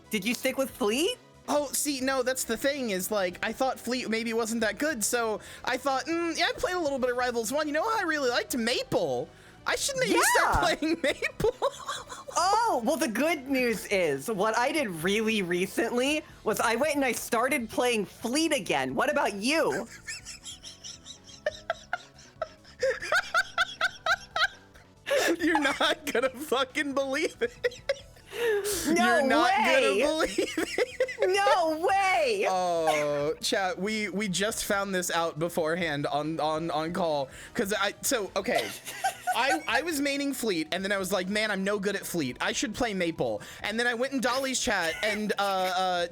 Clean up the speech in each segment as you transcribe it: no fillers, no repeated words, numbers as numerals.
Did you stick with Fleet? Oh, see, no, that's the thing is, like, I thought Fleet maybe wasn't that good, so I thought, yeah, I played a little bit of Rivals 1. You know how I really liked? Maple. I should maybe start playing Maple. Oh, well, the good news is what I did really recently was I went and I started playing Fleet again. What about you? You're not gonna fucking believe it. No You're not way. gonna believe it. No way. Oh, chat, we just found this out beforehand on call. Okay. I was maining Fleet, and then I was like, man, I'm no good at Fleet. I should play Maple. And then I went in Dolly's chat, and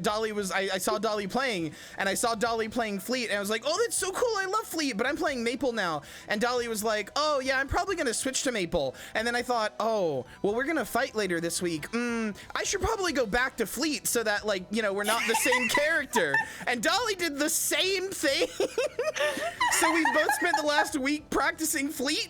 Dolly was, I saw Dolly playing, and I saw Dolly playing Fleet, and I was like, oh, that's so cool, I love Fleet, but I'm playing Maple now. And Dolly was like, oh, yeah, I'm probably gonna switch to Maple. And then I thought, oh, well, we're gonna fight later this week. I should probably go back to Fleet so that, like, you know, we're not the same character. And Dolly did the same thing. So we both spent the last week practicing Fleet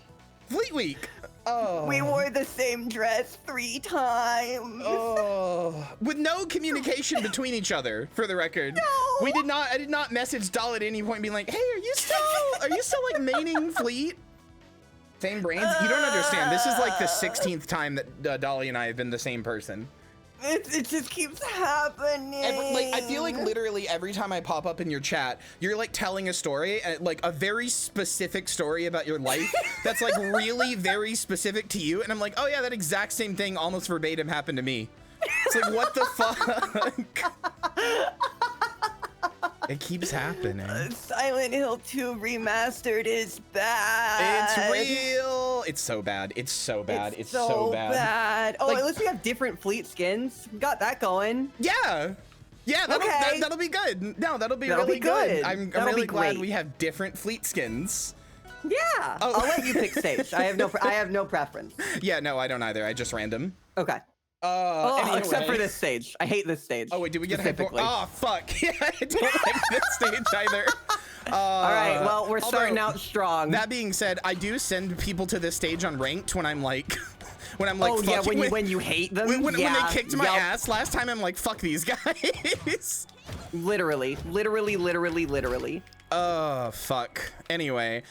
Week. Oh. We wore the same dress 3 times. Oh. With no communication between each other, for the record. No. I did not message Dolly at any point being like, hey, are you still like maining Fleet? Same brains? You don't understand. This is like the 16th time that Dolly and I have been the same person. It just keeps happening. I feel like literally every time I pop up in your chat, you're like telling a story, like a very specific story about your life that's like really very specific to you. And I'm like, oh yeah, that exact same thing almost verbatim happened to me. It's like, what the fuck? It keeps happening. Silent Hill 2 Remastered is bad. It's real. It's so bad. It's so bad. It's so bad. Oh, like, at least we have different Fleet skins. We got that going. Yeah. Yeah, that'll be good. No, that'll be really good. I'm really glad we have different Fleet skins. Yeah. Oh. I'll let you pick stage. I have no preference. Yeah, no, I don't either. I just random. Okay. Anyway. Except for this stage. I hate this stage. Oh wait, did we get hype? Oh fuck! Yeah, I don't like this stage either. All right, well we're starting out strong. That being said, I do send people to this stage on ranked when I'm like, oh yeah, when you hate them. When they kicked my ass last time, I'm like, fuck these guys. Literally. Oh, fuck. Anyway,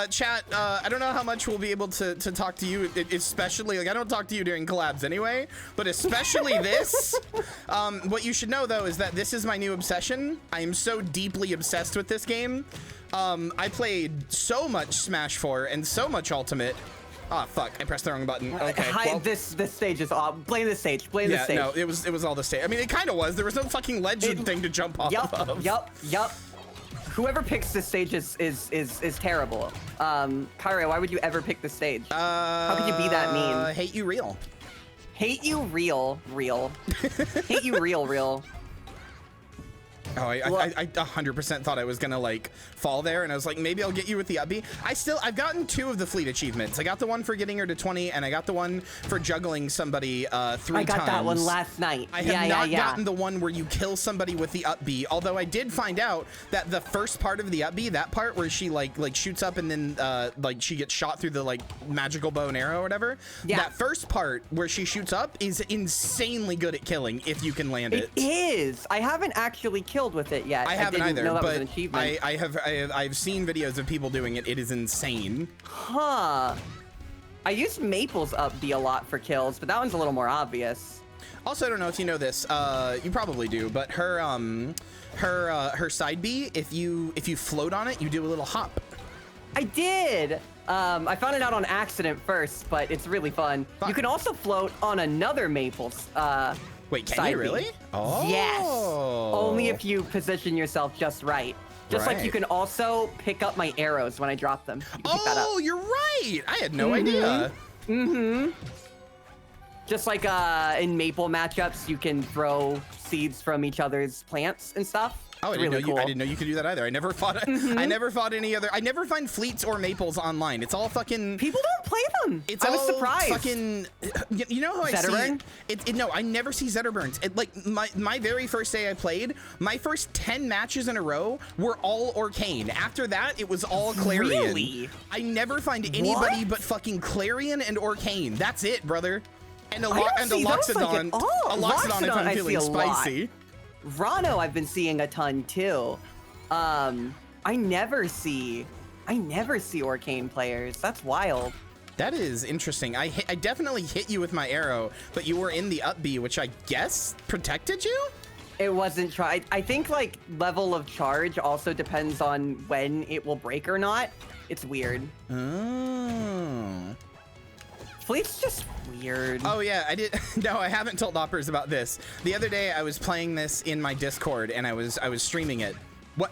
chat, I don't know how much we'll be able to talk to you, especially, like, I don't talk to you during collabs anyway, but especially this. What you should know, though, is that this is my new obsession. I am so deeply obsessed with this game. I played so much Smash 4 and so much Ultimate. Oh, fuck, I pressed the wrong button. Okay, well, this stage is off. Blame the stage. Blame the stage. No, it was all the stage. I mean, it kind of was. There was no fucking legend thing to jump off of. Yup. Whoever picks this stage is terrible. Kyria, why would you ever pick this stage? How could you be that mean? Hate you real. Hate you real. Hate you real. Oh, I 100% thought I was gonna like fall there, and I was like, maybe I'll get you with the up B. I've gotten 2 of the Fleet achievements. I got the one for getting her to 20, and I got the one for juggling somebody 3 times. I got that one last night. I have not gotten the one where you kill somebody with the up B, although I did find out that the first part of the up B, that part where she like shoots up and then like she gets shot through the like magical bow and arrow or whatever, that first part where she shoots up is insanely good at killing if you can land it. It is. I haven't actually killed with it yet. I haven't either, know that but was an achievement. I've seen videos of people doing it. It is insane. Huh. I used Maple's up B a lot for kills, but that one's a little more obvious. Also, I don't know if you know this. You probably do, but her side B, if you float on it, you do a little hop. I did. I found it out on accident first, but it's really fun. You can also float on another Maple's Wait, can you really? Oh. Yes. Only if you position yourself just right. Just like you can also pick up my arrows when I drop them. Oh, you're right. I had no idea. Just like in Maple matchups, you can throw seeds from each other's plants and stuff. Oh, I didn't know you could do that either. I never fought I never fought any other. I never find Fleets or Maples online. It's all fucking. People don't play them. I was surprised. Fucking. You know how I see it? No, I never see Zetterburns. Like my very first day I played, my first 10 matches in a row were all Arcane. After that, it was all Clarion. Really? I never find anybody but fucking Clarion and Arcane. That's it, brother. And a I don't see those Loxodon. Oh, A Loxodon if I I'm see feeling a lot. spicy. Rano I've been seeing a ton too. I never see Arcane players. That's wild. That is interesting. I definitely hit you with my arrow, but you were in the up B, which I guess protected you? It wasn't tried. I think like level of charge also depends on when it will break or not. It's weird. Oh. Fleet's just weird. Oh yeah, I did. No, I haven't told Oppers about this. The other day I was playing this in my Discord and I was streaming it. What?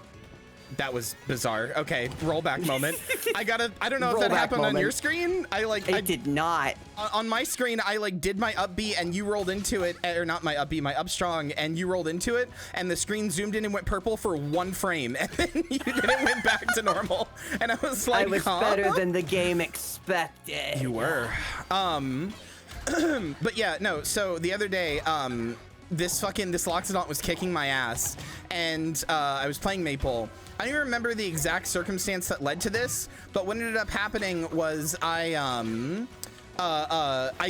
That was bizarre. Okay, rollback moment. I don't know if that happened on your screen. I did not. On my screen, I like did my up B and you rolled into it, or not my up B, my up strong, and you rolled into it, and the screen zoomed in and went purple for 1 frame, and then it went back to normal. And I was like, I was better than the game expected. You were. But yeah, no. So the other day, this Loxodon was kicking my ass, and I was playing Maple. I don't even remember the exact circumstance that led to this, but what ended up happening was I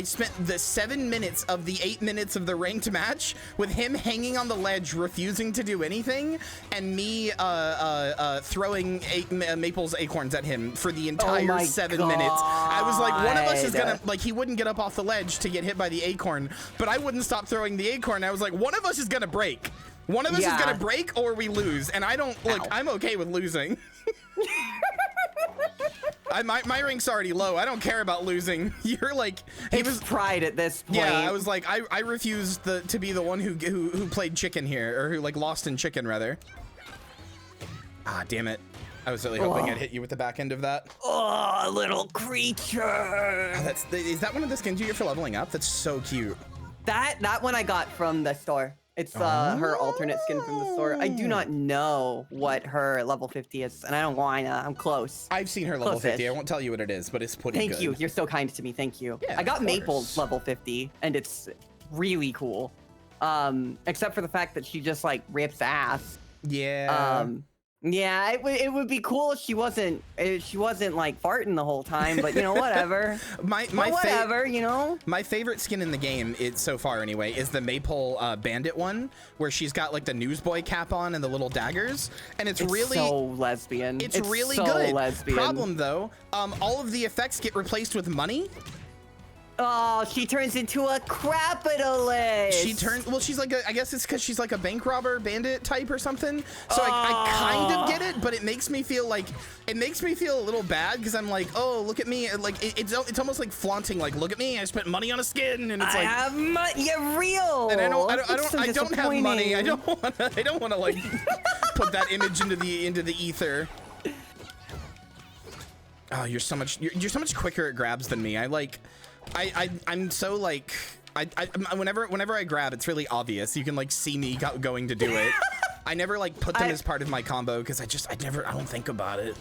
spent the 7 minutes of the 8 minutes of the ranked match with him hanging on the ledge, refusing to do anything, and me throwing Maple's acorns at him for the entire 7 minutes. I was like, one of us is gonna, like, he wouldn't get up off the ledge to get hit by the acorn, but I wouldn't stop throwing the acorn. I was like, one of us is gonna break. One of us is gonna break or we lose, and I don't, like, I'm okay with losing. My rank's already low. I don't care about losing. You're like, It was pride at this point. yeah, I was like, I refuse to be the one who played chicken here, or who like lost in chicken rather. Ah, damn it. I was really hoping I'd hit you with the back end of that. Oh, little creature. Oh, is that one of the skins you get for leveling up? That's so cute. That one I got from the store. It's her alternate skin from the store. I do not know what her level 50 is, and I don't wanna. I'm close. I've seen her level 50. I won't tell you what it is, but it's pretty good. Thank you. You're so kind to me. Thank you. Yeah, I got Maple's level 50, and it's really cool. Except for the fact that she just like rips ass. Yeah. Yeah, it would be cool if she wasn't like farting the whole time, but you know, whatever. Whatever, you know. My favorite skin in the game, so far anyway, is the Maple Bandit one, where she's got like the newsboy cap on and the little daggers, and it's really so lesbian. It's really so good. Lesbian. Problem though, all of the effects get replaced with money. Oh, she turns into a capitalist. She turns, well, she's like I guess it's because she's like a bank robber bandit type or something. So I kind of get it, but it makes me feel a little bad because I'm like, oh, look at me. Like it's almost like flaunting, like, look at me, I spent money on a skin, and it's like, I have money, you're real. And I don't have money. I don't want to like put that image into the ether. Oh, you're so much quicker at grabs than me. I'm so like, whenever I grab, it's really obvious. You can like see me going to do it. I never like put them as part of my combo because I don't think about it.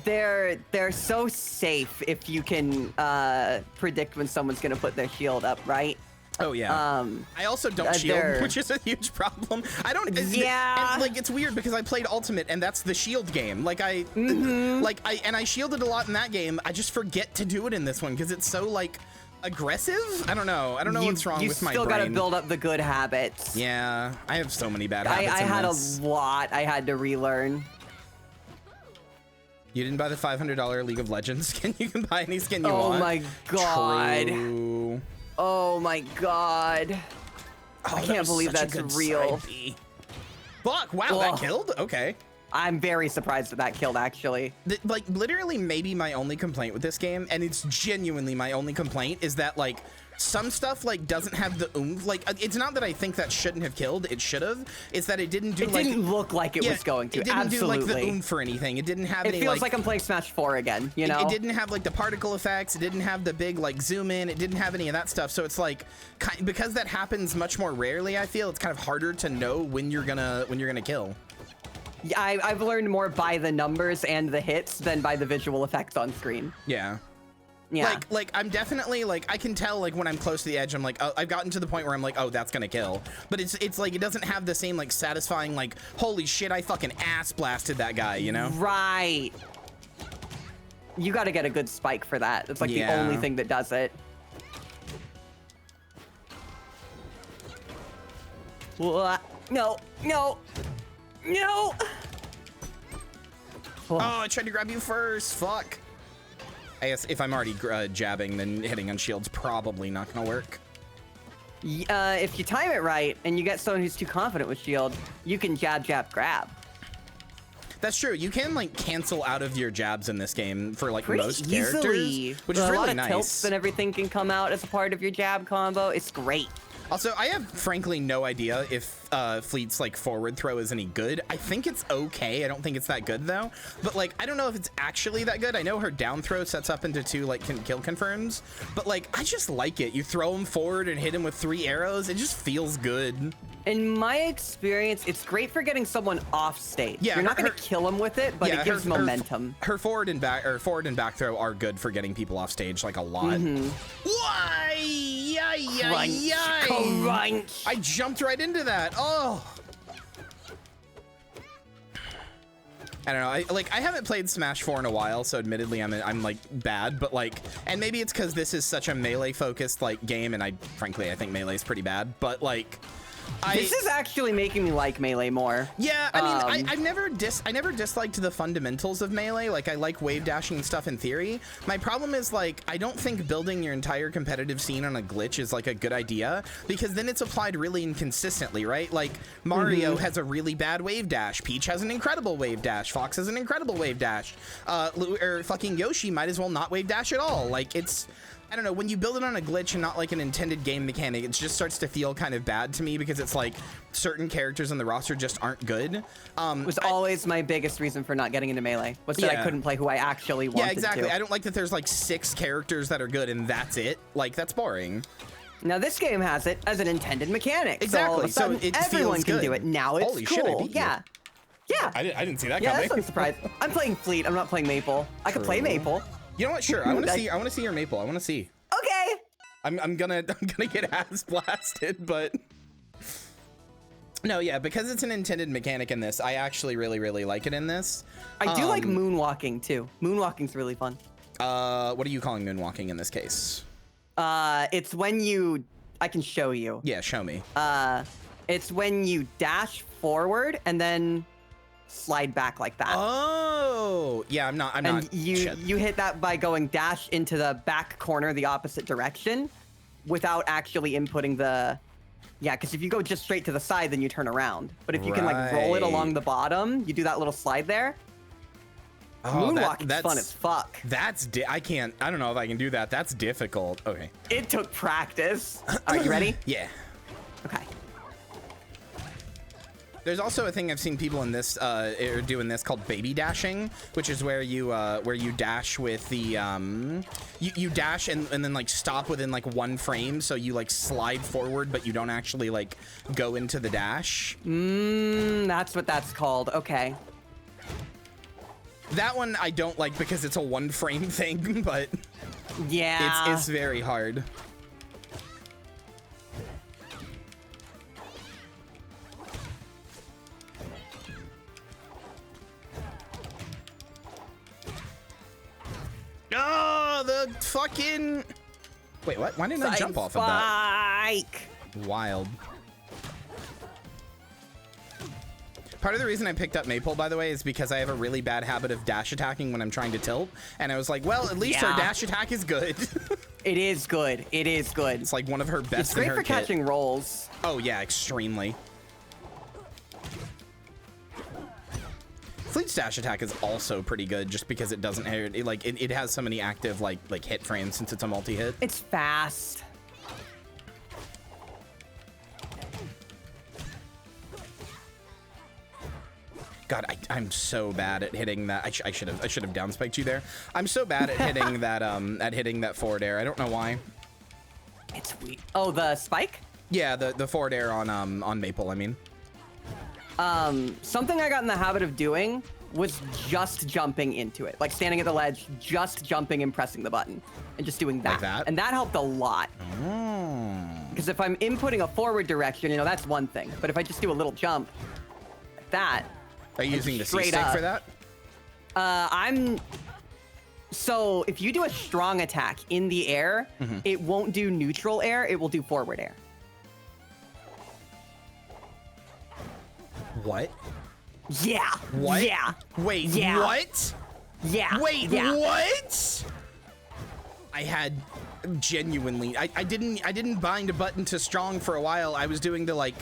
They're so safe if you can predict when someone's gonna put their shield up, right? Oh yeah. I also don't shield, which is a huge problem. I don't. Yeah. Like it's weird because I played Ultimate and that's the shield game. Like I shielded a lot in that game. I just forget to do it in this one because it's so like aggressive. I don't know what's wrong with my brain. You still gotta build up the good habits. Yeah, I have so many bad habits. I had a lot I had to relearn. You didn't buy the $500 League of Legends skin. You can buy any skin you want. Oh my god. True. Oh my god. I can't believe that's real. Fuck, wow, that killed? Okay. I'm very surprised that killed, actually. Like, literally maybe my only complaint with this game, and it's genuinely my only complaint, is that, like, some stuff, like, doesn't have the oomph. Like, it's not that I think that shouldn't have killed. It should have. It's that it didn't do, it didn't look like it was going to. It didn't do, like, the oomph or anything. It didn't have any, It feels like I'm playing Smash 4 again, you know? It didn't have, like, the particle effects. It didn't have the big, like, zoom in. It didn't have any of that stuff. So it's, like, because that happens much more rarely, I feel, it's kind of harder to know when you're gonna kill. Yeah, I've learned more by the numbers and the hits than by the visual effects on screen. Yeah. Yeah. Like I'm definitely like, I can tell like when I'm close to the edge, I'm like, oh, I've gotten to the point where I'm like, oh, that's gonna kill. But it's like, it doesn't have the same like satisfying, like, holy shit, I fucking ass blasted that guy, you know? Right. You gotta get a good spike for that. It's like the only thing that does it. What? No, no, no. Oh, I tried to grab you first. Fuck. I guess if I'm already jabbing, then hitting on shield's probably not gonna work. If you time it right and you get someone who's too confident with shield, you can jab, jab, grab. That's true. You can like cancel out of your jabs in this game for like most characters, easily. which is A really lot of nice. tilts and everything can come out as a part of your jab combo. It's great. Also, I have frankly no idea if Fleet's like forward throw is any good. I think it's okay. I don't think it's that good though. But like, I don't know if it's actually that good. I know her down throw sets up into 2 like kill confirms, but like, I just like it. You throw him forward and hit him with 3 arrows. It just feels good. In my experience, it's great for getting someone off stage. Yeah, you're not going to kill him with it, but yeah, it gives momentum. Her forward and back throw are good for getting people off stage like a lot. Why? Crunch. I jumped right into that. Oh. I don't know. I haven't played Smash 4 in a while, so admittedly I'm like bad, but like, and maybe it's because this is such a melee focused like game, and frankly I think melee is pretty bad, but like. This is actually making me like Melee more. Yeah, I mean, I never disliked the fundamentals of Melee. Like, I like wave dashing and stuff in theory. My problem is, like, I don't think building your entire competitive scene on a glitch is, like, a good idea, because then it's applied really inconsistently, right? Like, Mario has a really bad wave dash. Peach has an incredible wave dash. Fox has an incredible wave dash. Or fucking Yoshi might as well not wave dash at all. Like, it's... I don't know, when you build it on a glitch and not like an intended game mechanic, it just starts to feel kind of bad to me because it's like certain characters on the roster just aren't good. It was always my biggest reason for not getting into Melee, was that I couldn't play who I actually wanted to. Yeah, exactly. I don't like that there's like 6 characters that are good and that's it. Like, that's boring. Now this game has it as an intended mechanic. Exactly. So all of a sudden, it everyone can do it. Now it's Holy cool. Shit, I beat you. Yeah. I didn't see that Yeah, coming. that's no surprise. I'm playing Fleet. I'm not playing Maple. I could play Maple. You know what? Sure. I want to see your Maple. I want to see. Okay. I'm gonna get ass blasted, but no, yeah, because it's an intended mechanic in this, I actually really like it in this. I do like moonwalking too. Moonwalking's really fun. What are you calling moonwalking in this case? It's when you... I can show you. Yeah, show me. It's when you dash forward and then slide back like that. Oh, yeah, I'm not. And you hit that by going dash into the back corner, the opposite direction, without actually inputting the... Yeah, because if you go just straight to the side, then you turn around. But if you can like roll it along the bottom, you do that little slide there. Oh, moonwalking's fun as fuck. I don't know if I can do that. That's difficult. Okay. It took practice. All right, you ready? Yeah. Okay. There's also a thing I've seen people in this doing this called baby dashing, which is where you dash with the you dash and then like stop within like 1 frame, so you like slide forward, but you don't actually like go into the dash. That's what that's called. Okay. That one I don't like because it's a 1 frame thing, but yeah, it's very hard. Oh, the fucking... Wait, what? Why didn't I jump off of that? Wild. Part of the reason I picked up Maple, by the way, is because I have a really bad habit of dash attacking when I'm trying to tilt. And I was like, well, at least her dash attack is good. It is good. It is good. It's like one of her best It's great for catching rolls. Oh, yeah, extremely. Fleet's dash attack is also pretty good just because it doesn't it has so many active like hit frames since it's a multi-hit. It's fast. God, I'm so bad at hitting that. I should have down spiked you there. I'm so bad at hitting that forward air. I don't know why. It's weak. Oh, the spike? Yeah, the forward air on Maple, I mean. Something I got in the habit of doing was just jumping into it. Like standing at the ledge, just jumping and pressing the button. And just doing that. Like that? And that helped a lot. Oh. Because if I'm inputting a forward direction, you know, that's one thing. But if I just do a little jump, like that... Are you using the C-stick for that? So if you do a strong attack in the air, it won't do neutral air, it will do forward air. What? Yeah. What? Yeah. Wait, Yeah. what? Yeah. Wait, yeah. what? I had genuinely, I didn't bind a button to strong for a while. I was doing the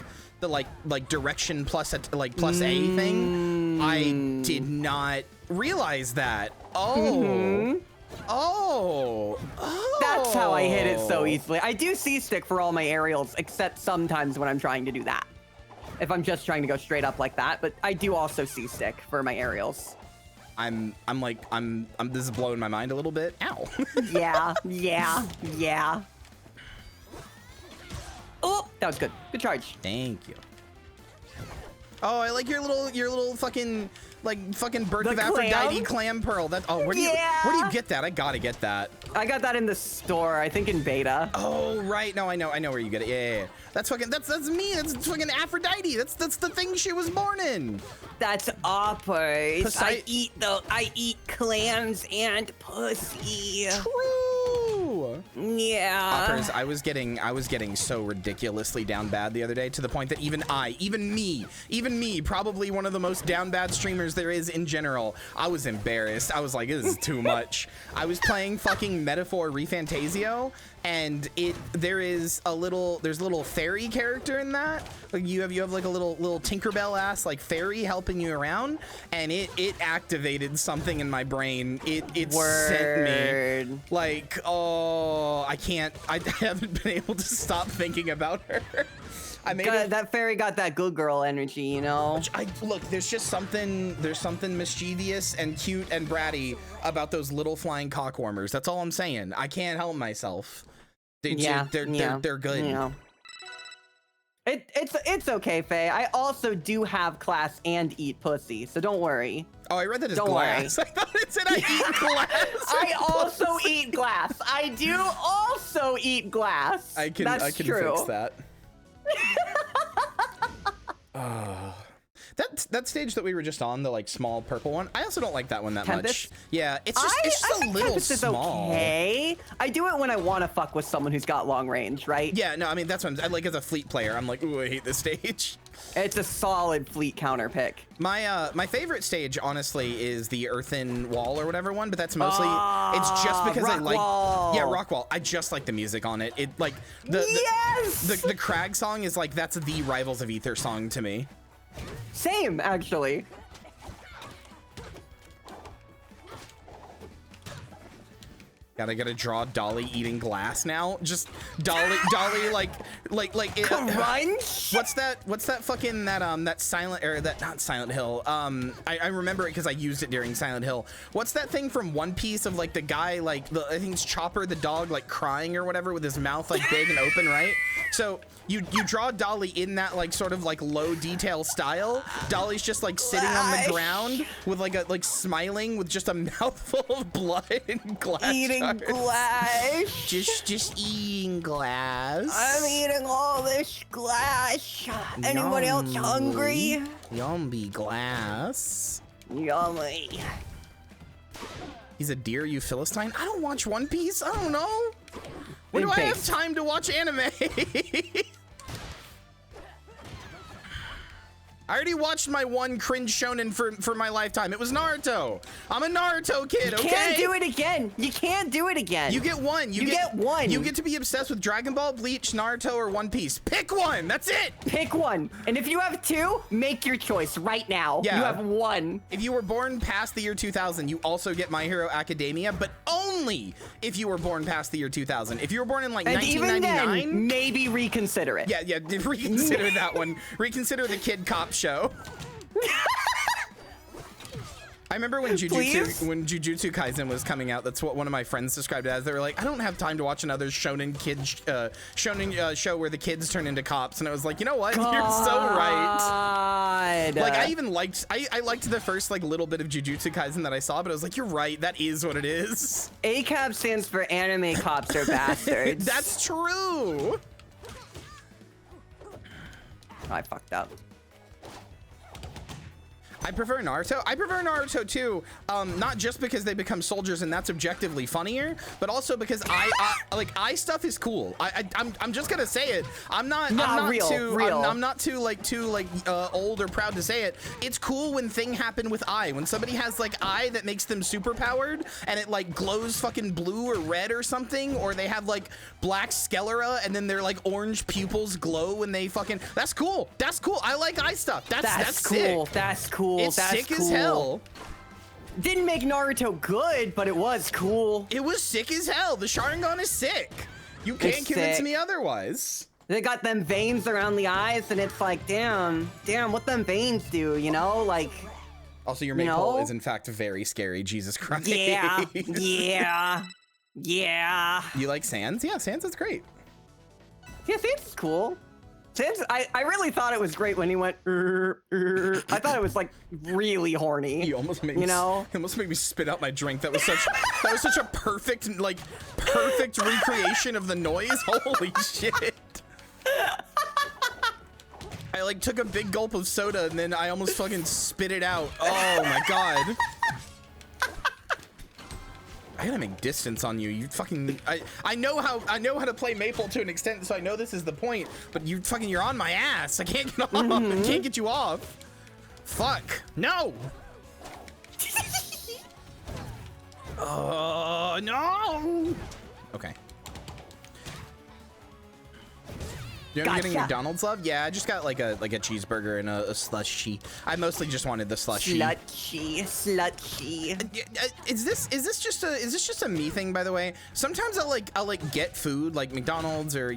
direction plus A thing. I did not realize that. Oh. Oh. That's how I hit it so easily. I do C-stick for all my aerials, except sometimes when I'm trying to do that. If I'm just trying to go straight up like that, but I do also C-stick for my aerials. I'm this is blowing my mind a little bit. Ow. Yeah. Oh, that was good. Good charge. Thank you. Oh, I like your little fucking Birth of Aphrodite clam pearl. That where do you get that? I gotta get that. I got that in the store. I think in beta. Oh right, no, I know where you get it. Yeah. That's me. That's fucking Aphrodite. That's the thing she was born in. That's uppers. I eat clams and pussy. True. Yeah. Uppers, I was getting so ridiculously down bad the other day to the point that even me, probably one of the most down bad streamers there is in general, I was embarrassed. I was like, this is too much. I was playing fucking Metaphor Refantasio, and there's a little fairy character in that. Like you have like a little Tinkerbell ass like fairy helping you around, and it activated something in my brain. It sent me like, oh, I haven't been able to stop thinking about her. That fairy got that good girl energy, you know? Look, there's something mischievous and cute and bratty about those little flying cockwarmers. That's all I'm saying. I can't help myself. They're good. Yeah. It's okay, Faye. I also do have class and eat pussy, so don't worry. Oh, I read that as glass. I thought it said I eat glass. I also eat glass. I do also eat glass. I can fix that. That stage that we were just on, the like small purple one, I also don't like that one that much. Yeah, it's just a little small. Okay. I do it when I want to fuck with someone who's got long range, right? Yeah, no, I mean that's what I like as a fleet player. I'm like, ooh, I hate this stage. It's a solid fleet counter pick. My favorite stage, honestly, is the earthen wall or whatever one, but that's mostly it's just because I like rock wall. I just like the music on it. It like the Crag song is like that's the Rivals of Aether song to me. Same, actually. Gotta draw Dolly eating glass now. Just Dolly like Crunch. What's that fucking that Silent or that not Silent Hill? I remember it because I used it during Silent Hill. What's that thing from One Piece of like the guy like I think it's Chopper the dog like crying or whatever with his mouth like big and open, right? So you draw Dolly in that like sort of like low detail style. Dolly's just like sitting on the ground with like smiling with just a mouthful of blood and glass. Eating glass. Just eating glass. I'm eating all this glass. Anyone else hungry? Yummy glass. Yummy. He's a deer, you Philistine. I don't watch One Piece. I don't know. When do I have time to watch anime? I already watched my one cringe shonen for my lifetime. It was Naruto. I'm a Naruto kid, okay? You can't do it again. You can't do it again. You get one. You get one. You get to be obsessed with Dragon Ball, Bleach, Naruto, or One Piece. Pick one. That's it. Pick one. And if you have two, make your choice right now. Yeah. You have one. If you were born past the year 2000, you also get My Hero Academia, but only if you were born past the year 2000. If you were born in like 1999, even then, maybe reconsider it. Yeah, reconsider that one. Reconsider the Kid Cop show. I remember when Jujutsu Kaisen was coming out. That's what one of my friends described it as. They were like, I don't have time to watch another shonen show where the kids turn into cops. And I was like, you know what? God. You're so right. Like I even liked I liked the first like little bit of Jujutsu Kaisen that I saw, but I was like, you're right. That is what it is. ACAB stands for Anime Cops Are Bastards. That's true. I fucked up. I prefer Naruto. I prefer Naruto too, not just because they become soldiers and that's objectively funnier, but also because like eye stuff is cool. I'm just gonna say it. I'm not too old or proud to say it. It's cool when thing happen with eye. When somebody has like eye that makes them super powered and it like glows fucking blue or red or something, or they have like black sclera and then their like orange pupils glow when they fucking. That's cool. That's cool. I like eye stuff. That's cool. Sick. That's cool. It's That's sick cool. as hell. Didn't make Naruto good, but it was cool. It was sick as hell. The Sharingan is sick. You can't convince me otherwise. They got them veins around the eyes, and it's like, damn, what them veins do, you know? Like. Also, your maypole is in fact very scary. Jesus Christ. Yeah. You like Sans? Yeah, Sans is great. Yeah, Sans is cool. Sans, I really thought it was great when he went. I thought it was like really horny. You almost made me, it almost made me spit out my drink. That was such a perfect recreation of the noise. Holy shit. I like took a big gulp of soda and then I almost fucking spit it out. Oh my god. I gotta make distance on you. You fucking I know how to play Maple to an extent, so I know this is the point, but you're on my ass. I can't get off. I can't get you off. Fuck. No. Oh no. Okay. You're getting McDonald's, love? Yeah, I just got like a cheeseburger and a slushy. I mostly just wanted the slushy. Slushy. Is this just a me thing, by the way? Sometimes I'll get food like McDonald's or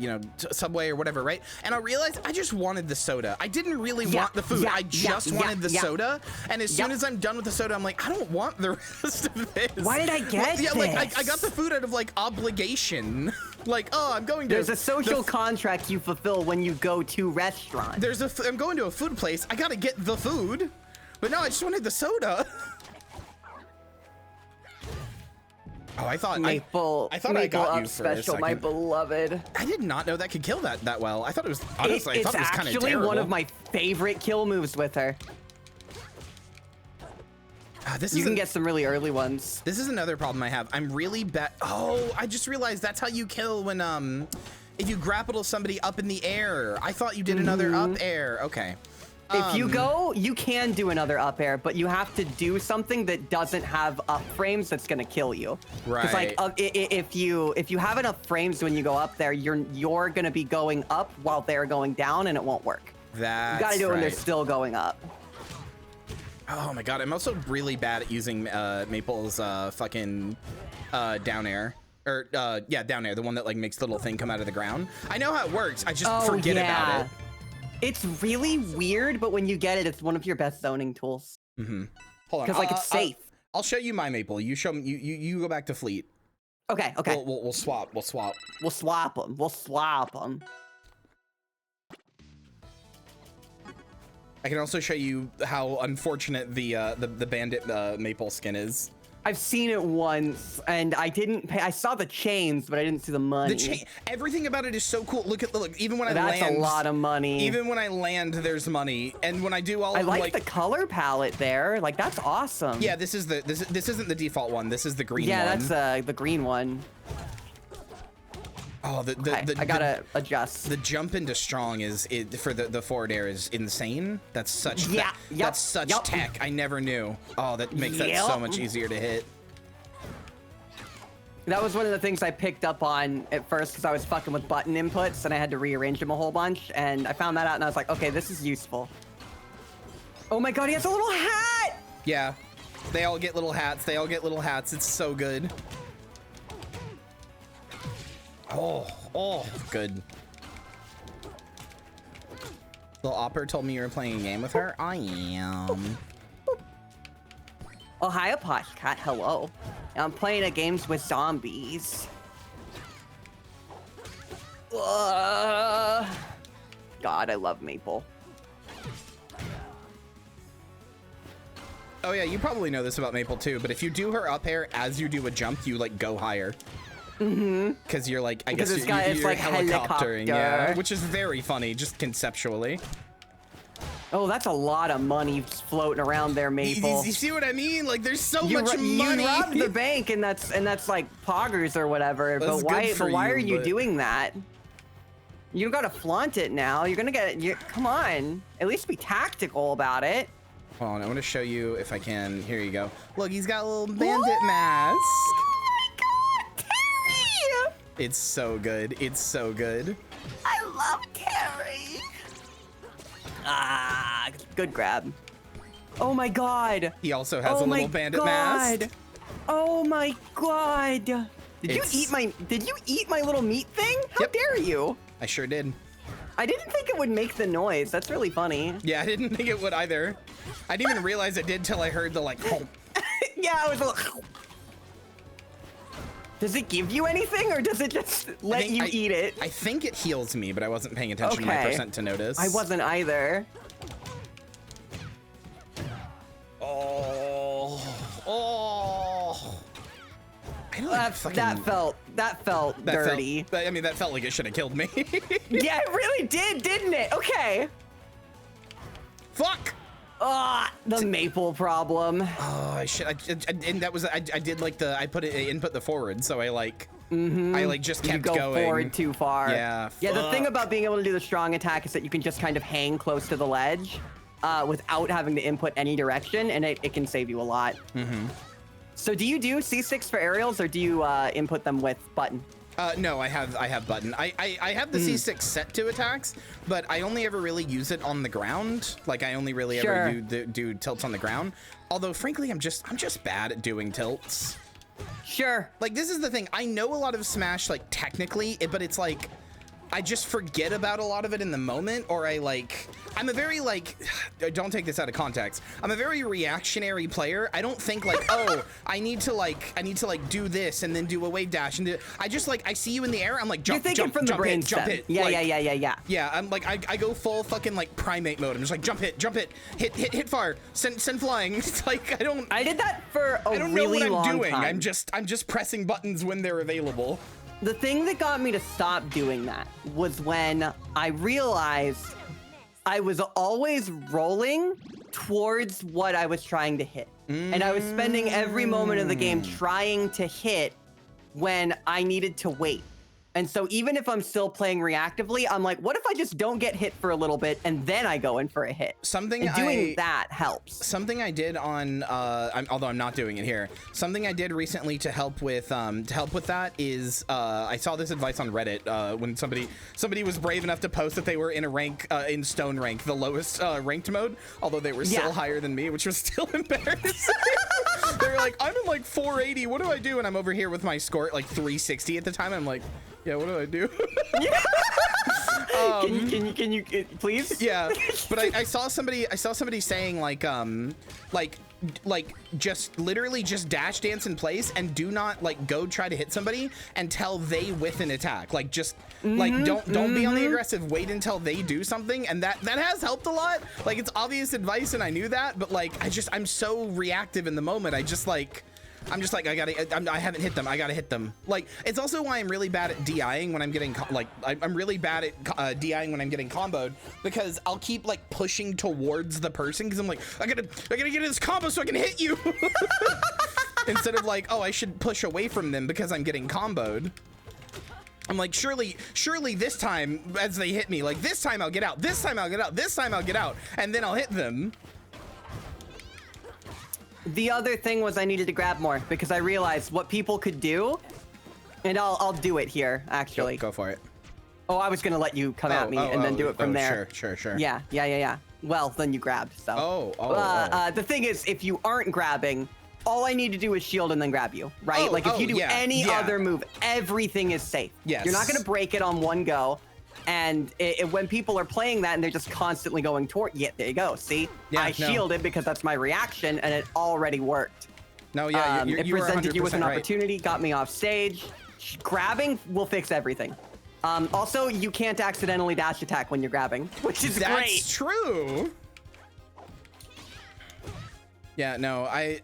Subway or whatever, right? And I'll realize I just wanted the soda. I didn't really want the food. I just wanted the soda. And as soon as I'm done with the soda, I'm like, I don't want the rest of this. Why did I get this? Like I got the food out of like obligation. Like, oh, I'm going to. There's a social contract you fulfill when you go to restaurants. I'm going to a food place. I gotta get the food, but no, I just wanted the soda. Oh, I thought I got you for a second. My beloved. I did not know that could kill that well. I thought it was honestly. I thought it was kind of terrible. It's actually one of my favorite kill moves with her. You can get some really early ones. This is another problem I have. I'm really bad. Oh, I just realized that's how you kill when if you grapple somebody up in the air. I thought you did another up air. Okay. If you go, you can do another up air, but you have to do something that doesn't have up frames that's gonna kill you. Right. Because like if you have enough frames when you go up there, you're gonna be going up while they're going down, and it won't work. That's you gotta do it when they're right. still going up. Oh my god, I'm also really bad at using Maple's fucking down air. Or, yeah, down air, the one that like makes the little thing come out of the ground. I know how it works, I just forget about it. It's really weird, but when you get it, it's one of your best zoning tools. Hold on. Because like it's safe. I'll show you my Maple. You show me. You go back to Fleet. Okay. We'll swap. We'll swap. We'll swap them. I can also show you how unfortunate the bandit Maple skin is. I've seen it once, and I didn't pay. I saw the chains, but I didn't see the money. Everything about it is so cool. Look, even when I land. That's a lot of money. Even when I land, there's money, and when I do all. I like the color palette there. Like that's awesome. Yeah, this isn't the default one. This is the green one. Yeah, that's the green one. Oh, I gotta adjust. The jump into strong for the forward air is insane. That's such that's such tech. I never knew. Oh, that makes that so much easier to hit. That was one of the things I picked up on at first because I was fucking with button inputs and I had to rearrange them a whole bunch, and I found that out and I was like, okay, this is useful. Oh my god, he has a little hat! Yeah, they all get little hats. It's so good. Oh, good. Little Opper told me you were playing a game with her. I am. Oh, hiya, Posh Cat. Hello. I'm playing a games with zombies. God, I love Maple. Oh yeah, you probably know this about Maple too, but if you do her up air as you do a jump, you like go higher. Because you're like, I guess you're like helicoptering, helicopter. yeah, which is very funny, just conceptually. Oh, that's a lot of money just floating around there, Maple. You see what I mean? Like, there's so much money. You robbed the bank, and that's like poggers or whatever. That's But why are you but... doing that? You gotta flaunt it now. You're gonna get. Come on. At least be tactical about it. Hold on, I want to show you if I can. Here you go. Look, he's got a little bandit mask. Oh my God, Terry! It's so good. It's so good. I love Terry. Ah, good grab. Oh my God. He also has a little bandit mask. Oh my God. Did you eat my little meat thing? How dare you? I sure did. I didn't think it would make the noise. That's really funny. Yeah, I didn't think it would either. I didn't even realize it did till I heard the like. Yeah, I was like. Does it give you anything, or does it just let you eat it? I think it heals me, but I wasn't paying attention to my percent to notice. I wasn't either. Oh. That felt dirty. I mean, that felt like it should have killed me. Yeah, it really did, didn't it? Okay. Fuck. The maple problem. Oh shit! And that was I did like I input the forward, so I like just kept going. You go forward too far. Yeah. Yeah. Fuck. The thing about being able to do the strong attack is that you can just kind of hang close to the ledge, without having to input any direction, and it can save you a lot. So do you do C6 for aerials, or do you input them with button? No, I have button. I have the C6 set to attacks, but I only ever really use it on the ground. Like I only really ever do tilts on the ground. Although frankly, I'm just bad at doing tilts. Sure. Like this is the thing. I know a lot of Smash like technically, but it's like I just forget about a lot of it in the moment, or I'm a very don't take this out of context. I'm a very reactionary player. I don't think like, oh, I need to do this and then do a wave dash and I just I see you in the air. I'm like, jump, You're thinking jump, from the jump, brain hit, jump, stem. hit. Yeah. Yeah, I'm like, I go full fucking like primate mode. I'm just like, jump, hit, hit far, send flying. It's like, I did that for a really long time. I don't know what I'm doing. I'm just pressing buttons when they're available. The thing that got me to stop doing that was when I realized I was always rolling towards what I was trying to hit. And I was spending every moment of the game trying to hit when I needed to wait. And so even if I'm still playing reactively, I'm like, what if I just don't get hit for a little bit and then I go in for a hit? Doing that helps. Something I did on, although I'm not doing it here, something I did recently to help with that is I saw this advice on Reddit when somebody was brave enough to post that they were in a rank in stone rank, the lowest ranked mode, although they were still higher than me, which was still embarrassing. They were like, I'm in like 480. What do I do? And I'm over here with my score at like 360 at the time. I'm like, yeah, what do I do? Can you please? Yeah, but I saw somebody saying like just literally just dash dance in place and do not like go try to hit somebody until they whiff an attack. Like just like don't be on the aggressive. Wait until they do something, and that has helped a lot. Like it's obvious advice, and I knew that, but like I'm so reactive in the moment. I'm just like I haven't hit them. I gotta hit them. Like it's also why I'm really bad at DIing when I'm getting I'm really bad at DIing when I'm getting comboed, because I'll keep like pushing towards the person because I'm like I gotta get in this combo so I can hit you instead of like, oh, I should push away from them because I'm getting comboed. I'm like, surely this time as they hit me, like this time I'll get out, this time I'll get out, this time I'll get out, and then I'll hit them. The other thing was I needed to grab more because I realized what people could do, and I'll do it here actually. Go for it. Oh, I was gonna let you come at me and then do it from there. Sure. Yeah. Well, then you grabbed. So. The thing is, if you aren't grabbing, all I need to do is shield and then grab you, right? Like if you do any other move, everything is safe. Yes. You're not gonna break it on one go. And when people are playing that and they're just constantly going toward, there you go. See, I shielded because that's my reaction, and it already worked. No, yeah, it presented you with an opportunity, got me off stage. Grabbing will fix everything. Also, you can't accidentally dash attack when you're grabbing, which is great. That's true. Yeah, no, I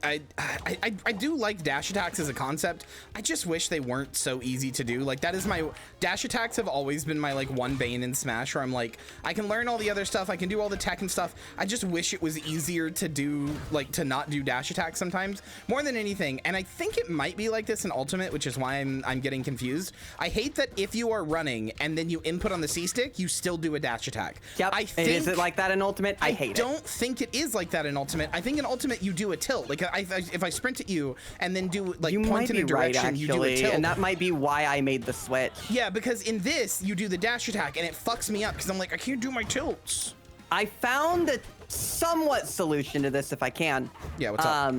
do like dash attacks as a concept. I just wish they weren't so easy to do. Like, that is my dash attacks have always been my like one bane in Smash, where I'm like, I can learn all the other stuff, I can do all the tech and stuff. I just wish it was easier to do, like, to not do dash attacks sometimes more than anything. And I think it might be like this in Ultimate, which is why I'm getting confused. I hate that if you are running and then you input on the C stick, you still do a dash attack. Yep. Is it like that in Ultimate? I hate it. I don't think it is like that in Ultimate. I think in Ultimate you do a tilt. Like, if I sprint at you and then do like point in a direction, you do a tilt. And that might be why I made the switch. Yeah, because in this you do the dash attack and it fucks me up because I'm like, I can't do my tilts. I found a somewhat solution to this if I can. Yeah, what's up?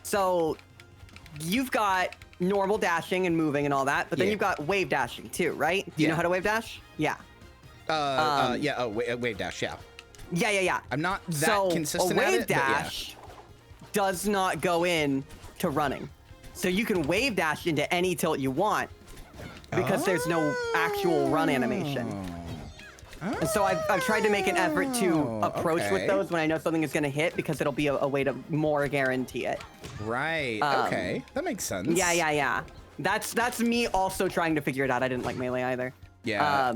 So you've got normal dashing and moving and all that, but then you've got wave dashing too, right? Do you know how to wave dash? Yeah. Yeah. Oh, wave dash. Yeah. Yeah. I'm not that consistent at it. A wave dash does not go in to running. So you can wave dash into any tilt you want because there's no actual run animation. And so I've tried to make an effort to approach with those when I know something is going to hit because it'll be a way to more guarantee it. Right. Okay. That makes sense. Yeah. That's me also trying to figure it out. I didn't like Melee either. Yeah.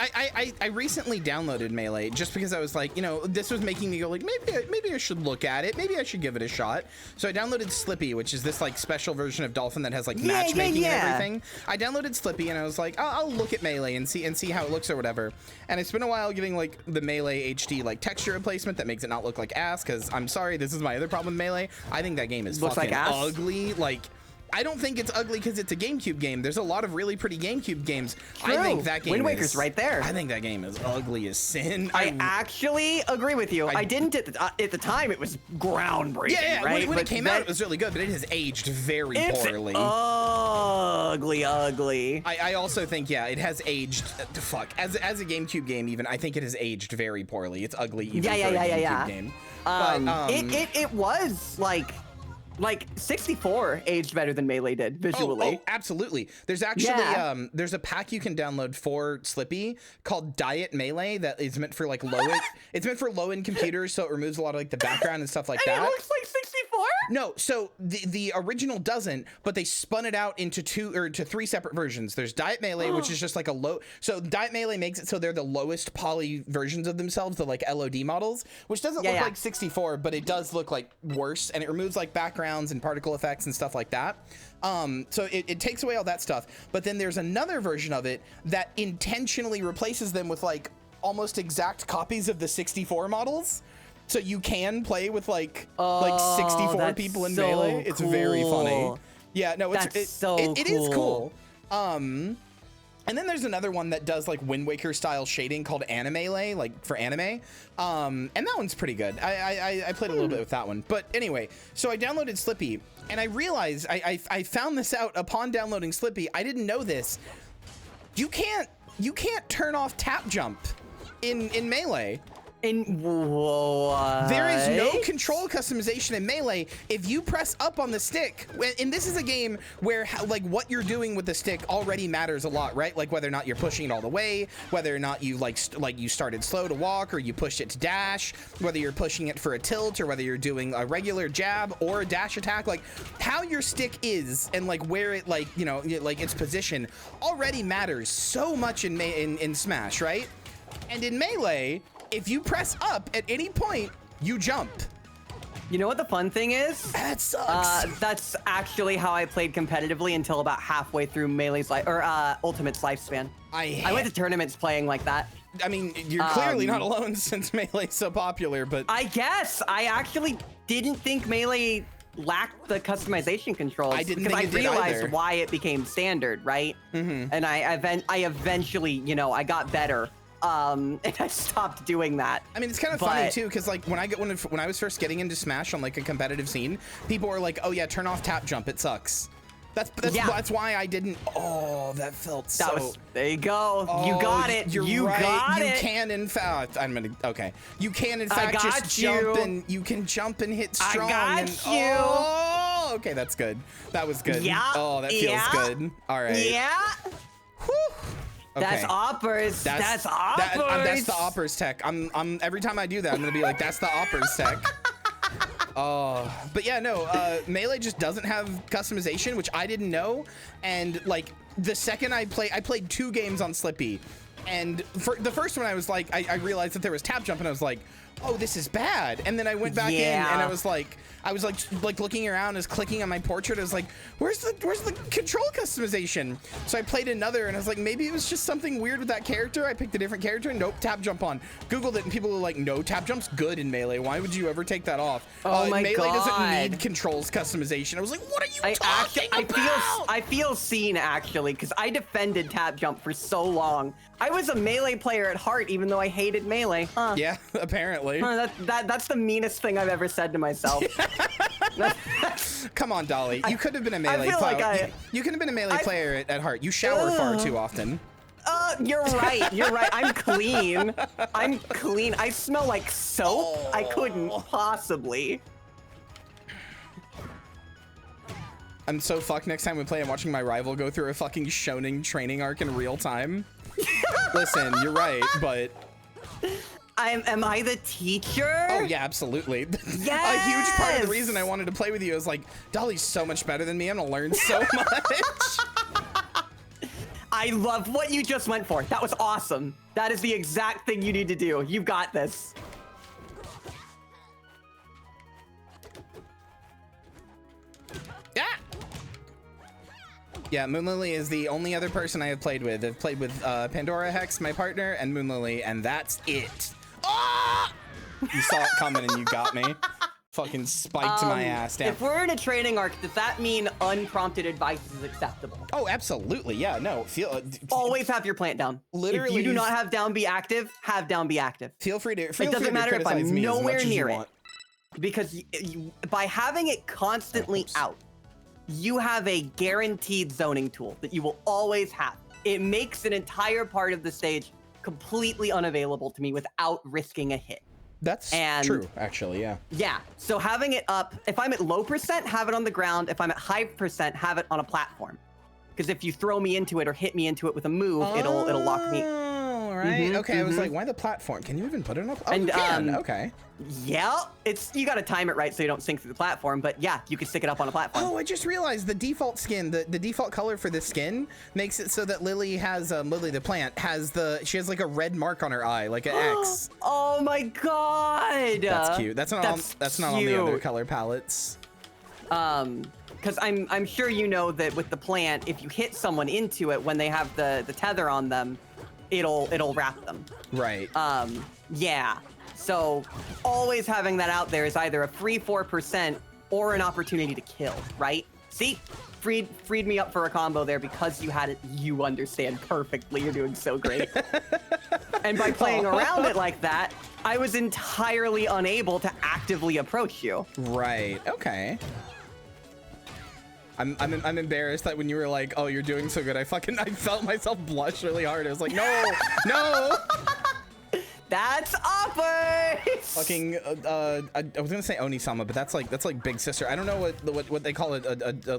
I recently downloaded Melee just because I was like, you know, this was making me go like, maybe I should look at it. Maybe I should give it a shot. So I downloaded Slippy, which is this like special version of Dolphin that has like matchmaking and everything. I downloaded Slippy and I was like, I'll look at Melee and see how it looks or whatever. And it's been a while getting like the Melee HD like texture replacement that makes it not look like ass. Because I'm sorry, this is my other problem with Melee. I think that game is fucking ugly. Like, I don't think it's ugly because it's a GameCube game. There's a lot of really pretty GameCube games. True. I think that game Wind Waker's right there. I think that game is ugly as sin. I actually agree with you. I didn't at the time. It was groundbreaking. Yeah. Right? When it came out, it was really good, but it has aged very poorly. Ugly. I also think, yeah, it has aged. Fuck. As a GameCube game, even I think it has aged very poorly. It's ugly even for a GameCube game. It was like 64 aged better than Melee did visually. Oh, absolutely. There's actually there's a pack you can download for Slippy called Diet Melee that is meant for like it's meant for low-end computers, so it removes a lot of like the background and stuff like that. It looks like 64? No, so the original doesn't, but they spun it out into three separate versions. There's Diet Melee, which is just like a low. So Diet Melee makes it so they're the lowest poly versions of themselves, the like LOD models, which doesn't look like 64, but it does look like worse, and it removes like background and particle effects and stuff like that. So it takes away all that stuff, but then there's another version of it that intentionally replaces them with like almost exact copies of the 64 models, so you can play with like 64 people in Melee. It's very funny. Yeah, no, it is cool. And then there's another one that does like Wind Waker style shading called Animelee, like for anime. And that one's pretty good. I played a little bit with that one. But anyway, so I downloaded Slippy and I realized I found this out upon downloading Slippy. I didn't know this. You can't turn off tap jump in Melee. What? There is no control customization in Melee. If you press up on the stick, and this is a game where like what you're doing with the stick already matters a lot, right? Like whether or not you're pushing it all the way, whether or not you you started slow to walk or you pushed it to dash, whether you're pushing it for a tilt or whether you're doing a regular jab or a dash attack, like how your stick is and like where it like, you know, like its position already matters so much in Smash, right? And in Melee, if you press up at any point, you jump. You know what the fun thing is? That sucks. That's actually how I played competitively until about halfway through Melee's Ultimate's lifespan. I went to tournaments playing like that. I mean, you're clearly not alone since Melee's so popular, but I guess I actually didn't think Melee lacked the customization controls. I didn't because think it I did realized either. why it became standard, right? Mm-hmm. And I eventually, you know, I got better. And I stopped doing that. I mean, it's kind of funny too, because like when I was first getting into Smash on like a competitive scene, people were like, "Oh yeah, turn off tap jump. It sucks." That's why I didn't. Oh, that felt so. There you go. Oh, you got it. You're right. Got it. You can in fact. Okay. You can in fact just jump and you can jump and hit strong. I got you. Oh, okay, that's good. That was good. Yeah. Oh, that feels good. All right. Yeah. Whew. Okay. That's Oppers. That's Oppers. That's the Oppers tech. I'm every time I do that, I'm gonna be like, that's the Oppers tech. But yeah, no, Melee just doesn't have customization, which I didn't know. And like the second I played 2 games on Slippy, and for the first one I was like, I realized that there was tap jump, and I was like, oh, this is bad. And then I went back in, and I was like looking around, as clicking on my portrait. I was like, where's the control customization? So I played another, and I was like, maybe it was just something weird with that character. I picked a different character, and nope, tap jump on. Googled it, and people were like, no, tap jump's good in Melee. Why would you ever take that off? Oh my Melee God. doesn't need controls customization. I was like, what are you talking about? I feel seen, actually, because I defended tap jump for so long. I was a Melee player at heart, even though I hated Melee. Huh. Yeah, apparently. That's the meanest thing I've ever said to myself. Come on, Dolly. You could have been a Melee player. You could have been a Melee player at heart. You shower far too often. You're right. You're right. I'm clean. I'm clean. I smell like soap. I couldn't possibly. I'm so fucked. Next time we play, I'm watching my rival go through a fucking shonen training arc in real time. Listen, you're right, but... Am I the teacher? Oh yeah, absolutely. Yes! A huge part of the reason I wanted to play with you is like, Dolly's so much better than me. I'm gonna learn so much. I love what you just went for. That was awesome. That is the exact thing you need to do. You've got this. Yeah. Yeah, Moonlily is the only other person I have played with. I've played with Pandora Hex, my partner, and Moonlily, and that's it. Ah! You saw it coming and you got me. Fucking spiked my ass down. If we're in a training arc, does that mean unprompted advice is acceptable? Oh, absolutely. Yeah, no. Always have your plant down. Literally. If you do not have down be active, have down be active. Feel free to. It doesn't matter if I'm nowhere near it. Because by having it constantly out, you have a guaranteed zoning tool that you will always have. It makes an entire part of the stage completely unavailable to me without risking a hit. That's true, actually, yeah. Yeah, so having it up, if I'm at low percent, have it on the ground. If I'm at high percent, have it on a platform. Because if you throw me into it or hit me into it with a move, it'll lock me. Oh, right. Okay, I was like, why the platform? Can you even put it on a platform? And, you can. Okay. Yeah, you gotta time it right so you don't sink through the platform, but yeah, you can stick it up on a platform. Oh, I just realized the default skin, the default color for this skin makes it so that Lily has, Lily the plant, she has like a red mark on her eye, like an X. Oh my God. That's cute. That's not on the other color palettes. Because I'm sure you know that with the plant, if you hit someone into it when they have the tether on them, it'll wrap them. Right. Yeah. So always having that out there is either a free 4% or an opportunity to kill, right? See? Freed me up for a combo there because you had it. You understand perfectly. You're doing so great. And by playing around it like that, I was entirely unable to actively approach you. Right. Okay. I'm embarrassed that when you were like, oh, you're doing so good, I felt myself blush really hard. I was like, no, no. That's uppers! Fucking, I was gonna say Onisama, but that's like big sister. I don't know what they call it,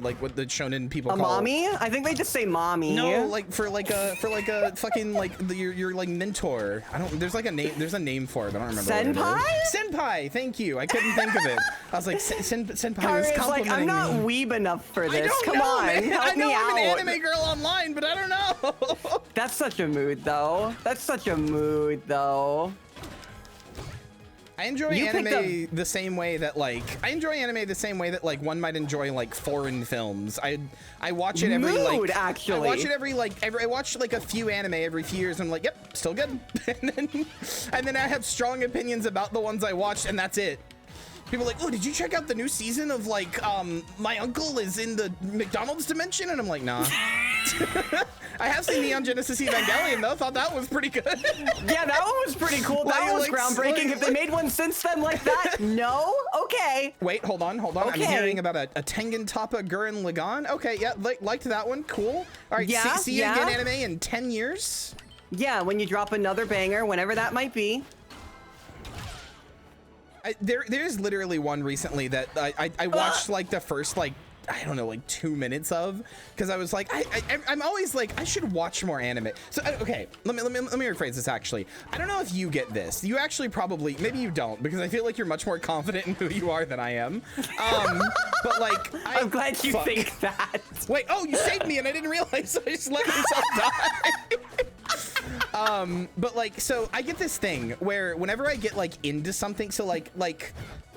like what the shonen people call mommy? I think they just say mommy. No, like for a fucking like your like mentor. There's like a name. There's a name for it. But I don't remember. Senpai? Senpai. Thank you. I couldn't think of it. I was like senpai was Karia's complimenting like, I'm not me. weeb enough for this. I don't Come know, on, man. help I know me I'm out. an anime girl online, but I don't know. That's such a mood, though. That's such a mood, though. I enjoy anime the same way that like one might enjoy like foreign films. I watch it every actually. I watch it I watch like a few anime every few years and I'm like, yep, still good. and then I have strong opinions about the ones I watched and that's it. People are like, oh, did you check out the new season of like my uncle is in the McDonald's dimension? And I'm like, nah. I have seen Neon Genesis Evangelion though. Thought that was pretty good. Yeah, that one was pretty cool. That was groundbreaking. If they made one since then like that, no? Okay. Wait, hold on. Okay. I'm hearing about a Tengen Toppa Gurren Lagann. Okay, yeah, liked that one. Cool. All right, see you again anime in 10 years. Yeah, when you drop another banger, whenever that might be. There's literally one recently that I watched like the first like I don't know, like 2 minutes of, because I was like, I'm always like, I should watch more anime. So okay, let me rephrase this. Actually, I don't know if you get this. You actually probably, maybe you don't, because I feel like you're much more confident in who you are than I am. But like, I'm glad you think that. Wait, oh, you saved me and I didn't realize, so I just let myself die. But like, so I get this thing where whenever I get like into something, so like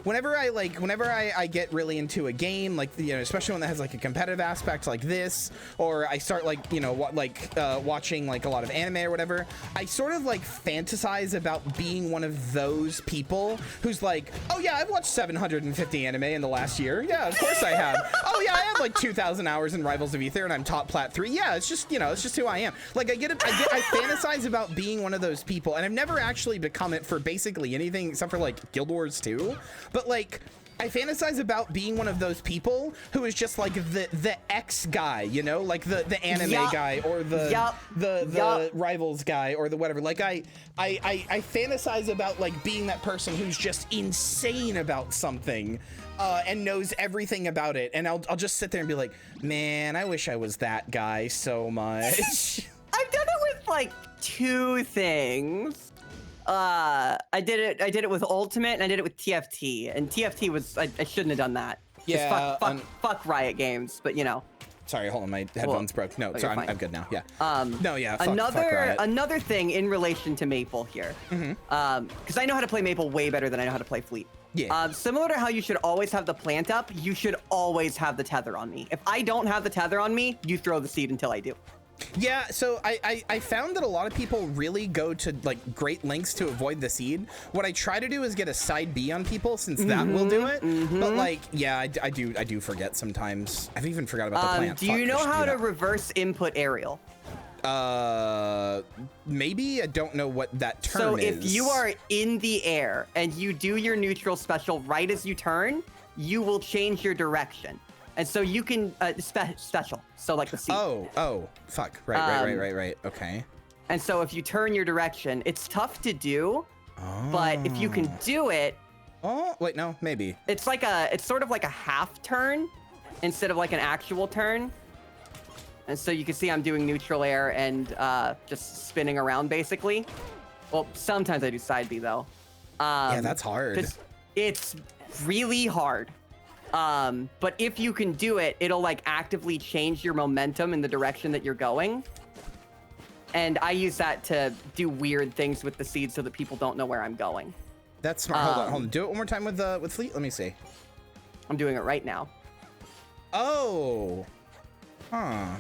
whenever I get really into a game, like, you know, especially one that has like a competitive aspect like this, or I start like, you know, watching like a lot of anime or whatever, I sort of like fantasize about being one of those people who's like, oh yeah, I've watched 750 anime in the last year. Yeah, of course I have. Oh yeah, I have like 2,000 hours in Rivals of Aether and I'm top plat 3. Yeah, it's just, you know, it's just who I am. Like I fantasize about being one of those people, and I've never actually become it for basically anything except for like Guild Wars 2. But like, I fantasize about being one of those people who is just like the X guy, you know, like the anime guy, or the Rivals guy, or the whatever. Like I fantasize about like being that person who's just insane about something, and knows everything about it. And I'll just sit there and be like, man, I wish I was that guy so much. I've done it with like 2 things. I did it with Ultimate, and I did it with TFT, and TFT was, I shouldn't have done that. Yeah. Fuck Riot Games, but you know. Sorry, hold on, my headphones broke. No, sorry, I'm good now. Yeah. No, yeah. Fuck Riot. Another thing in relation to Maple here, because I know how to play Maple way better than I know how to play Fleet. Yeah. Similar to how you should always have the plant up, you should always have the tether on me. If I don't have the tether on me, you throw the seed until I do. Yeah, so I found that a lot of people really go to like great lengths to avoid the seed. What I try to do is get a side B on people, since that will do it. But like, yeah, I do forget sometimes. I've even forgot about the plant. Do you know how to reverse input aerial? Maybe. I don't know what that term is. So if you are in the air and you do your neutral special right as you turn, you will change your direction. And so you can special, so like the seed. Oh, fuck. Right. Okay. And so if you turn your direction, it's tough to do, but if you can do it. Oh, wait, no, maybe. It's sort of like a half turn instead of like an actual turn. And so you can see I'm doing neutral air and just spinning around basically. Well, sometimes I do side B though. Yeah, that's hard. It's really hard. But if you can do it, it'll like actively change your momentum in the direction that you're going. And I use that to do weird things with the seed so that people don't know where I'm going. That's smart. Hold on. Do it one more time with Fleet. Let me see. I'm doing it right now. Oh. Huh.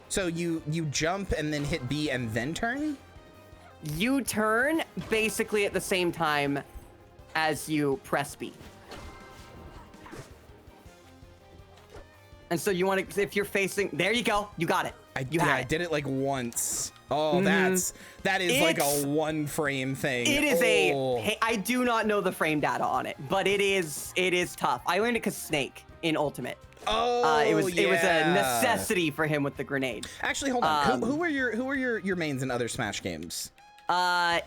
So you jump and then hit B and then turn? You turn basically at the same time as you press B. And so you want to, if you're facing, there you go, you got it. I did it like once. Oh, that is like a 1 frame thing. It is I do not know the frame data on it, but it is tough. I learned it because Snake in Ultimate. Oh, it was a necessity for him with the grenade. Actually, hold on. Who were your mains in other Smash games?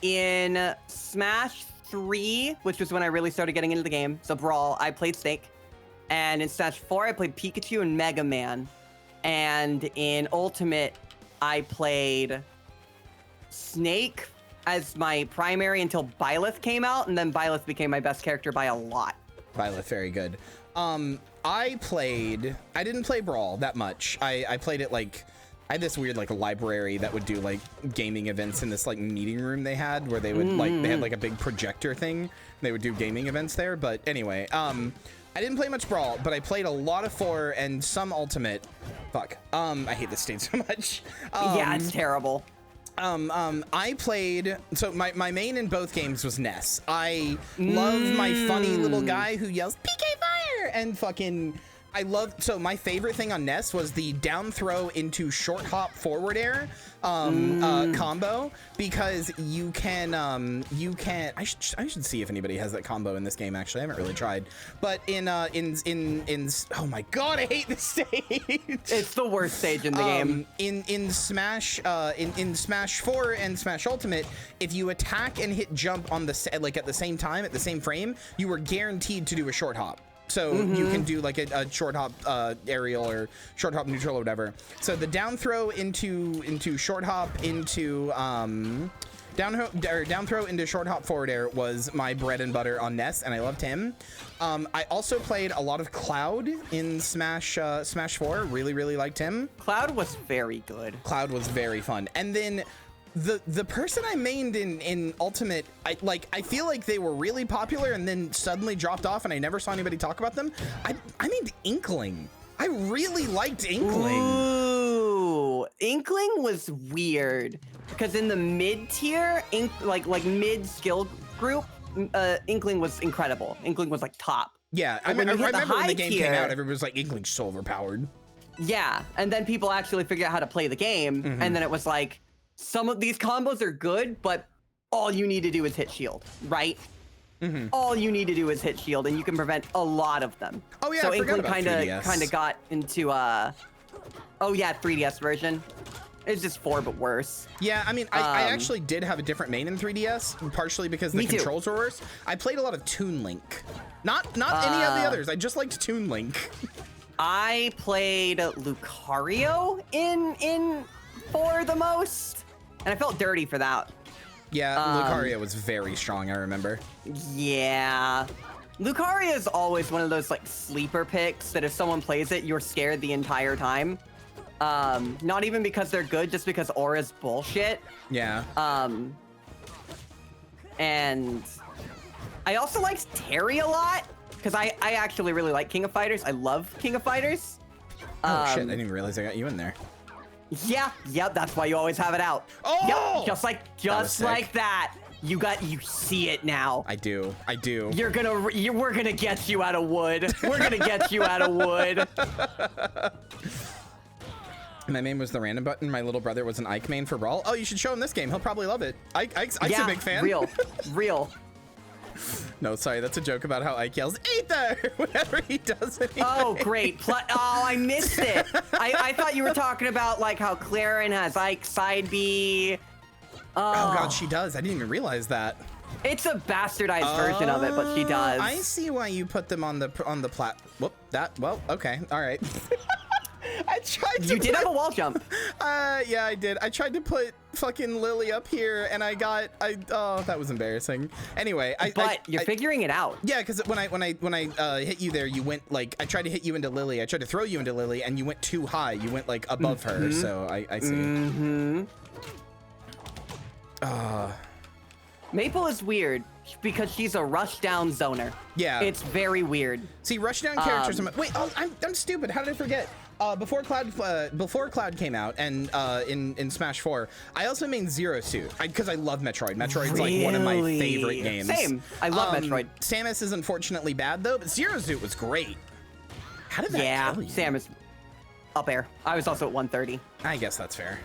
In Smash 3, which was when I really started getting into the game, so Brawl, I played Snake. And in Smash 4, I played Pikachu and Mega Man. And in Ultimate, I played Snake as my primary until Byleth came out, and then Byleth became my best character by a lot. Byleth, very good. I didn't play Brawl that much. I played it like, I had this weird like library that would do like gaming events in this like meeting room they had, where they would they had like a big projector thing. They would do gaming events there. But anyway, I didn't play much Brawl, but I played a lot of 4 and some Ultimate. Fuck. I hate this stage so much. Yeah, it's terrible. I played, so my main in both games was Ness. I love my funny little guy who yells, PK Fire! And fucking, so my favorite thing on Ness was the down throw into short hop forward air combo, because you can, I should see if anybody has that combo in this game, actually. I haven't really tried. But in oh my god, I hate this stage. It's the worst stage in the game. In Smash, in Smash 4 and Smash Ultimate, if you attack and hit jump on the, like at the same time, at the same frame, you were guaranteed to do a short hop. So you can do like a short hop aerial or short hop neutral or whatever. So the down throw into short hop into down throw into short hop forward air was my bread and butter on Ness, and I loved him. I also played a lot of Cloud in Smash 4. Really liked him. Cloud was very good. Cloud was very fun. And then the person I mained in Ultimate, I feel like they were really popular and then suddenly dropped off, and I never saw anybody talk about them. I mained Inkling. I really liked Inkling. Ooh, Inkling was weird because in the mid tier, like mid skill group, Inkling was incredible. Inkling was like top. Yeah, I remember when the game came out, everybody was like, Inkling's so overpowered. Yeah, and then people actually figured out how to play the game, and then it was like, some of these combos are good, but all you need to do is hit shield, right? All you need to do is hit shield, and you can prevent a lot of them. Oh yeah, so I forgot Inkling about 3DS. kind of got into oh yeah, 3DS version. It's just 4 but worse. Yeah, I mean, I actually did have a different main in 3DS, partially because the controls were worse. I played a lot of Toon Link. Not any of the others. I just liked Toon Link. I played Lucario in 4 the most, and I felt dirty for that. Yeah, Lucario was very strong, I remember. Yeah. Lucario is always one of those like sleeper picks that if someone plays it, you're scared the entire time. Not even because they're good, just because Aura's bullshit. Yeah. And I also liked Terry a lot, because I actually really like King of Fighters. I love King of Fighters. Oh shit, I didn't even realize I got you in there. Yeah, yep, that's why you always have it out. Oh! Yep, just like that. You see it now. I do. We're gonna get you out of wood. We're gonna get you out of wood. My main was the random button. My little brother was an Ike main for Brawl. Oh, you should show him this game. He'll probably love it. Ike's a big fan. Real. No, sorry, that's a joke about how Ike yells Aether whenever he does it. Oh, great. Oh, I missed it. I thought you were talking about like how Claren has Ike side B. Oh god, she does. I didn't even realize that. It's a bastardized version of it, but she does. I see why you put them on the plat. Whoop, well, okay, all right. I tried to. You did have a wall jump. Yeah, I did. I tried to put fucking Lily up here, and oh, that was embarrassing. Anyway, But you're figuring it out. Yeah, because when I hit you there, you went like I tried to hit you into Lily. I tried to throw you into Lily, and you went too high. You went like above her. So I see. Maple is weird because she's a rushdown zoner. Yeah, it's very weird. See, rushdown characters. Wait, I'm stupid. How did I forget? Before Cloud came out, and in Smash 4, I also made Zero Suit because I love Metroid. Metroid's like one of my favorite games. Same. I love Metroid. Samus is unfortunately bad though, but Zero Suit was great. How did that kill you? Samus up air. I was also at 130. I guess that's fair.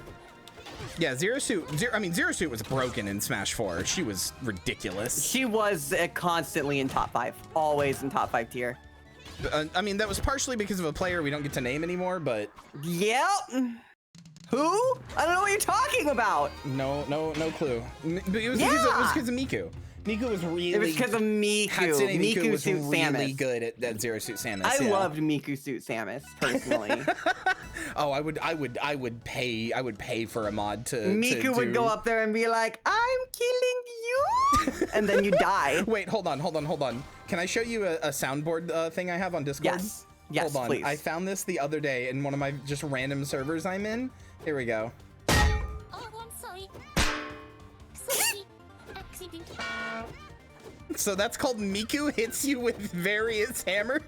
Yeah, Zero Suit was broken in Smash 4. She was ridiculous. She was constantly in top 5. Always in top 5 tier. I mean, that was partially because of a player we don't get to name anymore, but... Yep. Who? I don't know what you're talking about. No clue. But it was because of Miku. Miku was really... It was because of Miku. Hatsune Miku was Suit really Samus. good at Zero Suit Samus. I loved Miku Suit Samus, personally. Oh, I would pay for a mod to Miku would go up there and be like, I'm killing you, and then you die. Wait, hold on. Can I show you a soundboard thing I have on Discord? Yes, hold on. please. I found this the other day in one of my just random servers I'm in. Here we go. Oh, I'm sorry. Sophie, accident. So that's called Miku hits you with various hammers.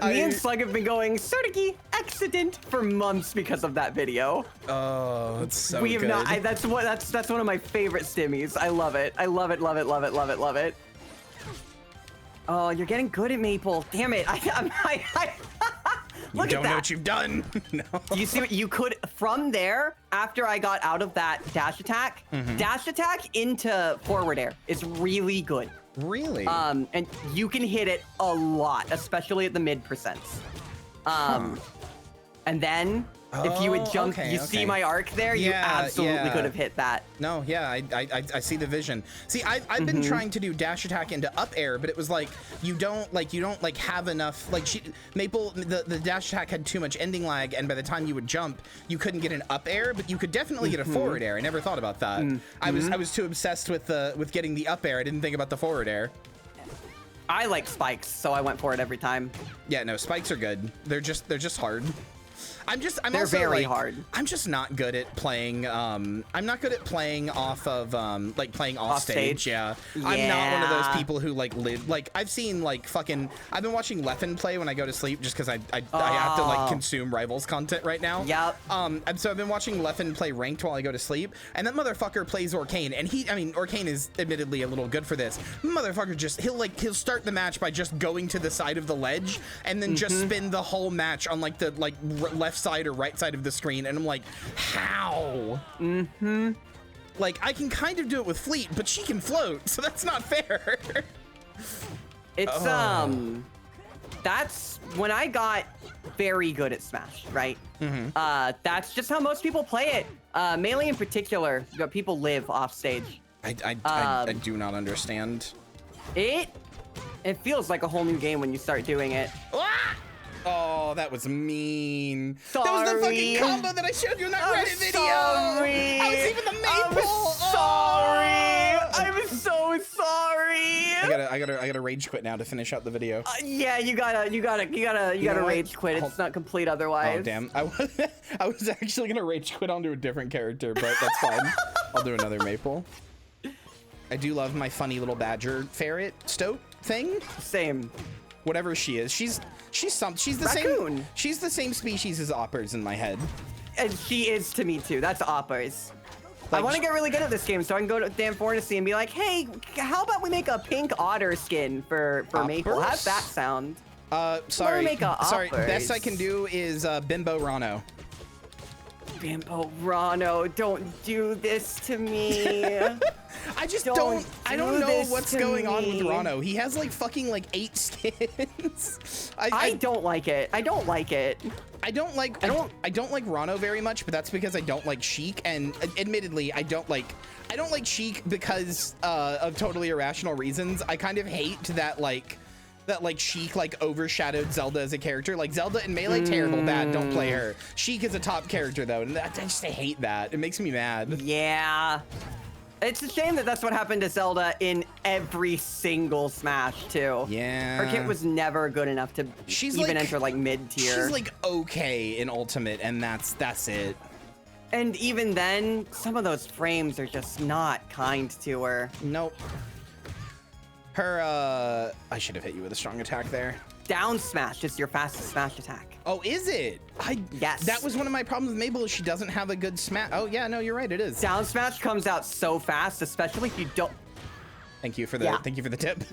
Me and Slug have been going Surtiki accident for months because of that video. Oh, it's so good. We have not. That's one of my favorite stimmies. I love it. I love it. Love it. Love it. Love it. Love it. Oh, you're getting good at Maple. Damn it. Look at that. You don't know what you've done. No. You see what you could from there after I got out of that dash attack. Dash attack into forward air is really good. Really? And you can hit it a lot, especially at the mid percents. And then If you had jumped, okay, you okay. see my arc there, you Yeah, absolutely yeah. could have hit that. No, yeah, I see the vision. See, I've been trying to do dash attack into up air, but it was like you don't have enough. Like Maple, the dash attack had too much ending lag, and by the time you would jump, you couldn't get an up air, but you could definitely get a forward air. I never thought about that. I was too obsessed with getting the up air. I didn't think about the forward air. I like spikes, so I went for it every time. Yeah, no, spikes are good. They're just hard. They're also, very hard. I'm just not good at playing. I'm not good at playing off of like playing off stage. Yeah. I'm not one of those people who like live. Like I've seen like fucking. I've been watching Leffen play when I go to sleep just because I have to like consume Rivals content right now. Yep. And so I've been watching Leffen play ranked while I go to sleep, and that motherfucker plays Orcane, and Orcane is admittedly a little good for this. Motherfucker he'll start the match by just going to the side of the ledge and then just spin the whole match on like the left side or right side of the screen, and I'm like, how? Like I can kind of do it with Fleet, but she can float, so that's not fair. It's that's when I got very good at Smash, right? That's just how most people play it. Melee in particular, people live off stage. I do not understand. It feels like a whole new game when you start doing it. Ah! Oh, that was mean. Sorry. That was the fucking combo that I showed you in that Reddit video. Sorry. I was even the maple. Sorry. I'm so sorry. I gotta rage quit now to finish out the video. Yeah, you gotta rage quit. It's not complete otherwise. Oh damn! I was actually gonna rage quit onto a different character, but that's fine. I'll do another maple. I do love my funny little badger ferret stoat thing. Same. Whatever she is, she's the Raccoon. same. She's the same species as oppers in my head. And she is to me too. That's oppers. Like, I want to get really good at this game so I can go to Dan Fornacy and be like, hey, how about we make a pink otter skin for Maple? How's that sound? Sorry. Make a Sorry. oppers. Best I can do is Bimbo Rano. Bimbo Rano, don't do this to me. I just I do don't know this what's to going on with me. Rano. He has like fucking like 8 skins. I don't like it. I don't like it. I don't like Rano very much, but that's because I don't like Sheik, and admittedly I don't like Sheik because of totally irrational reasons. I kind of hate that Sheik like overshadowed Zelda as a character. Like Zelda and Melee, terrible, bad, don't play her. Sheik is a top character though, and I hate that. It makes me mad. Yeah. It's a shame that that's what happened to Zelda in every single Smash too. Yeah. Her kit was never good enough to even enter like mid tier. She's like okay in Ultimate, and that's it. And even then, some of those frames are just not kind to her. Nope. Her, I should have hit you with a strong attack there. Down smash is your fastest smash attack. Oh, is it? Yes. That was one of my problems with Mabel, is she doesn't have a good smash. Oh, yeah, no, you're right, it is. Down smash comes out so fast, especially if you don't. Thank you for the tip.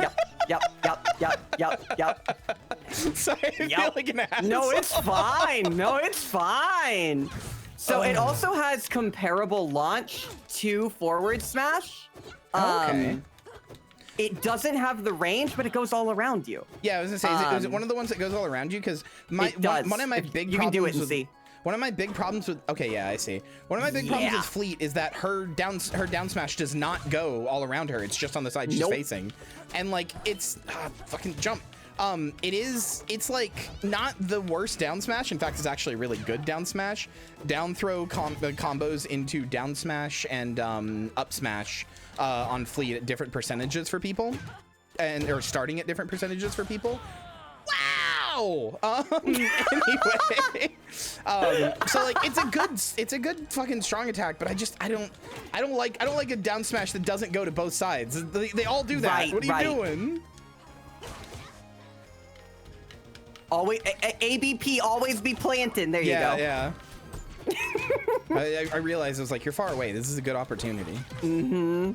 Yep. Sorry, I feel like an asshole. No, it's fine. No, it's fine. So it also has comparable launch to forward smash. Okay. It doesn't have the range, but it goes all around you. Yeah, I was gonna say, is it one of the ones that goes all around you? Because one of my big problems. You can do it and see. One of my big problems with I see. One of my big problems with Fleet is that her down smash does not go all around her. It's just on the side she's facing, and like it's fucking jump. It's like not the worst down smash. In fact, it's actually a really good down smash. Down throw combos into down smash and up smash on Fleet at different percentages for people, or starting at different percentages for people. Wow. Anyway, so like it's a good fucking strong attack, but I don't like a down smash that doesn't go to both sides. They all do that. Right, what are you doing? Always ABP, always be planting. There you go. Yeah. I realized I was like, you're far away. This is a good opportunity. Mm-hmm.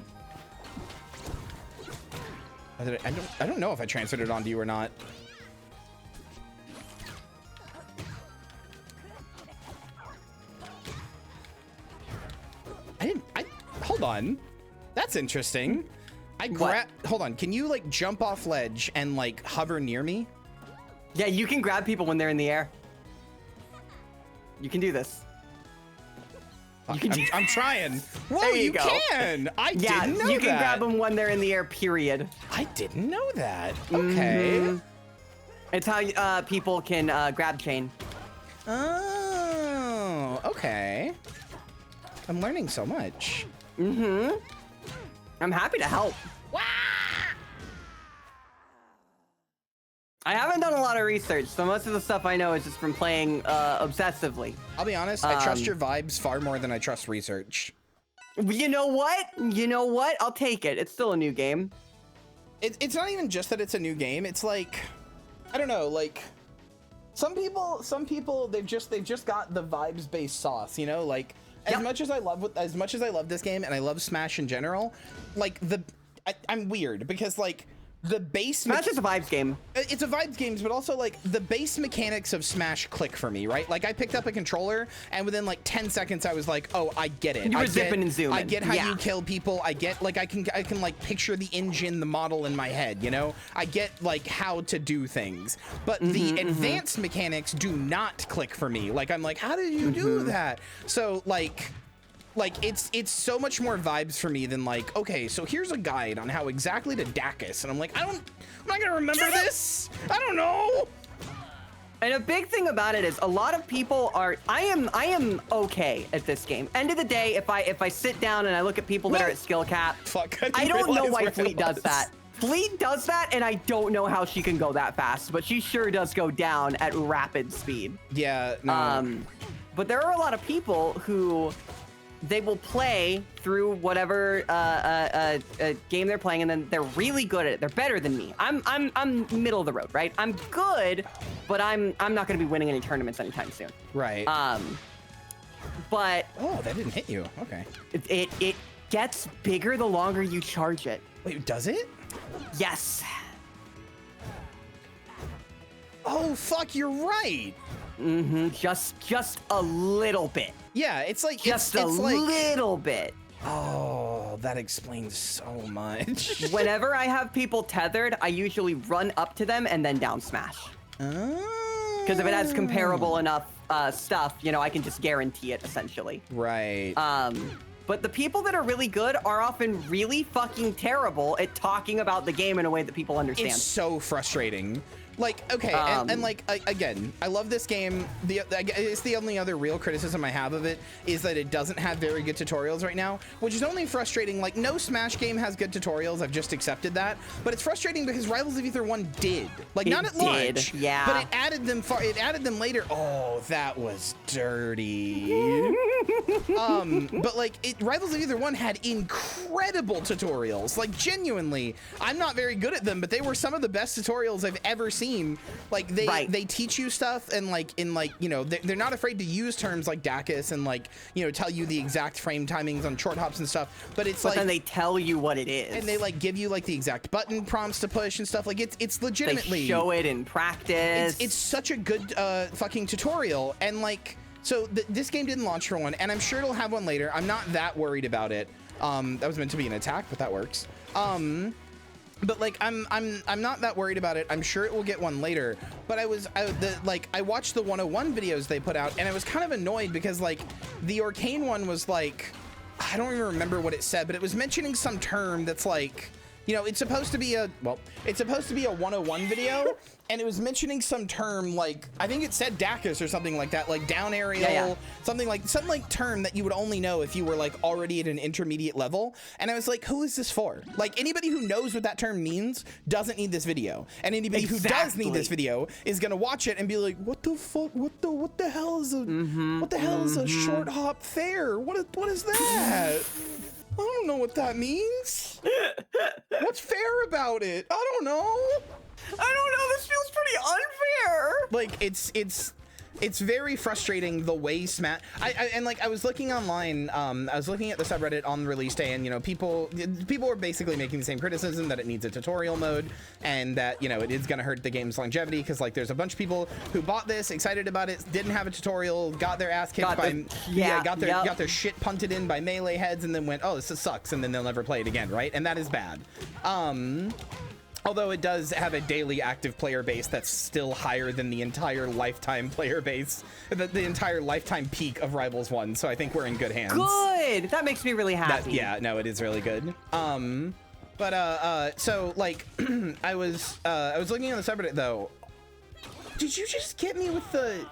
I don't know if I transferred it onto you or not. Hold on. That's interesting. Hold on. Can you like jump off ledge and like hover near me? Yeah, you can grab people when they're in the air. You can do this. I'm trying. Whoa, There you you go. can. I Yeah, didn't know you can that. grab them when they're in the air, period. I didn't know that. Okay. Mhm. It's how people can grab chain. Oh, okay. I'm learning so much. Mm-hmm. I'm happy to help. I haven't done a lot of research, so most of the stuff I know is just from playing obsessively. I'll be honest, I trust your vibes far more than I trust research. You know what? You know what? I'll take it. It's still a new game. It's not even just that it's a new game. It's like, I don't know, like some people they've just got the vibes based sauce, you know, like as much as I love this game and I love Smash in general, like I'm weird because like the base Smash is a vibes game. It's a vibes game, but also like the base mechanics of Smash click for me, right? Like I picked up a controller and within like 10 seconds I was like, oh, I get it. You were zipping and zooming. I get how you kill people. I get like I can like picture the engine, the model in my head, you know? I get like how to do things. But the advanced mechanics do not click for me. Like I'm like, how did you do that? So like it's so much more vibes for me than like, okay, so here's a guide on how exactly to Dacus, and I'm like, I'm not gonna remember this. I don't know. And a big thing about it is a lot of people are. I am okay at this game. End of the day, if I sit down and I look at people that are at skill cap, I don't know why Fleet does that. Fleet does that, and I don't know how she can go that fast, but she sure does go down at rapid speed. Yeah. No. But there are a lot of people who. They will play through whatever game they're playing, and then they're really good at it. They're better than me. I'm middle of the road, right? I'm good, but I'm not going to be winning any tournaments anytime soon. Right. But oh, that didn't hit you. Okay. It gets bigger the longer you charge it. Wait, does it? Yes. Oh fuck, you're right. Mm-hmm. Just a little bit. Yeah, it's like just it's a like, little bit. Oh, that explains so much. Whenever I have people tethered, I usually run up to them and then down smash. Oh. Because if it has comparable enough stuff, you know, I can just guarantee it essentially. Right. But the people that are really good are often really fucking terrible at talking about the game in a way that people understand. It's so frustrating. Like, okay, and like, again, I love this game. It's the only other real criticism I have of it is that it doesn't have very good tutorials right now, which is only frustrating. Like, no Smash game has good tutorials. I've just accepted that. But it's frustrating because Rivals of Aether 1 did. Like, not at launch. Yeah. But it added them later. Oh, that was dirty. But like, Rivals of Aether 1 had incredible tutorials. Like, genuinely, I'm not very good at them, but they were some of the best tutorials I've ever seen. Like they teach you stuff, and like you know, they're not afraid to use terms like Dacus and like, you know, tell you the exact frame timings on short hops and stuff. But it's like, then they tell you what it is, and they like give you like the exact button prompts to push and stuff. Like it's legitimately, they show it in practice. It's such a good fucking tutorial. And like, so this game didn't launch for one, and I'm sure it'll have one later. I'm not that worried about it. That was meant to be an attack, but that works. But like, I'm not that worried about it. I'm sure it will get one later. But I watched the 101 videos they put out, and I was kind of annoyed because like the Arcane one was like, I don't even remember what it said, but it was mentioning some term that's like, you know, it's supposed to be a 101 video, and it was mentioning some term like, I think it said Dacus or something like that, like down aerial, something like term that you would only know if you were like already at an intermediate level. And I was like, who is this for? Like, anybody who knows what that term means doesn't need this video, and anybody who does need this video is gonna watch it and be like, what the fuck? What the hell is a short hop fair? What is that? I don't know what that means. What's fair about it? I don't know. This feels pretty unfair. Like, it's very frustrating the way Smash. And like, I was looking online. I was looking at the subreddit on release day, and you know, people were basically making the same criticism, that it needs a tutorial mode, and that, you know, it is going to hurt the game's longevity, because like there's a bunch of people who bought this, excited about it, didn't have a tutorial, got their ass kicked got their shit punted in by melee heads, and then went, oh, this sucks, and then they'll never play it again, right? And that is bad. Although it does have a daily active player base that's still higher than the entire lifetime player base, the entire lifetime peak of Rivals 1. So I think we're in good hands. Good. That makes me really happy. Yeah, no, it is really good. So like, I was looking on the subreddit though. Did you just get me with the?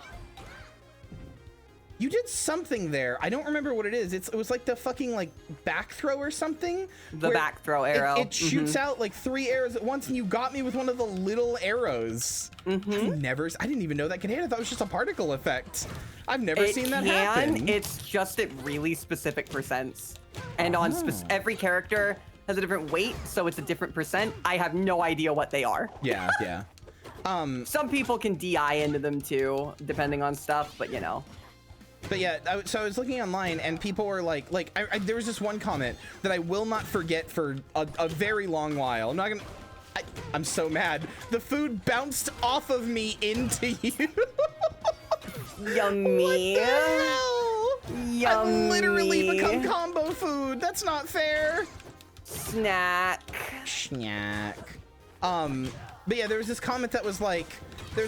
You did something there. I don't remember what it is. It was like the fucking like back throw or something. The back throw arrow. It shoots out like 3 arrows at once, and you got me with one of the little arrows. I didn't even know that could hit. I thought it was just a particle effect. I've never seen that happen. It's just at really specific percents, and on every character has a different weight, so it's a different percent. I have no idea what they are. Yeah, yeah. Some people can DI into them too, depending on stuff, but you know. But yeah, so I was looking online and people were like there was this one comment that I will not forget for a very long while. I'm not gonna, I'm so mad. The food bounced off of me into you. Yummy. What the hell? Yummy. I've literally become combo food. That's not fair. Snack. But yeah, there was this comment that was like, or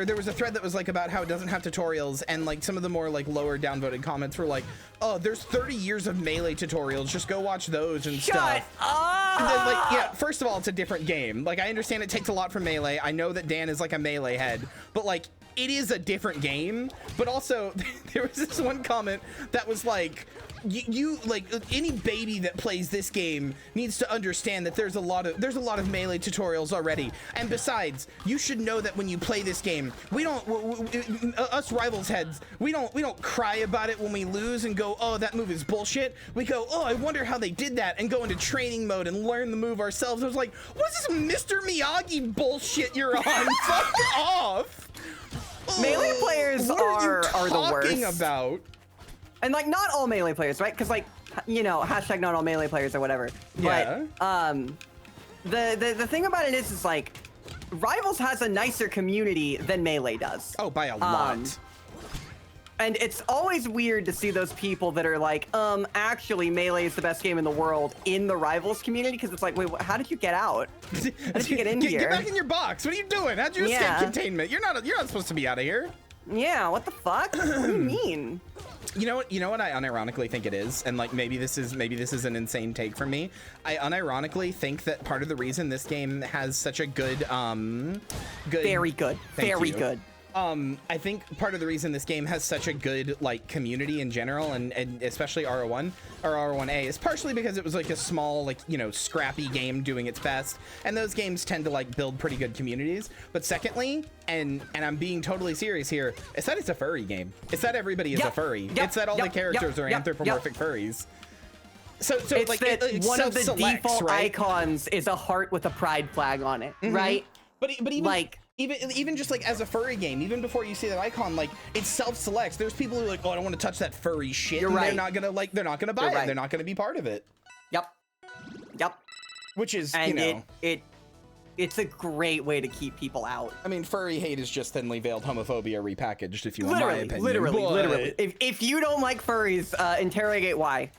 there was a thread that was like about how it doesn't have tutorials, and like some of the more like lower downvoted comments were like, oh, there's 30 years of Melee tutorials, just go watch those and Shut stuff. up! And then, like, yeah, first of all, it's a different game. Like, I understand it takes a lot from Melee. I know that Dan is like a Melee head, but like, it is a different game. But also, there was this one comment that was like, you like any baby that plays this game needs to understand that there's a lot of Melee tutorials already, and besides, you should know that when you play this game, we don't us Rivals heads, we don't cry about it when we lose and go, oh, that move is bullshit. We go, oh, I wonder how they did that, and go into training mode and learn the move ourselves. I was like, what is this Mr. Miyagi bullshit you're on? Fuck off. Melee players are the worst. Talking about. And like, not all Melee players, right? Because like, you know, hashtag not all Melee players or whatever. Yeah. But the thing about it is like, Rivals has a nicer community than Melee does. Oh, by a lot. And it's always weird to see those people that are like, actually Melee is the best game in the world in the Rivals community, because it's like, wait, how did you get out? How did you get in here? Get back in your box. What are you doing? How'd you escape containment? You're not supposed to be out of here. Yeah, what the fuck? What do you mean? You know what I unironically think it is, and like maybe this is an insane take from me. I unironically think that part of the reason this game has such a good very good. I think part of the reason this game has such a good like community in general, and especially R01 or R1A, is partially because it was like a small, like, you know, scrappy game doing its best, and those games tend to like build pretty good communities. But secondly, and I'm being totally serious here, it's that it's a furry game. It's that everybody is a furry. It's that all the characters are anthropomorphic furries. So it's like that one of the default icons is a heart with a pride flag on it, right? But even like, even just like as a furry game, even before you see that icon, like it self-selects. There's people who are like, oh, I don't want to touch that furry shit. You're and right. They're not gonna buy it. Right. They're not gonna be part of it. Yep. Which is, and you know, it's a great way to keep people out. I mean, furry hate is just thinly veiled homophobia repackaged, if you want my opinion. Literally. If you don't like furries, interrogate why.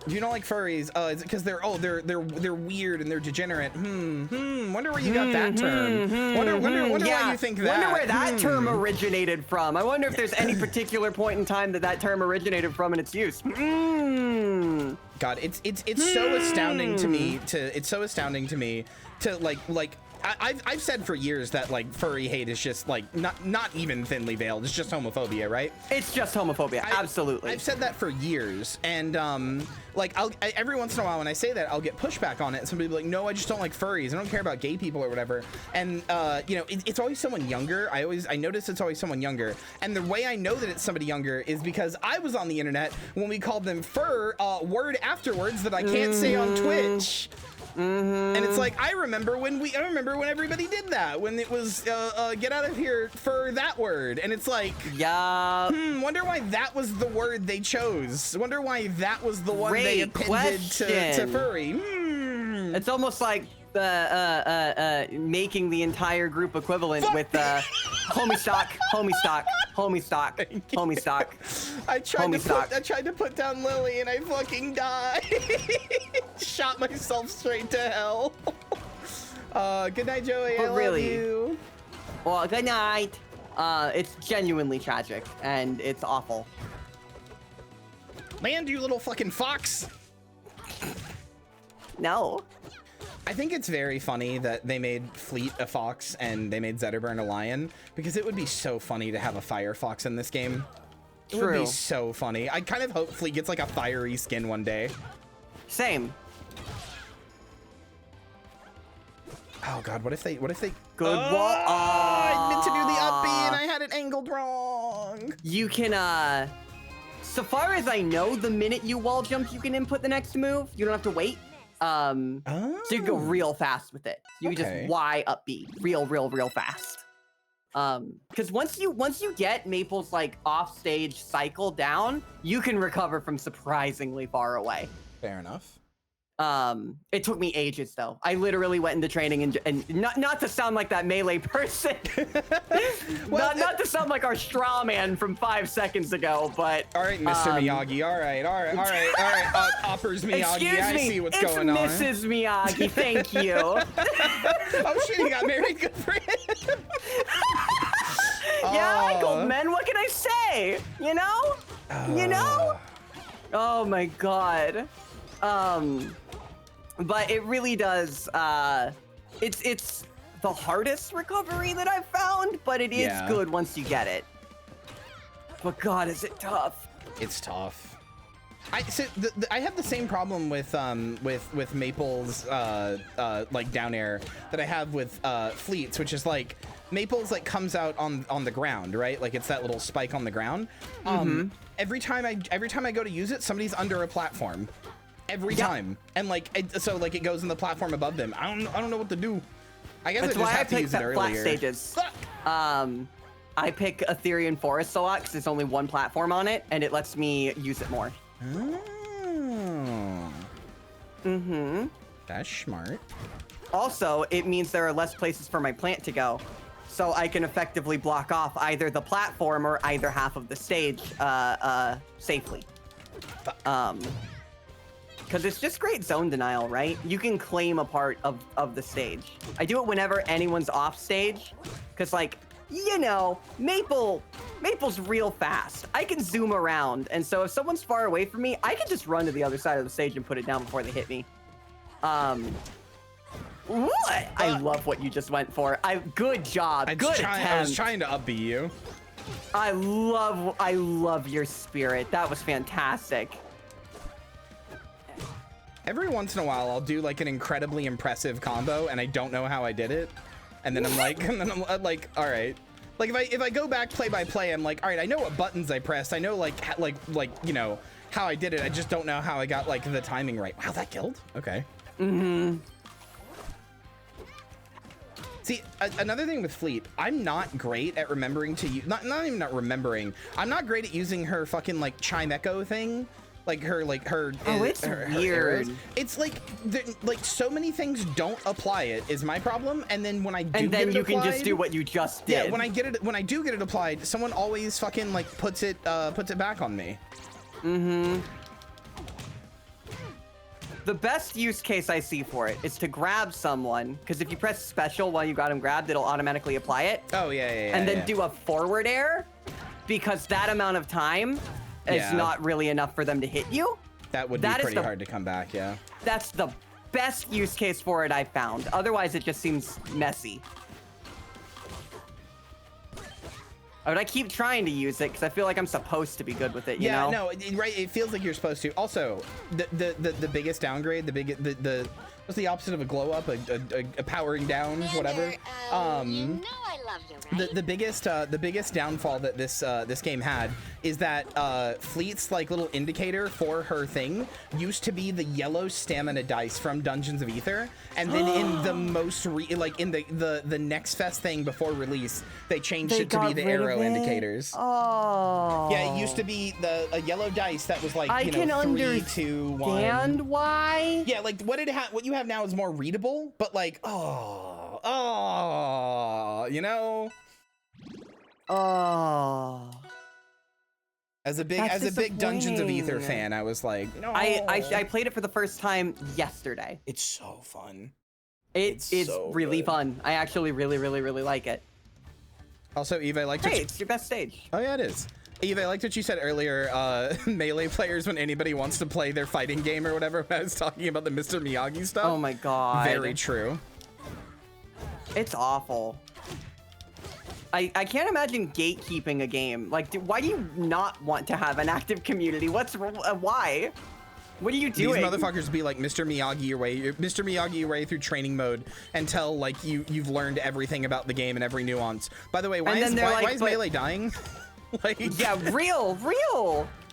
If you don't like furries, is it because they're weird and they're degenerate? Wonder where you got that term. Wonder why you think that. Wonder where that term originated from. I wonder if there's any particular point in time that term originated from in its use. God, it's so astounding to me to like I've said for years that like furry hate is just like not even thinly veiled. It's just homophobia, right? It's just homophobia. Absolutely. I've said that for years, and like every once in a while when I say that, I'll get pushback on it. And somebody will be like, no, I just don't like furries. I don't care about gay people or whatever. And you know, it's always someone younger. I notice it's always someone younger. And the way I know that it's somebody younger is because I was on the internet when we called them fur, word afterwards that I can't say on Twitch. And it's like, I remember when everybody did that, when it was get out of here for that word, and it's like, wonder why that was the word they chose. Wonder why that was the one they appended to furry. It's almost like making the entire group equivalent with homie stock. Homie stock. Homie stock. I tried Homie stock. to put down Lily and I fucking died. Shot myself straight to hell. Good night, Joey. But I really, love you. Well, good night. It's genuinely tragic and it's awful. Land, you little fucking fox. No. I think it's very funny that they made Fleet a fox and they made Zetterburn a lion, because it would be so funny to have a fire fox in this game. It would be so funny. I kind of hope Fleet gets like a fiery skin one day. Same. Oh god, what if they Good oh, wall. I meant to do the up B and I had it angled wrong. You can so far as I know, the minute you wall jump, you can input the next move. You don't have to wait. So you can go real fast with it. You can just Y up B, real fast. Because once you get Maple's like offstage cycle down, you can recover from surprisingly far away. Fair enough. It took me ages though. I literally went into training and not to sound like that melee person, well, not to sound like our straw man from 5 seconds ago, but all right, Mr. Miyagi. All right. Oppers Miyagi. Excuse I me, see what's going on. It's Mrs. Miyagi. Thank you. Oh shit, he got married. Good for him. Yeah, I gold men. What can I say? You know? You know? Oh my god. But it really does, it's the hardest recovery that I've found, but it is good once you get it. But god, is it tough. It's tough. I have the same problem with Maple's like down air that I have with Fleet's, which is like Maple's like comes out on the ground, right? Like it's that little spike on the ground. Every time I go to use it, somebody's under a platform. Every time, and like so like it goes in the platform above them. I don't know what to do. I guess that's I just why have I to use pick it flat earlier. stages. I pick Ethereal Forest a lot because there's only one platform on it, and it lets me use it more. Oh. That's smart. Also, it means there are less places for my plant to go, so I can effectively block off either the platform or either half of the stage safely. Because it's just great zone denial, right? You can claim a part of the stage. I do it whenever anyone's off stage, because like, you know, Maple's real fast. I can zoom around, and so if someone's far away from me, I can just run to the other side of the stage and put it down before they hit me. What? I love what you just went for. Good job. Good attempt. I was trying to upbeat you. I love your spirit. That was fantastic. Every once in a while, I'll do like an incredibly impressive combo, and I don't know how I did it. And then I'm like, all right. Like if I go back play by play, I'm like, all right, I know what buttons I pressed. I know like you know how I did it. I just don't know how I got like the timing right. Wow, that killed. Okay. See, another thing with Fleet, I'm not great at remembering to use. Not even not remembering. I'm not great at using her fucking like chime echo thing. Like her. Oh, it's weird. It's like so many things don't apply it is my problem, and then when I do and then get it you applied, can just do what you just did. Yeah, when I do get it applied, someone always fucking like puts it back on me. The best use case I see for it is to grab someone, because if you press special while you got him grabbed, it'll automatically apply it. Oh yeah. And then do a forward air, because that amount of time is not really enough for them to hit you. That would be pretty hard to come back, yeah. That's the best use case for it I've found. Otherwise, it just seems messy. But I keep trying to use it because I feel like I'm supposed to be good with it, you know? No, right, it feels like you're supposed to. Also, the biggest downgrade, what's the opposite of a glow up? A powering down, whatever. You know I love you, right? The biggest downfall that this game had is that Fleet's like little indicator for her thing used to be the yellow stamina dice from Dungeons of Aether, and then in the most in the next fest thing before release, they changed it to be the arrow indicators. Oh. Yeah, it used to be a yellow dice that was like, I you know, can 3, 2, 1. understand why. Yeah, like what you have now is more readable, but like, you know. Oh. As a big Dungeons of Aether fan, I was like, no. I played it for the first time yesterday. It's so fun. It's so really fun. I actually really like it. Also, Eve, I liked it. Hey, it's your best stage. Oh yeah, it is. Eve, I liked what you said earlier. Melee players, when anybody wants to play their fighting game or whatever, when I was talking about the Mr. Miyagi stuff. Oh my god. Very true. It's awful. I can't imagine gatekeeping a game. Like, why do you not want to have an active community? Why? What are you doing? These motherfuckers be like Mr. Miyagi your way through training mode until like you've learned everything about the game and every nuance. By the way, why is Melee dying? Like, yeah, real.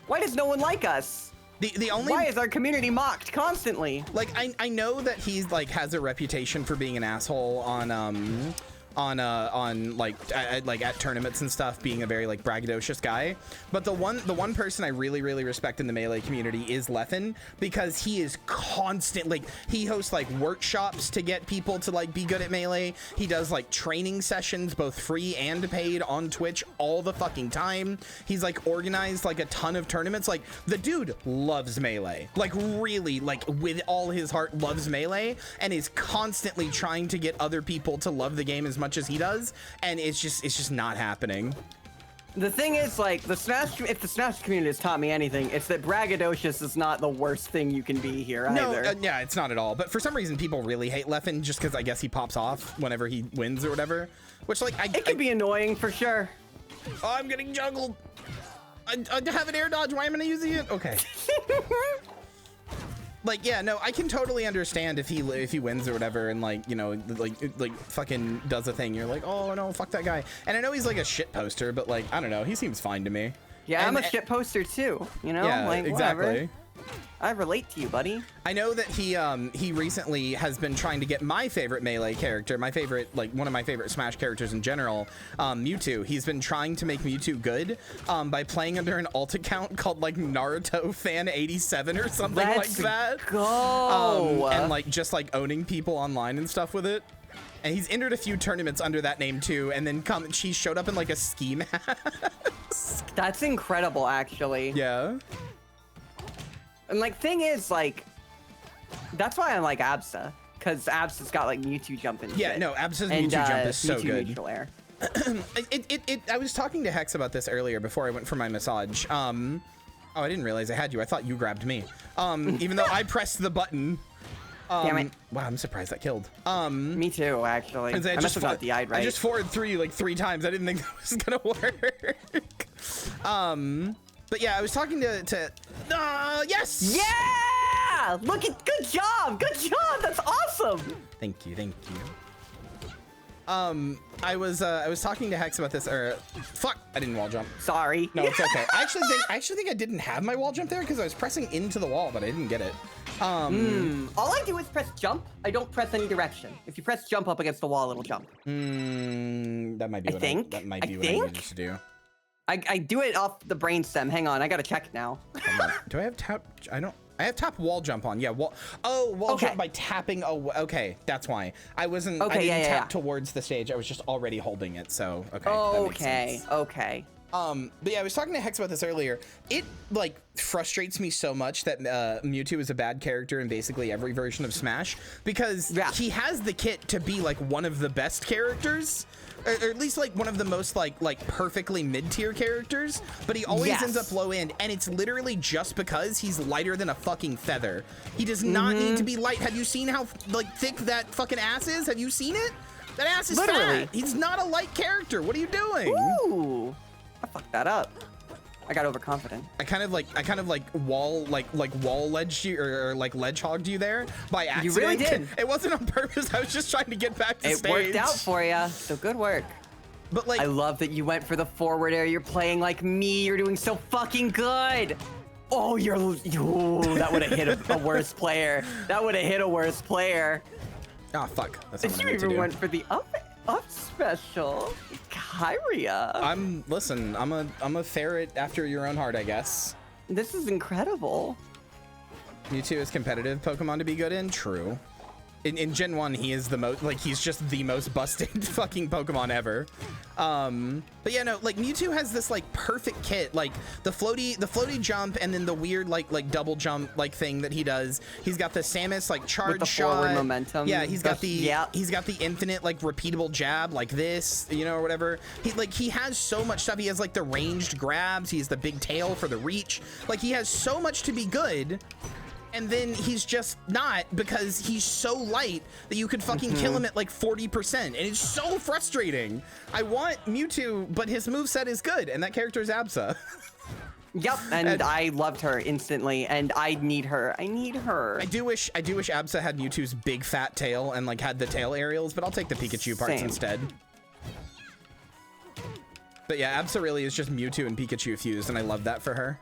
Why does no one like us? Why is our community mocked constantly? Like, I know that he's like has a reputation for being an asshole on at tournaments and stuff, being a very like braggadocious guy, but the one person I really respect in the Melee community is Leffen, because he is constant, like he hosts like workshops to get people to like be good at Melee. He does like training sessions, both free and paid, on Twitch all the fucking time. He's like organized like a ton of tournaments. Like the dude loves Melee, like really, like with all his heart loves Melee, and is constantly trying to get other people to love the game as much as he does, and it's just not happening. The thing is, like, if the Smash community has taught me anything, it's that braggadocious is not the worst thing you can be here either. No, yeah, it's not at all. But for some reason, people really hate Leffen just because I guess he pops off whenever he wins or whatever. Which, like, it can be annoying for sure. Oh, I'm getting juggled. I have an air dodge. Why am I using it? Okay. Like, yeah, no, I can totally understand if he wins or whatever, and like, you know, like fucking does a thing. You're like, oh no, fuck that guy. And I know he's like a shit poster, but like, I don't know, he seems fine to me. Yeah, I'm a shit poster too. You know, yeah, like exactly. Whatever. I relate to you, buddy. I know that he recently has been trying to get my favorite Melee character, my favorite, like one of my favorite Smash characters in general, Mewtwo. He's been trying to make Mewtwo good by playing under an alt account called like Naruto Fan 87 or something like that. Let's go. And like just like owning people online and stuff with it. And he's entered a few tournaments under that name too. And then she showed up in like a ski mask. That's incredible, actually. Yeah. And like, thing is, like, that's why I like Absa, because Absa's got like Mewtwo jump and yeah, shit. no, Absa's Mewtwo jump is so Mewtwo good. Neutral air. I was talking to Hex about this earlier before I went for my massage. Oh, I didn't realize I had you. I thought you grabbed me. Even though I pressed the button. Damn it. Wow, I'm surprised that killed. Me too, actually. I must have got the eye right. I just forward through you like 3 times. I didn't think that was gonna work. But yeah, I was talking to yes! Yeah! Look at, good job! Good job! That's awesome! Thank you. I was talking to Hex about this, or fuck, I didn't wall jump. Sorry. No, it's okay. I actually think I didn't have my wall jump there because I was pressing into the wall, but I didn't get it. All I do is press jump. I don't press any direction. If you press jump up against the wall, it'll jump. That might be what I needed to do. I do it off the brainstem. Hang on, I gotta check now. Do I have tap? I have tap wall jump on. Yeah, wall jump by tapping. Oh, okay, that's why. I didn't tap towards the stage. I was just already holding it. So okay. Okay. But yeah, I was talking to Hex about this earlier. It like frustrates me so much that Mewtwo is a bad character in basically every version of Smash, because he has the kit to be like one of the best characters, or at least like one of the most like perfectly mid-tier characters, but he always ends up low end, and it's literally just because he's lighter than a fucking feather. He does not need to be light. Have you seen how like thick that fucking ass is? Have you seen it? That ass is fat. He's not a light character. What are you doing? Ooh. I fucked that up. I got overconfident. I kind of like wall ledge you, or like ledge hogged you there by accident. You really did. It wasn't on purpose. I was just trying to get back to stage. It worked out for you. So good work. But like, I love that you went for the forward air. You're playing like me. You're doing so fucking good. Oh, that would have hit a worse player. That would have hit a worse player. Oh fuck. That's not what I meant to You even do. went for the up special. Kyria. I'm a ferret after your own heart, I guess. This is incredible. Mewtwo is competitive Pokemon to be good in. True. in Gen 1, he is the most, like, he's just the most busted fucking Pokemon ever. But yeah, no, like, Mewtwo has this, like, perfect kit, like, the floaty jump, and then the weird, like double jump, like, thing that he does. He's got the Samus, like, charge with the shot. forward momentum. Yeah, he's got the infinite, like, repeatable jab, like this, you know, or whatever. He has so much stuff. He has, like, the ranged grabs. He has the big tail for the reach. Like, he has so much to be good. And then he's just not, because he's so light that you could fucking kill him at like 40%. And it's so frustrating. I want Mewtwo, but his moveset is good. And that character is Absa. Yep, and I loved her instantly, and I need her. I need her. I do wish Absa had Mewtwo's big fat tail and like had the tail aerials, but I'll take the Pikachu parts instead. But yeah, Absa really is just Mewtwo and Pikachu fused, and I love that for her.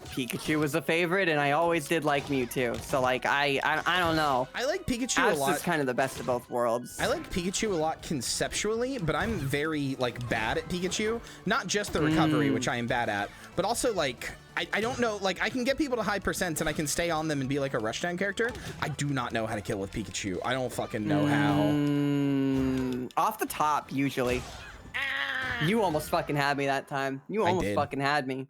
Pikachu was a favorite, and I always did like Mewtwo. So like I don't know. I like Pikachu a lot. Absa's kind of the best of both worlds. I like Pikachu a lot conceptually, but I'm very like bad at Pikachu. Not just the recovery, which I am bad at, but also like I don't know. Like I can get people to high percents and I can stay on them and be like a rushdown character. I do not know how to kill with Pikachu. I don't fucking know how. Off the top, usually. You almost fucking had me that time. You almost fucking had me.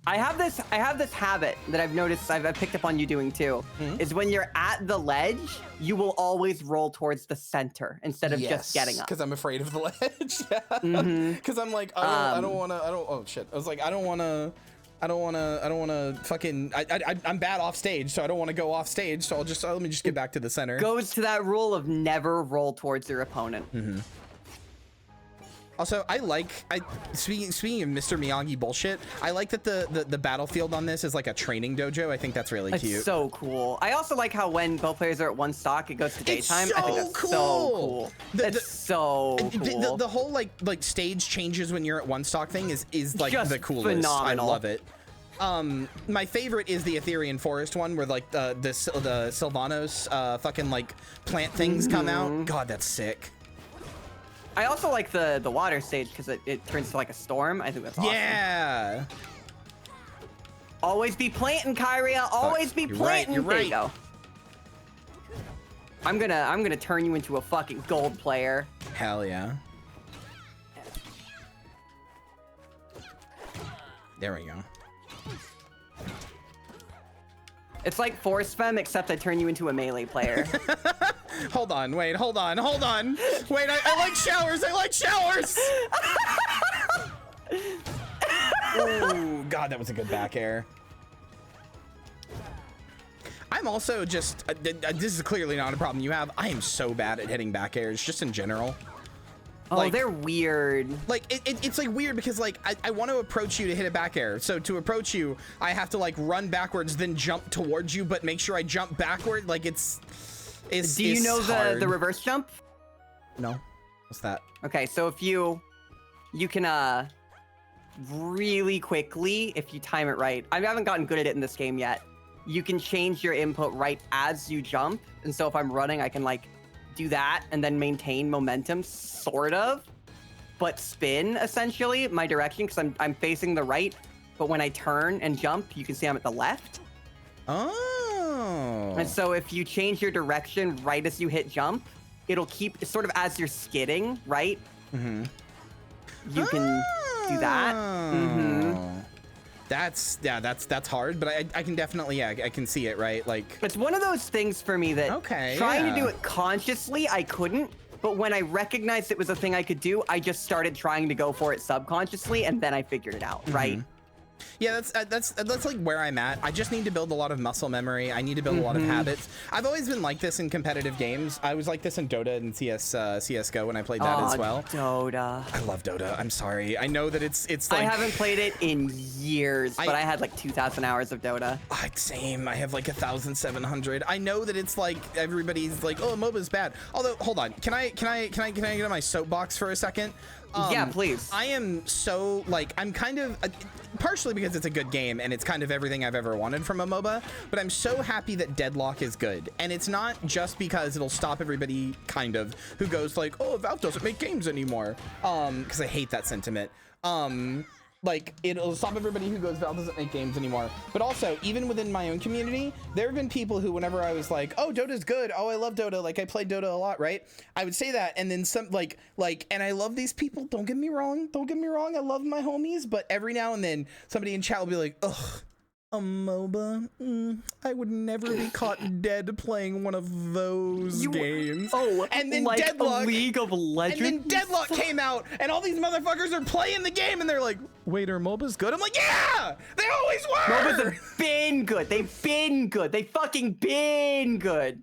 I have this habit that I've noticed I've picked up on you doing too, is when you're at the ledge, you will always roll towards the center instead of just getting up. Because I'm afraid of the ledge. Because I'm like, I don't want to, oh shit. I was like, I don't want to fucking, I'm bad off stage, so I don't want to go off stage. So let me just get back to the center. Goes to that rule of never roll towards your opponent. Also, speaking of Mr. Miyagi bullshit, I like that the battlefield on this is like a training dojo. I think that's really cute. It's so cool. I also like how when both players are at one stock, it goes to daytime. It's so I think that's cool. so cool. It's so cool. The whole like stage changes when you're at one stock thing is like just the coolest. phenomenal. I love it. My favorite is the Etherean Forest one where like the Sylvanos fucking like plant things come out. God, that's sick. I also like the water stage because it turns to like a storm. I think that's awesome. Yeah. Always be planting, Kyria. Always be planting. You're right. There you go. I'm gonna turn you into a fucking gold player. Hell yeah. There we go. It's like Force Fem, except I turn you into a melee player. Hold on, wait, hold on. Wait, I like showers, Oh, God, that was a good back air. I'm also just, this is clearly not a problem you have. I am so bad at hitting back airs, just in general. Oh, like, they're weird. Like, it's like weird because like, I want to approach you to hit a back air. So to approach you, I have to like run backwards, then jump towards you, but make sure I jump backward. Like Do you know the reverse jump? No. What's that? Okay, so if you can really quickly, if you time it right. I haven't gotten good at it in this game yet. You can change your input right as you jump. And so if I'm running, I can like do that and then maintain momentum, sort of, but spin essentially my direction because I'm facing the right. But when I turn and jump, you can see I'm at the left. Oh. And so if you change your direction right as you hit jump, it'll keep sort of as you're skidding, right? You can do that. That's hard, but I can definitely, I can see it, right? Like, it's one of those things for me that trying to do it consciously, I couldn't. But when I recognized it was a thing I could do, I just started trying to go for it subconsciously, and then I figured it out, right? Yeah, that's like where I'm at. I just need to build a lot of muscle memory. I need to build a lot of habits. I've always been like this in competitive games. I was like this in Dota and CSGO when I played that as well. Dota. I love Dota. I'm sorry. I know that it's like, I haven't played it in years, but I had like 2,000 hours of Dota. Same. I have like 1,700. I know that it's like everybody's like, oh, MOBA's bad. Although, hold on. Can I get on my soapbox for a second? Yeah, please. I am so like, I'm kind of partially because it's a good game and it's kind of everything I've ever wanted from a MOBA, but I'm so happy that Deadlock is good. And it's not just because it'll stop everybody kind of who goes like, oh, Valve doesn't make games anymore. Because I hate that sentiment. Like, it'll stop everybody who goes, Valve doesn't make games anymore. But also, even within my own community, there have been people who, whenever I was like, oh, Dota's good, oh, I love Dota, like, I played Dota a lot, right? I would say that, and then some, like, and I love these people, don't get me wrong, I love my homies, but every now and then, somebody in chat will be like, ugh, a MOBA? I would never be caught dead playing one of those games. Oh, and then like Deadlock, a League of Legends? and then Deadlock came out, and all these motherfuckers are playing the game, and they're like, wait, are MOBAs good? I'm like, yeah! They always were! MOBAs have been good. They've been good. They fucking been good.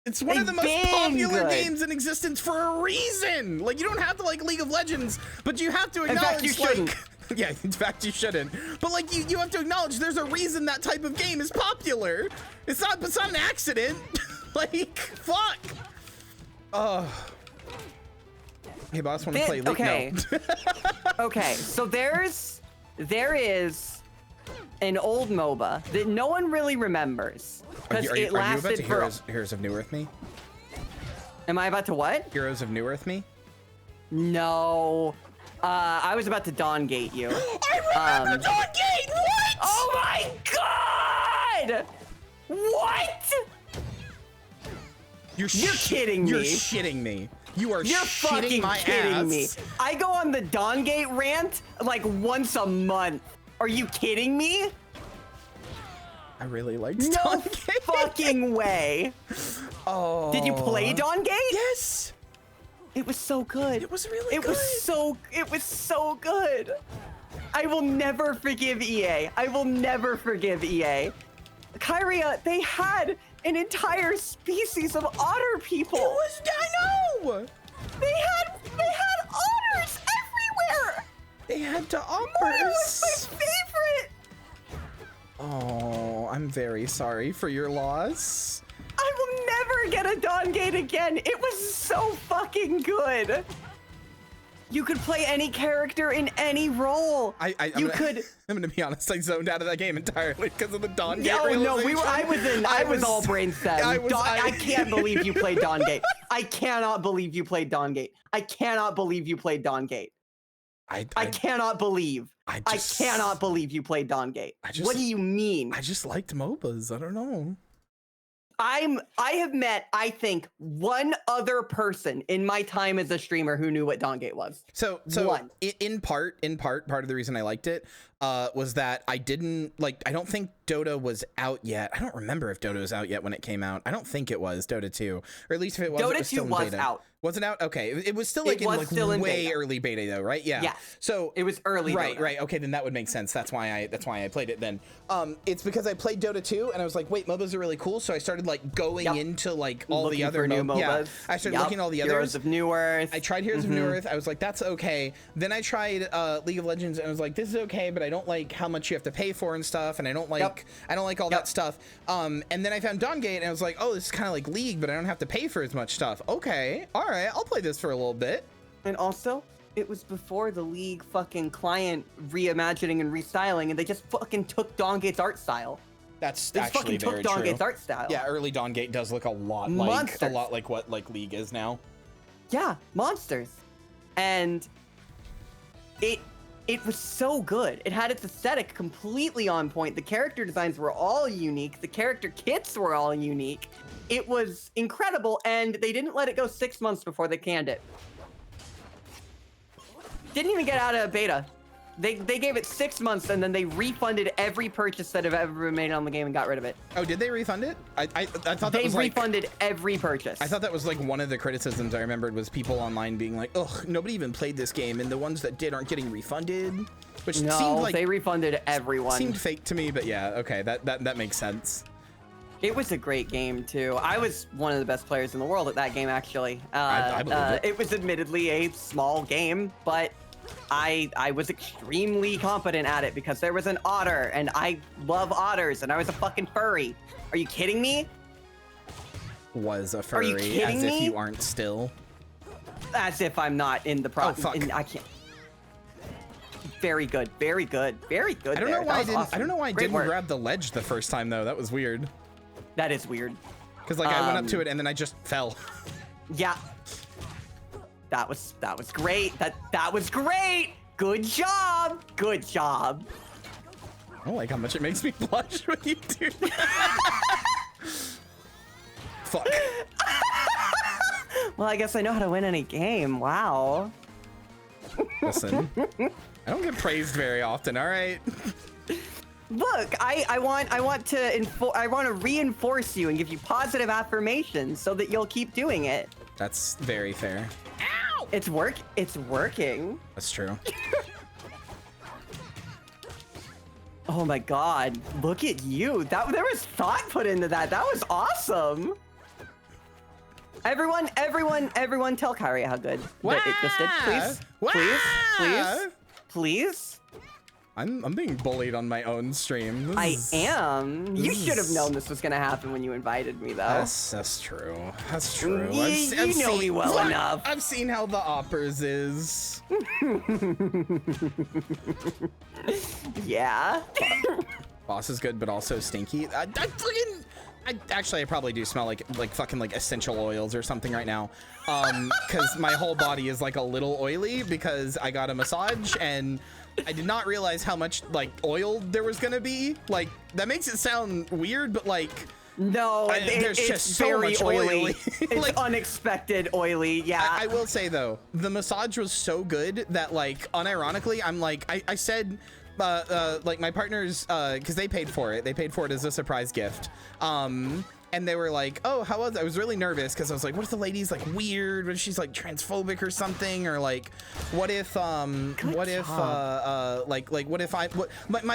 It's one of the most popular games in existence for a reason! Like, you don't have to like League of Legends, but you have to acknowledge, you shouldn't. Yeah, in fact, you shouldn't. But like, you have to acknowledge there's a reason that type of game is popular. It's not an accident. Like, fuck. Hey, boss, want to play League? Okay. No. Okay, so there is an old MOBA that no one really remembers because Are you it about lasted to for. Heroes of New Earth me? Am I about to what? Heroes of New Earth me? No. I was about to Dawn Gate you. I remember Dawn Gate! What? Oh my god! What? You're kidding me. You're shitting me. You're fucking shitting my kidding ass. me. I go on the Dawn Gate rant like once a month. Are you kidding me? I really liked No Dawn Gate. fucking way. Oh. Did you play Dawn Gate? Yes. It was so good. It was really good. It was so good. I will never forgive EA. I will never forgive EA. Kyria, they had an entire species of otter people. I know. They had otters everywhere. They had to Mono was otters. my favorite. Oh, I'm very sorry for your loss. I will never get a Dawn Gate again. It was so fucking good. You could play any character in any role. I'm gonna be honest. I zoned out of that game entirely because of the Dawn Gate. Oh no, I was all brain set. I can't believe you played Dawn Gate. I cannot believe you played Dawn Gate. I cannot believe you played Dawn Gate. I cannot believe. I cannot believe you played Dawn Gate. What do you mean? I just liked MOBAs. I don't know. I have met, I think, one other person in my time as a streamer who knew what Dawn Gate was. So one. in part of the reason I liked it was that I don't think Dota was out yet. I don't remember if Dota was out yet when it came out. I don't think it was Dota 2, or at least if it was, Dota it was 2 still in was beta. out. Was it out? Okay, it was still like in way early beta though, right? Yeah. Yeah. So it was early. Right, Dota. right. Okay, then that would make sense. That's why I played it then. It's because I played Dota 2 and I was like, wait, MOBAs are really cool. So I started like going into like all looking the other new MOBAs. Yeah, I started looking at all the others. Heroes of New Earth. I tried Heroes of New Earth. I was like, that's okay. Then I tried League of Legends and I was like, this is okay, but I don't like how much you have to pay for and stuff, and I don't like all that stuff. And then I found Dawn Gate and I was like, oh, this is kind of like League, but I don't have to pay for as much stuff. Okay, all right, I'll play this for a little bit. And also, it was before the League fucking client reimagining and restyling, and they just fucking took Dawn Gate's art style. That's they actually fucking took very Dawn true. Gate's art style. Yeah, early Dawn Gate does look a lot like what like League is now. Yeah, monsters. And it was so good. It had its aesthetic completely on point. The character designs were all unique. The character kits were all unique. It was incredible, and they didn't let it go 6 months before they canned it. Didn't even get out of beta. They gave it 6 months, and then they refunded every purchase that have ever been made on the game and got rid of it. Oh, did they refund it? I thought that was like... They refunded every purchase. I thought that was like one of the criticisms I remembered was people online being like, ugh, nobody even played this game, and the ones that did aren't getting refunded. Which seemed like... they refunded everyone. Seemed fake to me, but yeah, okay, that makes sense. It was a great game, too. I was one of the best players in the world at that game, actually. I believe it. It was admittedly a small game, but I was extremely competent at it because there was an otter, and I love otters, and I was a fucking furry. Are you kidding me? Was a furry, Are you kidding as me? if you aren't still. As if I'm not in the process. Oh, fuck. I can't. Very good, very good, very good. I don't know why I don't know why I didn't work. grab the ledge the first time though. That was weird. That is weird. Because like I went up to it and then I just fell. Yeah. That was great. That was great. Good job. Good job. I don't like how much it makes me blush when you do that. Fuck. Well, I guess I know how to win any game. Wow. Listen, I don't get praised very often. All right. Look, I want to reinforce you and give you positive affirmations so that you'll keep doing it. That's very fair. Ow! It's working. That's true. Oh my god, look at you. There was thought put into that. That was awesome. Everyone tell Kyria how good that it just did. Please. Wow. Please. I'm being bullied on my own stream. I am. You should have known this was gonna happen when you invited me, though. That's true. That's true. You know me well enough. I've seen how the oppers is. Yeah. Boss is good, but also stinky. I probably do smell like fucking like essential oils or something right now. Because my whole body is like a little oily because I got a massage and I did not realize how much like oil there was gonna be. Like that makes it sound weird, but like no, there's it's just so very much oily. It's like, unexpected oily. Yeah. I will say though, the massage was so good that like unironically, I'm like I said. Like my partners, because they paid for it. They paid for it as a surprise gift. And they were like, "Oh, how was it?" I was really nervous because I was like, "What if the lady's like weird? What if she's like transphobic or something? Or like, what if my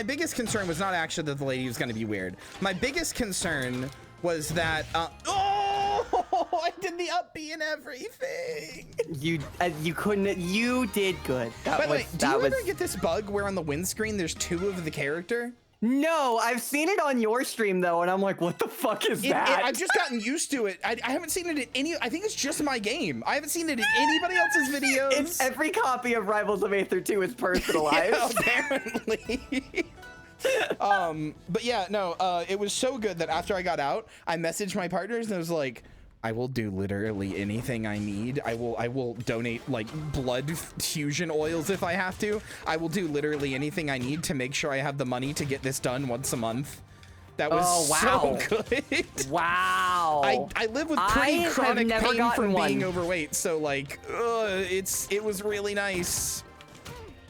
biggest concern was not actually that the lady was going to be weird. My biggest concern was that I did the up B and everything. You did good. By the way, do you ever get this bug where on the windscreen there's two of the character? No, I've seen it on your stream though, and I'm like, what the fuck is that? I've just gotten used to it. I haven't seen it in any. I think it's just my game. I haven't seen it in anybody else's videos. It's every copy of Rivals of Aether 2 is personalized. Yeah, apparently. But yeah, no. It was so good that after I got out, I messaged my partners and I was like, I will do literally anything I need. I will donate like blood fusion oils if I have to. I will do literally anything I need to make sure I have the money to get this done once a month. That was so good. Wow. I live with pretty chronic pain from being overweight, so like it was really nice.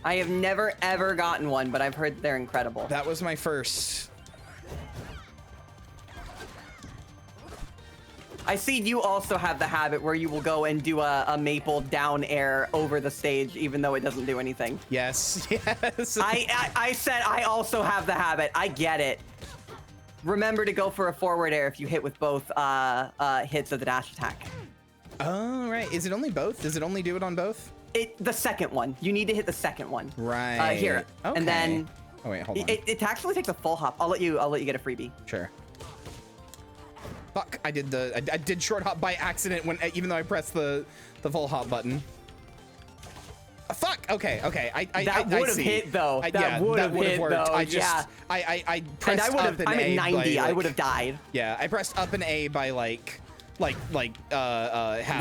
I have never ever gotten one, but I've heard they're incredible. That was my first. I see you also have the habit where you will go and do a maple down air over the stage, even though it doesn't do anything. Yes, yes. I said I also have the habit. I get it. Remember to go for a forward air if you hit with both hits of the dash attack. Oh, right. Is it only both? Does it only do it on both? The second one. You need to hit the second one. Right. Here. Okay. And then. Oh wait, hold on. It actually takes a full hop. I'll let you get a freebie. Sure. Fuck! I did short hop by accident even though I pressed the full hop button. Fuck! Okay. That would have hit though. That would have hit worked. though. I pressed up and I'm A. at 90. By, like, I would have died. Yeah, I pressed up and A by habit.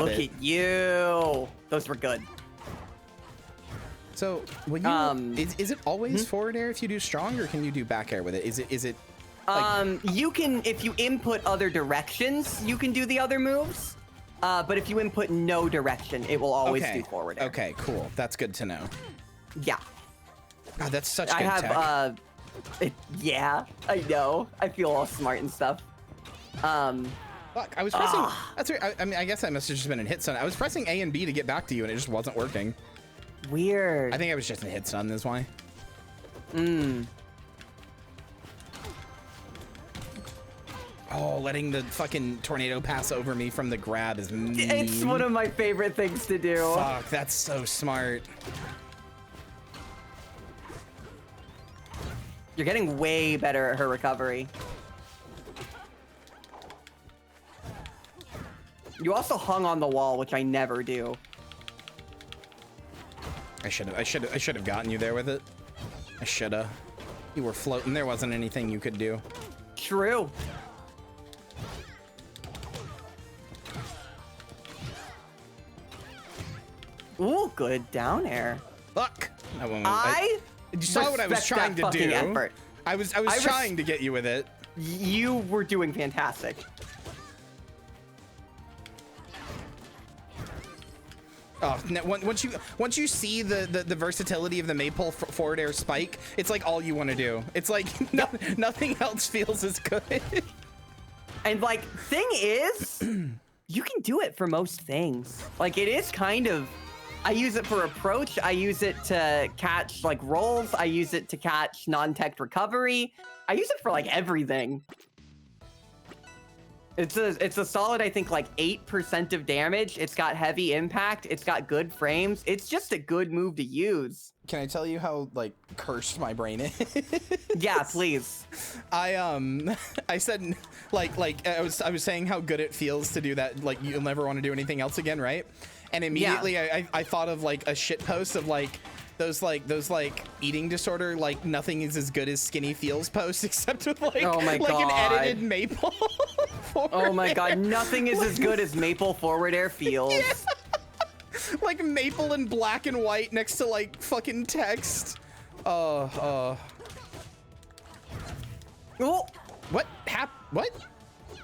Look at you. Those were good. So when you is it always forward air if you do strong, or can you do back air with it? Is it? Like, you can, if you input other directions, you can do the other moves. But if you input no direction, it will always do forward air. Okay, cool. That's good to know. Yeah. God, that's such good tech. Yeah, I know. I feel all smart and stuff. Fuck, I was pressing. That's weird. I mean, I guess I must have just been in hit stun. I was pressing A and B to get back to you, and it just wasn't working. Weird. I think I was just in hit stun. That's why. Oh, letting the fucking tornado pass over me from the grab is mean. It's one of my favorite things to do. Fuck, that's so smart. You're getting way better at her recovery. You also hung on the wall, which I never do. I should have gotten you there with it. I should have. You were floating. There wasn't anything you could do. True. Ooh, good down air. Fuck. You saw what I was trying to do. Effort. I was trying to get you with it. You were doing fantastic. Oh, once you see the versatility of the maple forward air spike, it's like all you want to do. It's like nothing else feels as good. And like, thing is, you can do it for most things. Like, it is kind of, I use it for approach. I use it to catch like rolls. I use it to catch non-tech recovery. I use it for like everything. It's a solid, I think, like 8% of damage. It's got heavy impact. It's got good frames. It's just a good move to use. Can I tell you how like cursed my brain is? Yeah, please. I said like I was saying how good it feels to do that. Like you'll never want to do anything else again, right? And immediately I thought of like a shit post of like those eating disorder, like nothing is as good as skinny feels post, except with like, an edited maple. Oh my god, nothing is as good as maple forward air feels. Yeah. Like maple in black and white next to like fucking text. Oh. What?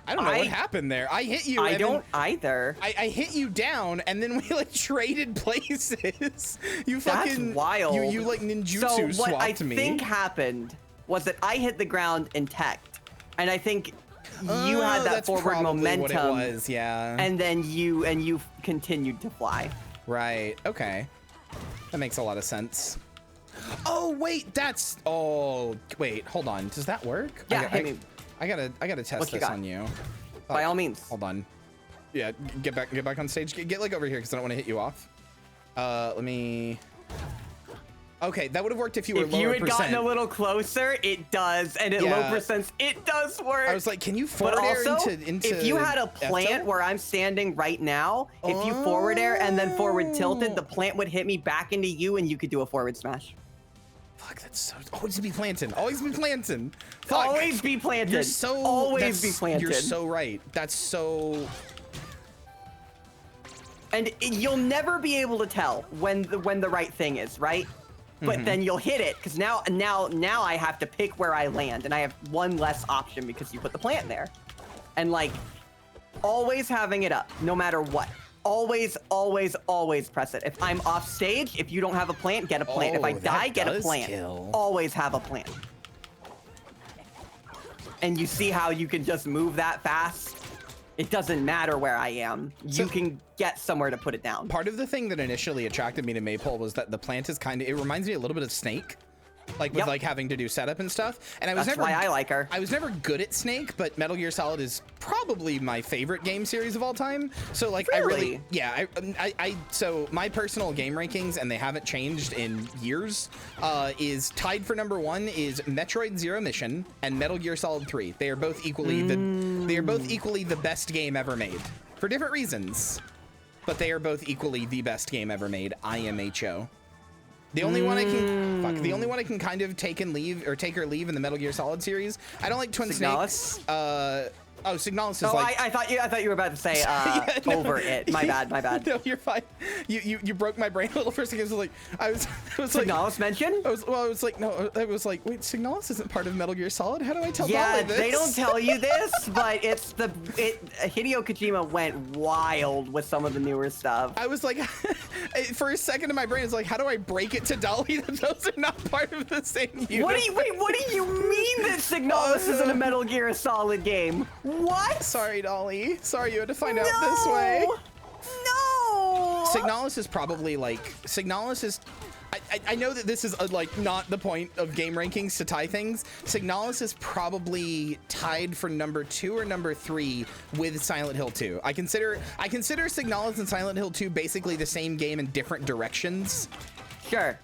I don't know what happened there. I hit you. I don't either. I hit you down, and then we like traded places. You fucking. That's wild. You like ninjutsu so what swapped I me. think happened was that I hit the ground and teched, and I think you had that forward momentum. What it was, yeah. And then you continued to fly. Right. Okay. That makes a lot of sense. Oh wait, that's. Oh wait, hold on. Does that work? Yeah. I gotta test this on you. By all means. Hold on. Yeah, get back on stage. Get like over here because I don't want to hit you off. Let me. Okay, that would have worked if you were lower percent. If you had gotten a little closer, it does, and at low percents, it does work. I was like, can you forward air into? If you had a plant where I'm standing right now, if you forward air and then forward tilted, the plant would hit me back into you, and you could do a forward smash. Fuck, that's so. Always be planting. Always be planting. Fuck. Always be planted. You're so. Always be planted. You're so right. That's so. And you'll never be able to tell when the right thing is, right? But then you'll hit it because now I have to pick where I land, and I have one less option because you put the plant there. And like, always having it up, no matter what. Always, always, always press it. If I'm off stage, if you don't have a plant, get a plant. If I die, get a plant. Always have a plant. And you see how you can just move that fast? It doesn't matter where I am. You can get somewhere to put it down. Part of the thing that initially attracted me to Maple was that the plant is kind of, it reminds me a little bit of Snake. Like with like having to do setup and stuff. And That's why I like her. I was never good at Snake, but Metal Gear Solid is probably my favorite game series of all time. So like really? So my personal game rankings, and they haven't changed in years, is tied for #1 is Metroid Zero Mission and Metal Gear Solid 3. They are both equally the best game ever made for different reasons, but they are both equally the best game ever made. IMHO. The only one I can kind of take or leave in the Metal Gear Solid series. I don't like Twin Snakes. Signalis is like. I thought you were about to say over it. My bad. No, you're fine. You broke my brain a little for a second. I was like Signalis mention? I was like, wait, Signalis isn't part of Metal Gear Solid. How do I tell Dolly this? They don't tell you this, but Hideo Kojima went wild with some of the newer stuff. I was like, for a second in my brain, it's like, how do I break it to Dolly that those are not part of the same universe? What do you mean that Signalis isn't a Metal Gear Solid game? What? Sorry, Dolly. Sorry you had to find out this way. No! Signalis is probably like... Signalis is... I know that this is like not the point of game rankings to tie things. Signalis is probably tied for #2 or #3 with Silent Hill 2. I consider Signalis and Silent Hill 2 basically the same game in different directions. Sure.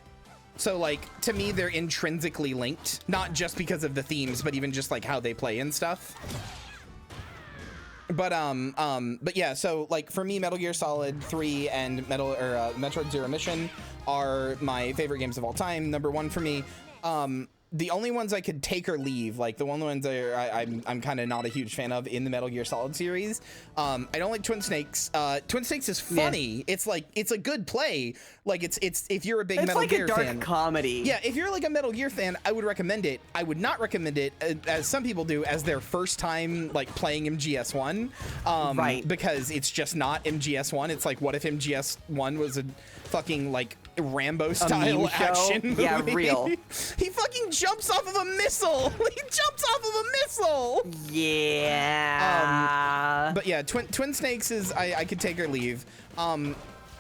So like, to me, they're intrinsically linked, not just because of the themes, but even just like how they play and stuff. But yeah, so like for me, Metal Gear Solid 3 and Metroid Zero Mission are my favorite games of all time. #1 for me. the only ones I could take or leave, like the ones I'm kind of not a huge fan of in the Metal Gear Solid series. I don't like Twin Snakes. Twin Snakes is funny. It's like, it's a good play. Like it's if you're a big Metal Gear fan. It's like a dark comedy. Yeah, if you're like a Metal Gear fan, I would recommend it. I would not recommend it, as some people do, as their first time like playing MGS1. Right. Because it's just not MGS1. It's like, what if MGS1 was a fucking like Rambo style action movie? Yeah, real. He fucking jumps off of a missile. He jumps off of a missile. Yeah. But yeah, Twin Snakes is I could take or leave.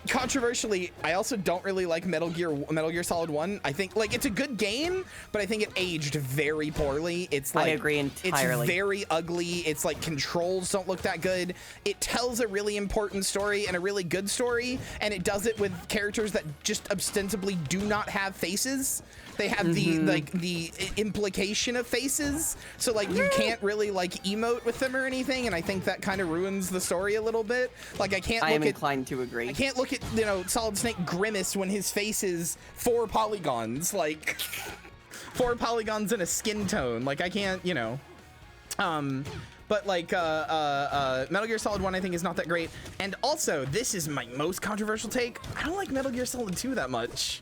Controversially, I also don't really like Metal Gear Solid 1. I think like it's a good game, but I think it aged very poorly. It's like, I agree entirely. It's very ugly. It's like controls don't look that good. It tells a really important story and a really good story, and it does it with characters that just ostensibly do not have faces. They have the implication of faces, so like you can't really like emote with them or anything, and I think that kind of ruins the story a little bit. Like I am inclined to agree. I can't look at, you know, Solid Snake grimace when his face is 4 polygons, like 4 polygons in a skin tone. Like I can't, you know. But like Metal Gear Solid 1 I think is not that great. And also, this is my most controversial take. I don't like Metal Gear Solid 2 that much.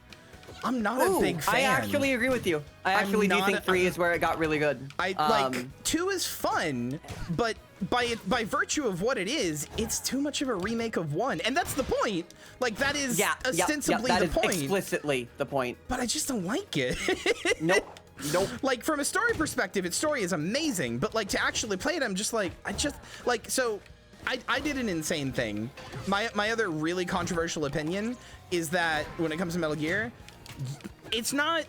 I'm not a big fan. I actually agree with you. I actually do think 3 is where it got really good. Like 2 is fun, but by virtue of what it is, it's too much of a remake of 1, and that's the point. Like that is ostensibly that the is point. Explicitly the point. But I just don't like it. Nope. Like from a story perspective, its story is amazing, but like to actually play it, I'm just like, I did an insane thing. My other really controversial opinion is that when it comes to Metal Gear, it's not,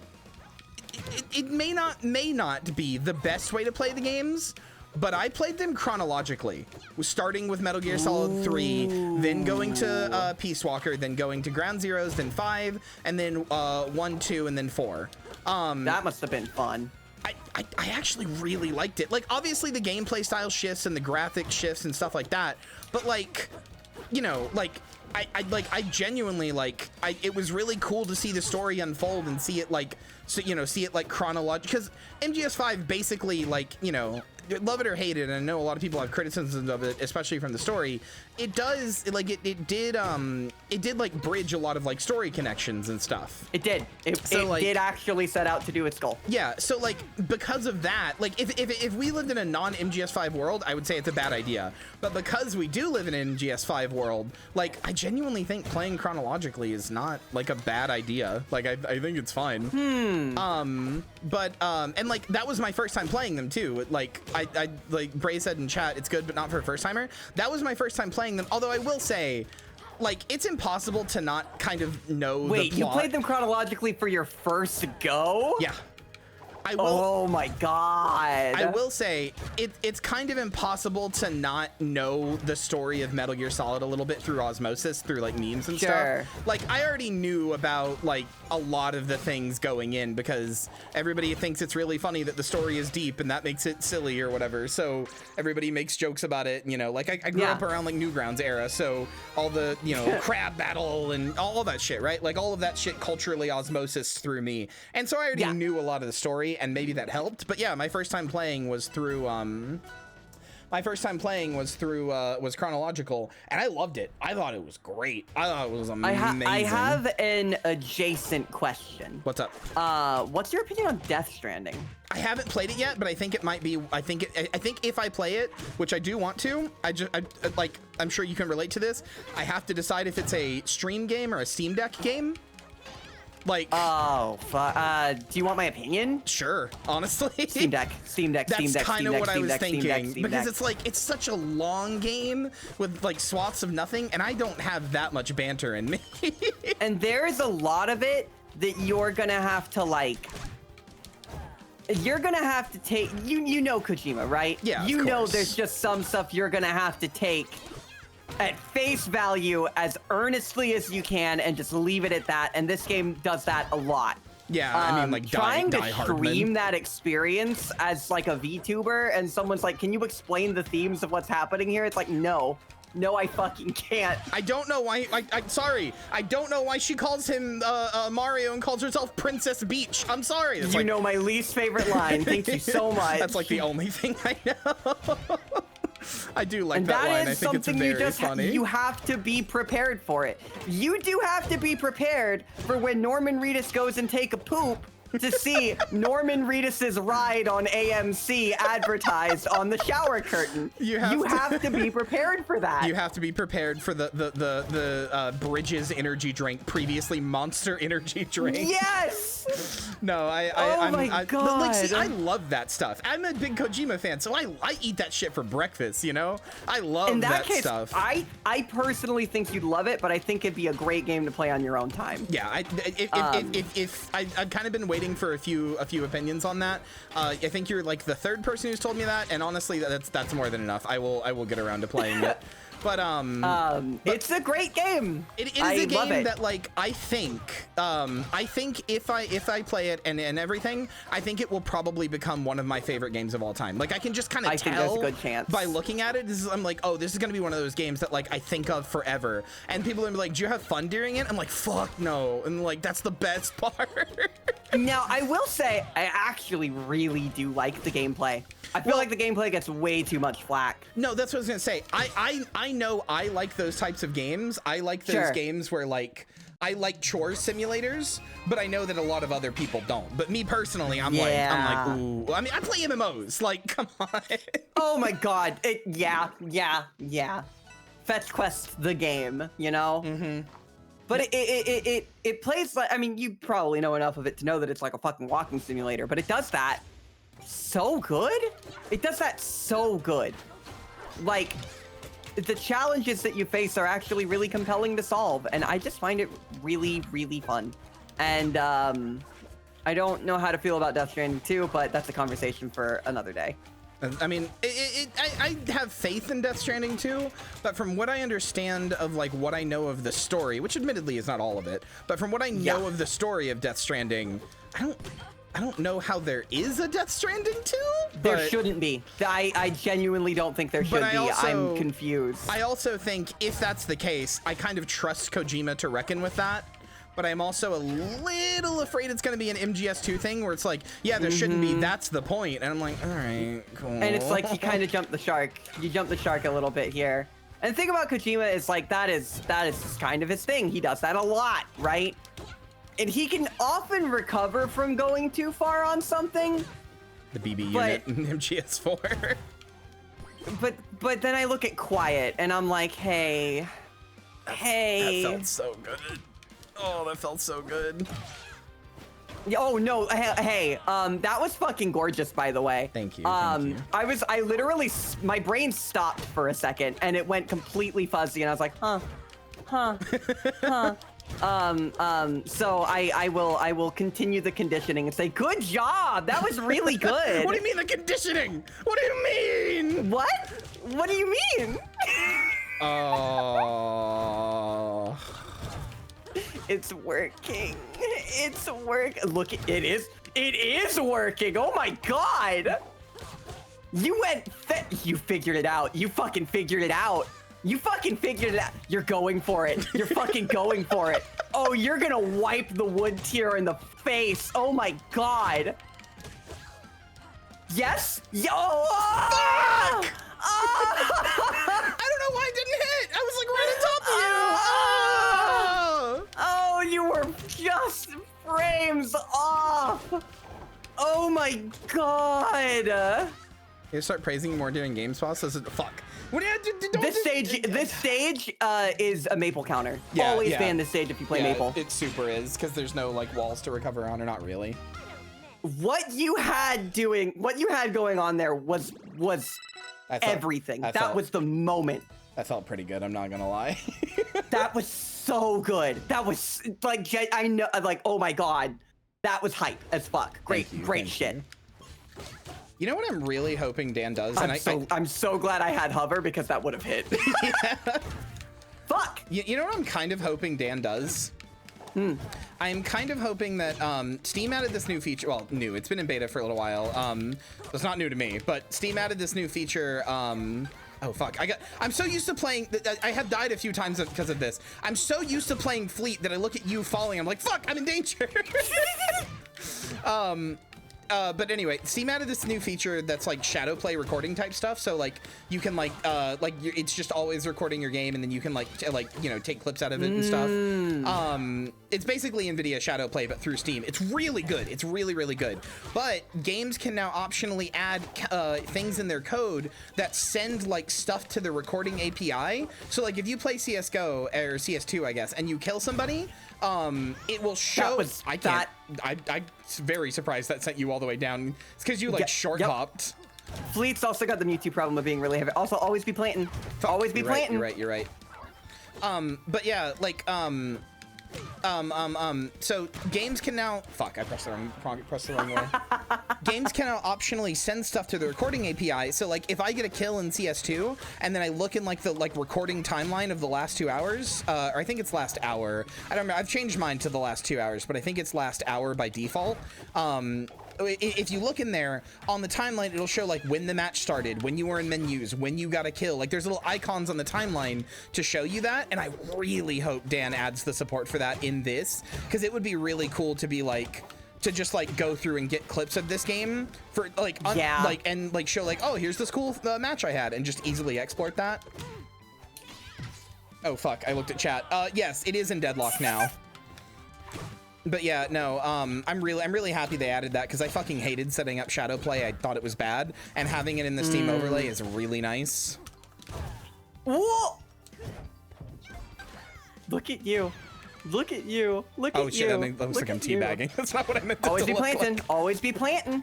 it may not be the best way to play the games, but I played them chronologically, starting with Metal Gear Solid 3, then going to Peace Walker, then going to Ground Zeroes, then 5, and then 1, 2, and then 4. That must have been fun. I actually really liked it. Like, obviously the gameplay style shifts and the graphic shifts and stuff like that, but like, you know, like, I genuinely like, it was really cool to see the story unfold and see it like, so, you know, see it like chronological, because MGS5 basically, like, you know, love it or hate it, and I know a lot of people have criticisms of it, especially from the story. It does, like, it did like bridge a lot of like story connections and stuff. It did. It did actually set out to do its goal. Yeah, so like because of that, like if we lived in a non-MGS5 world, I would say it's a bad idea. But because we do live in an MGS5 world, like I genuinely think playing chronologically is not like a bad idea. Like I think it's fine. And like that was my first time playing them too. Like I like Bray said in chat, it's good but not for a first timer. That was my first time playing them, although I will say, like, it's impossible to not kind of know the plot. Wait, you played them chronologically for your first go? Yeah. I will, oh my god. I will say, it's kind of impossible to not know the story of Metal Gear Solid a little bit through osmosis, through like memes and stuff. Like, I already knew about like a lot of the things going in because everybody thinks it's really funny that the story is deep and that makes it silly or whatever. So everybody makes jokes about it, you know, like I grew up around like Newgrounds era. So all the, you know, crab battle and all that shit, right? Like all of that shit culturally osmosis through me. And so I already knew a lot of the story, and maybe that helped. But yeah, my first time playing was through was chronological, and I loved it. I thought it was great. I thought it was amazing. I have an adjacent question. What's up? What's your opinion on Death Stranding? I haven't played it yet, but I think it might be. I think if I play it, which I do want to, like, I'm sure you can relate to this. I have to decide if it's a stream game or a Steam Deck game. Like, do you want my opinion? Sure, honestly. Steam Deck. That's kind of what I was thinking, because it's like, it's such a long game with like swaths of nothing, and I don't have that much banter in me. And there is a lot of it that you're gonna have to like, you're gonna have to take, you know Kojima, right? Yeah, you know there's just some stuff you're gonna have to take at face value as earnestly as you can and just leave it at that, and this game does that a lot. Yeah, I mean, like, trying to Die stream that experience as like a VTuber, and someone's like, can you explain the themes of what's happening here? It's like, no. No, I fucking can't. I don't know why. I'm sorry. I don't know why she calls him Mario and calls herself Princess Peach. I'm sorry. It's You know my least favorite line. Thank you so much. That's like the only thing I know. I do like and that line. That I is think something it's very you just funny. you have to be prepared for it. You do have to be prepared for when Norman Reedus goes and take a poop to see Norman Reedus's ride on AMC advertised on the shower curtain. You have to be prepared for that. You have to be prepared for the Bridges energy drink, previously Monster energy drink. Yes. No, Oh my God. Like, see, I love that stuff. I'm a big Kojima fan, so I eat that shit for breakfast. You know, I love In that that case, stuff. I personally think you'd love it, but I think it'd be a great game to play on your own time. Yeah, if I've kind of been waiting for a few opinions on that. I think you're like the third person who's told me that, and honestly, that's more than enough. I will get around to playing it. But it's a great game. It is a game that, like, I think if I play it and everything, I think it will probably become one of my favorite games of all time. Like, I can just kind of tell there's a good chance. by looking at it. I'm like, oh, this is gonna be one of those games that, like, I think of forever. And people are like, do you have fun during it? I'm like, fuck no. And like, that's the best part. Now, I will say, I actually really do like the gameplay. I feel like the gameplay gets way too much flack. No, that's what I was gonna say. I know I like those types of games. I like those games where, like, I like chore simulators, but I know that a lot of other people don't. But me personally, I'm like, ooh. I mean, I play MMOs. Like, come on. Oh my God. Yeah. Fetch Quest, the game, you know? Mm-hmm. But it plays like, I mean, you probably know enough of it to know that it's like a fucking walking simulator, but it does that so good. It does that so good. Like, the challenges that you face are actually really compelling to solve, and I just find it really, really fun. And I don't know how to feel about Death Stranding 2, but that's a conversation for another day. I mean, I have faith in Death Stranding 2, but from what I understand of, like, what I know of the story, which admittedly is not all of it, but from what I know of the story of Death Stranding, I don't know how there is a Death Stranding 2. There shouldn't be. I genuinely don't think there should be. I'm confused. I also think if that's the case, I kind of trust Kojima to reckon with that. But I'm also a little afraid it's going to be an MGS2 thing where it's like, yeah, there shouldn't be. That's the point. And I'm like, all right, cool. And it's like you kind of jumped the shark. You jumped the shark a little bit here. And the thing about Kojima is, like, that is kind of his thing. He does that a lot, right? And he can often recover from going too far on something. The BB unit in MGS4. But then I look at Quiet and I'm like, hey. That felt so good. Oh, that felt so good. Oh no, hey, that was fucking gorgeous, by the way. Thank you. Thank you. I literally, my brain stopped for a second and it went completely fuzzy and I was like, huh. So I will continue the conditioning and say, good job. That was really good. What do you mean the conditioning? What do you mean? What? What do you mean? Oh. It's working. It's Look, it is working. Oh my God. You figured it out. You fucking figured it out. You fucking figured it out. You're going for it. You're fucking going for it. Oh, you're gonna wipe the wood tier in the face. Oh my God. Yes? Yo! Fuck! I don't know why it didn't hit. I was like right on top of you. Oh, you were just frames off. Oh my God. You start praising more during game spots. Fuck. What do you do? This stage is a maple counter. Always ban this stage if you play maple. It super is because there's no like walls to recover on, or not really. What you had going on there was everything. That was the moment. That felt pretty good. I'm not gonna lie. That was so good. That was like, I know, like, oh my God, that was hype as fuck. Great shit. You know what I'm really hoping Dan does? I'm so glad I had hover because that would have hit. Fuck. You know what I'm kind of hoping Dan does? I'm kind of hoping that Steam added this new feature. Well, new. It's been in beta for a little while. It's not new to me, but Steam added this new feature Oh fuck! I'm so used to playing. I have died a few times because of this. I'm so used to playing Fleet that I look at you falling. I'm like, fuck! I'm in danger. But anyway, Steam added this new feature that's like shadow play recording type stuff. So like you can it's just always recording your game, and then you can take clips out of it and stuff. It's basically NVIDIA shadow play, but through Steam. It's really good. It's really, really good. But games can now optionally add things in their code that send like stuff to the recording API. So like if you play CS:GO or CS2, I guess, and you kill somebody, it will show. I'm very surprised that sent you all the way down. It's because you like short hopped. Fleet's also got the Mewtwo problem of being really heavy. Also, always be planting. Always be planting. You're right. But yeah, like so games can now I pressed the wrong way. Games can now optionally send stuff to the recording API. So like if I get a kill in CS2 and then I look in like the recording timeline of the last 2 hours, or I think it's last hour. I don't remember. I've changed mine to the last 2 hours, but I think it's last hour by default. If you look in there on the timeline, it'll show like when the match started, when you were in menus, when you got a kill. Like there's little icons on the timeline to show you that. And I really hope Dan adds the support for that in this, because it would be really cool to be like, to just like go through and get clips of this game for like, and like show like, oh, here's this cool match I had, and just easily export that. Oh fuck, I looked at chat. Yes, it is in deadlock now. But yeah, no, I'm really happy they added that, because I fucking hated setting up shadow play. I thought it was bad, and having it in the Steam overlay is really nice. Whoa! Look at you. Look at you. Look at you. Oh shit, that looks like I'm teabagging. That's not what I meant to Always be look planting. like. Always be planting.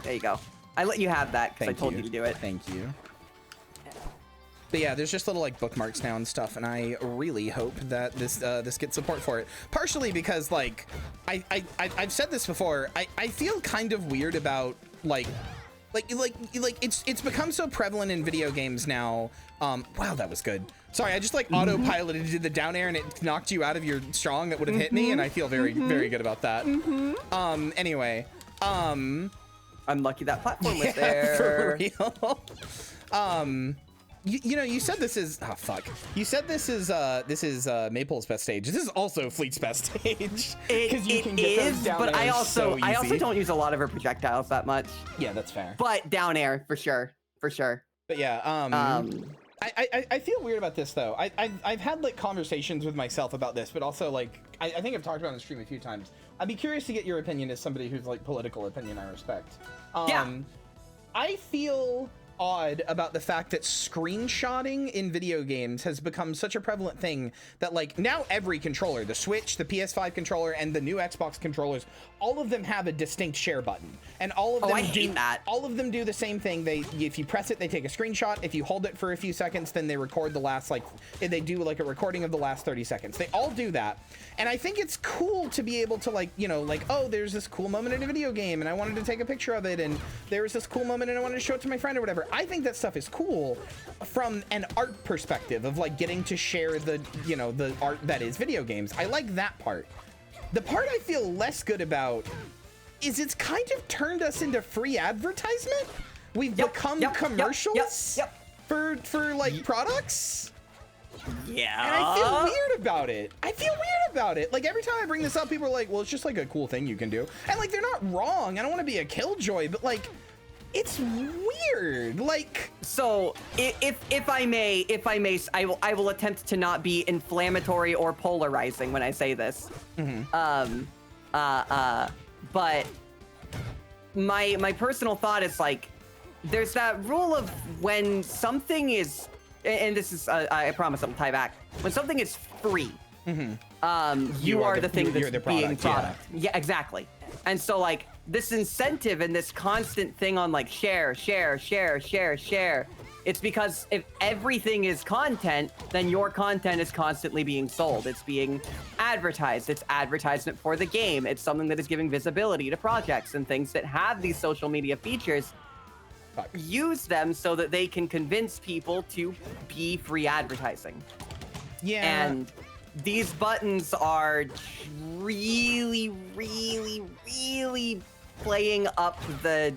There you go. I let you have that because I told you to do it. Thank you. But yeah, there's just little like bookmarks now and stuff, and I really hope that this gets support for it. Partially because like I've said this before. I feel kind of weird about like it's become so prevalent in video games now. Wow, that was good. Sorry, I just like autopiloted, did the down air, and it knocked you out of your strong that would have hit me, and I feel very good about that. Anyway, I'm lucky that platform was there. For real. You know, you said this is You said this is Maple's best stage. This is also Fleet's best stage. It is, but I also don't use a lot of her projectiles that much. Yeah, that's fair. But down air for sure. But yeah, I feel weird about this though. I've had like conversations with myself about this, but also like I think I've talked about it on the stream a few times. I'd be curious to get your opinion as somebody who's like political opinion I respect. I feel odd about the fact that screenshotting in video games has become such a prevalent thing that like now every controller, the Switch, the PS5 controller, and the new Xbox controllers, all of them have a distinct share button, and all of them all of them do the same thing. If you press it, they take a screenshot. If you hold it for a few seconds, then they record the last they do like a recording of the last 30 seconds. They all do that, and I think it's cool to be able to like, you know, like, oh, there's this cool moment in a video game and I wanted to take a picture of it, and there was this cool moment and I wanted to show it to my friend or whatever. I think that stuff is cool from an art perspective of like getting to share the, you know, the art that is video games. I like that part. The part I feel less good about is it's kind of turned us into free advertisement. We've become commercials for like products. Yeah. And I feel weird about it. Like every time I bring this up, people are like, well, it's just like a cool thing you can do. And like, they're not wrong. I don't want to be a killjoy, but like, it's weird. Like, so if I may, I will attempt to not be inflammatory or polarizing when I say this. But my personal thought is like, there's that rule of when something is, and this is I promise I'll tie back. When something is free, you are the thing that's being product. Yeah, exactly. And so like this incentive and this constant thing on like share, it's because if everything is content, then your content is constantly being sold. It's being advertised. It's advertisement for the game. It's something that is giving visibility to projects and things that have these social media features. Use them so that they can convince people to be free advertising. Yeah. And these buttons are really playing up the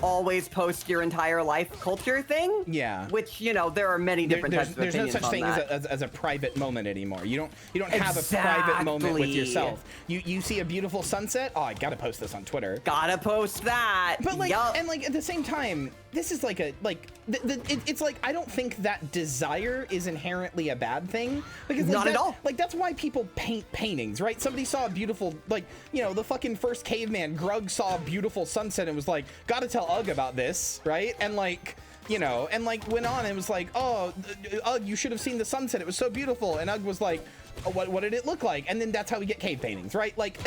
always post your entire life culture thing. Yeah. Which, you know, there are many different types of There's no opinions such on thing that. as a private moment anymore. You don't have a private moment with yourself. You see a beautiful sunset. Oh, I gotta post this on Twitter. Gotta post that. But like, yup. and like at the same time, this is like it's like I don't think that desire is inherently a bad thing, because like, Not at all. Like that's why people paint paintings, right? Somebody saw a beautiful, like, you know, the fucking first caveman Grug saw a beautiful sunset and was like, gotta tell Ugg about this, right? And like, you know, and like went on and was like, oh, Ugg, you should have seen the sunset, it was so beautiful. And Ugg was like, oh, what did it look like? And then that's how we get cave paintings, right? Like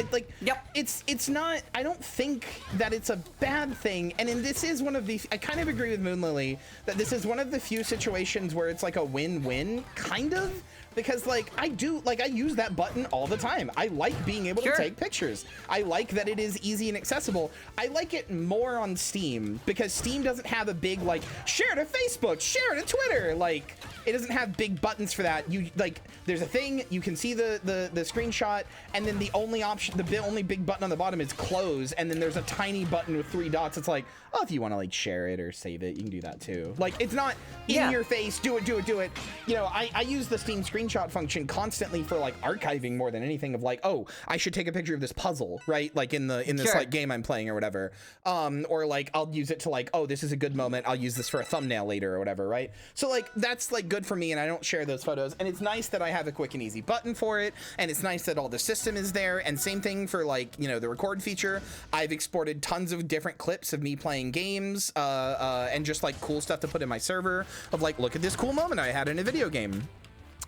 yep. It's not, I don't think that it's a bad thing. And this is one of the, I kind of agree with Moon Lily that this is one of the few situations where it's like a win-win, kind of. Because like I use that button all the time. I like being able to take pictures. I like that it is easy and accessible. I like it more on Steam because Steam doesn't have a big like share to Facebook, share to Twitter. Like it doesn't have big buttons for that. You like there's a thing, you can see the screenshot, and then the only option, the only big button on the bottom is close, and then there's a tiny button with 3 dots. It's like, oh, if you want to like share it or save it, you can do that too. Like it's not in your face, do it. You know, I use the Steam screenshot function constantly for like archiving more than anything, of like, oh, I should take a picture of this puzzle, right? Like in this like game I'm playing or whatever. Or like I'll use it to like, oh, this is a good moment, I'll use this for a thumbnail later or whatever, right? So like that's like good for me, and I don't share those photos, and it's nice that I have a quick and easy button for it, and it's nice that all the system is there. And same thing for like, you know, the record feature. I've exported tons of different clips of me playing games and just like cool stuff to put in my server of like, look at this cool moment I had in a video game.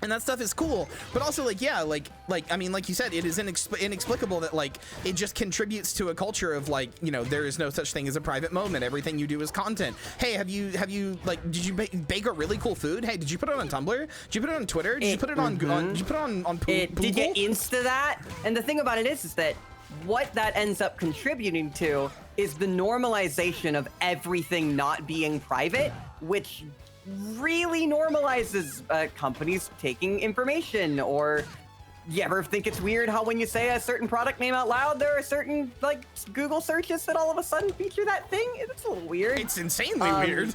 And that stuff is cool, but also like, yeah, like I mean, like you said, it is inexplicable that like it just contributes to a culture of like, you know, there is no such thing as a private moment. Everything you do is content. Hey, have you like, did you bake a really cool food? Hey, did you put it on Tumblr? Did you put it on Twitter? Did you put it on? Did you put it on? Did you Insta that? And the thing about it is that what that ends up contributing to is the normalization of everything not being private, which really normalizes companies taking information. Or you ever think it's weird how when you say a certain product name out loud, there are certain like Google searches that all of a sudden feature that thing? It's a little weird. It's insanely weird.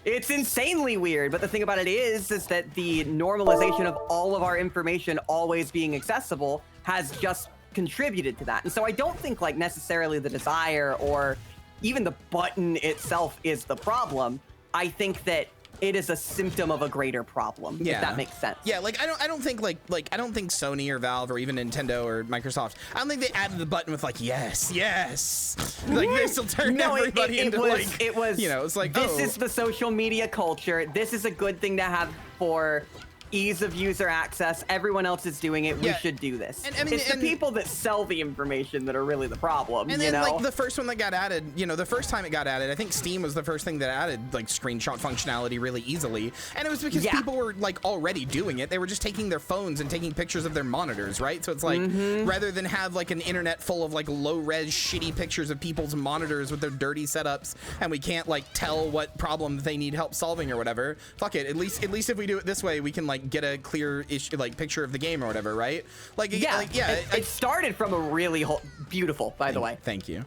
It's insanely weird, but the thing about it is that the normalization of all of our information always being accessible has just contributed to that. And so I don't think like necessarily the desire or even the button itself is the problem. I think that it is a symptom of a greater problem, if that makes sense. Yeah, like I don't think I don't think Sony or Valve or even Nintendo or Microsoft, I don't think they added the button with like yes. Like they still turned everybody into like, it was, you know, it's like, this is the social media culture. This is a good thing to have for ease of user access. Everyone else is doing it. We should do this. And I mean, it's the people that sell the information that are really the problem. And then like the first one that got added, you know, the first time it got added, I think Steam was the first thing that added like screenshot functionality really easily. And it was because people were like already doing it. They were just taking their phones and taking pictures of their monitors, right? So it's like, rather than have like an internet full of like low res shitty pictures of people's monitors with their dirty setups, and we can't like tell what problem they need help solving or whatever, fuck it. At least if we do it this way, we can like get a clear picture of the game or whatever, right? Like it started from a really beautiful, by the way. Thank you.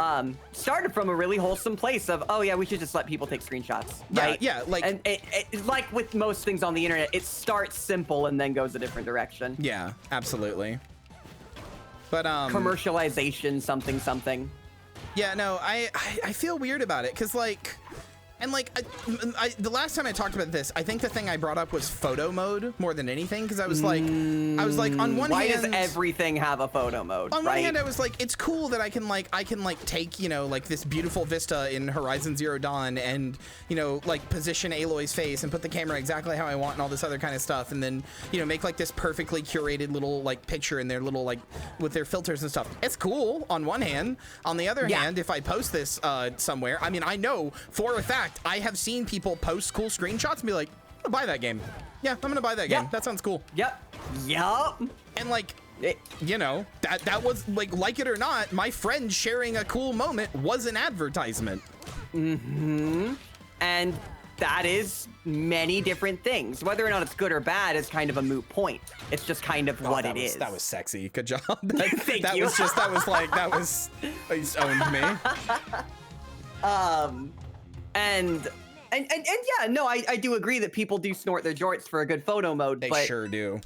Started from a really wholesome place of, oh yeah, we should just let people take screenshots, right? Like, and it like with most things on the internet, it starts simple and then goes a different direction. Yeah, absolutely. But commercialization, something. Yeah, no, I feel weird about it because like. And like, the last time I talked about this, I think the thing I brought up was photo mode more than anything, because I was like, on one hand, why does everything have a photo mode? On one hand, I was like, it's cool that I can take, you know, like this beautiful vista in Horizon Zero Dawn and, you know, like position Aloy's face and put the camera exactly how I want and all this other kind of stuff, and then, you know, make like this perfectly curated little like picture in their little like with their filters and stuff. It's cool on one hand. On the other hand, if I post this somewhere, I mean, I know for a fact I have seen people post cool screenshots and be like, I'm gonna buy that game. Yeah, I'm gonna buy that game. That sounds cool. Yep. And like, you know, that was like it or not, my friend sharing a cool moment was an advertisement. And that is many different things. Whether or not it's good or bad is kind of a moot point. It's just kind of what it is. That was sexy. Good job. Thank you. That was you just owned me. And yeah, no, I do agree that people do snort their jorts for a good photo mode. They but sure do.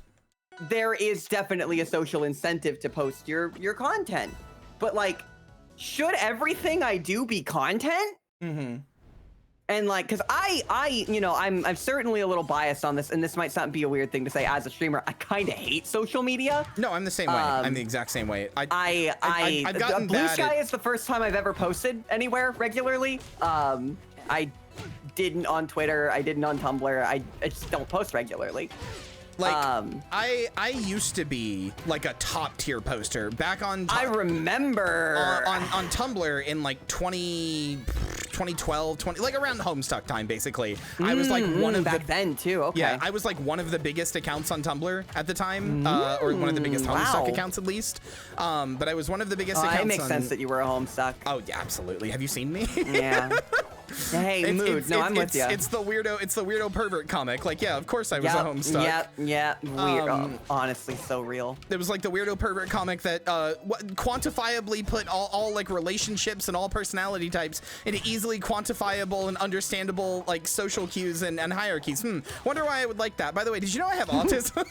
there is definitely a social incentive to post your content. But like, should everything I do be content? Mm-hmm. And like, cause I'm certainly a little biased on this, and this might be a weird thing to say as a streamer. I kind of hate social media. No, I'm the same way. I'm the exact same way. I've gotten Blue bad Sky at... is the first time I've ever posted anywhere regularly. I didn't on Twitter. I didn't on Tumblr. I just don't post regularly. Like, I used to be like a top tier poster back on. I remember on Tumblr in like 2012, like around Homestuck time, basically. I was like one of back then too. Okay. Yeah, I was like one of the biggest accounts on Tumblr at the time, or one of the biggest Homestuck accounts at least. But I was one of the biggest accounts. It makes sense that you were a Homestuck. Oh yeah, absolutely. Have you seen me? Yeah. Hey, Mood. No, I'm with you. It's the weirdo pervert comic. Like, yeah, of course I was a Homestuck. Yep. Weird. Honestly, so real. It was like the weirdo pervert comic that quantifiably put all like relationships and all personality types into easily quantifiable and understandable like social cues and hierarchies. Wonder why I would like that. By the way, did you know I have autism?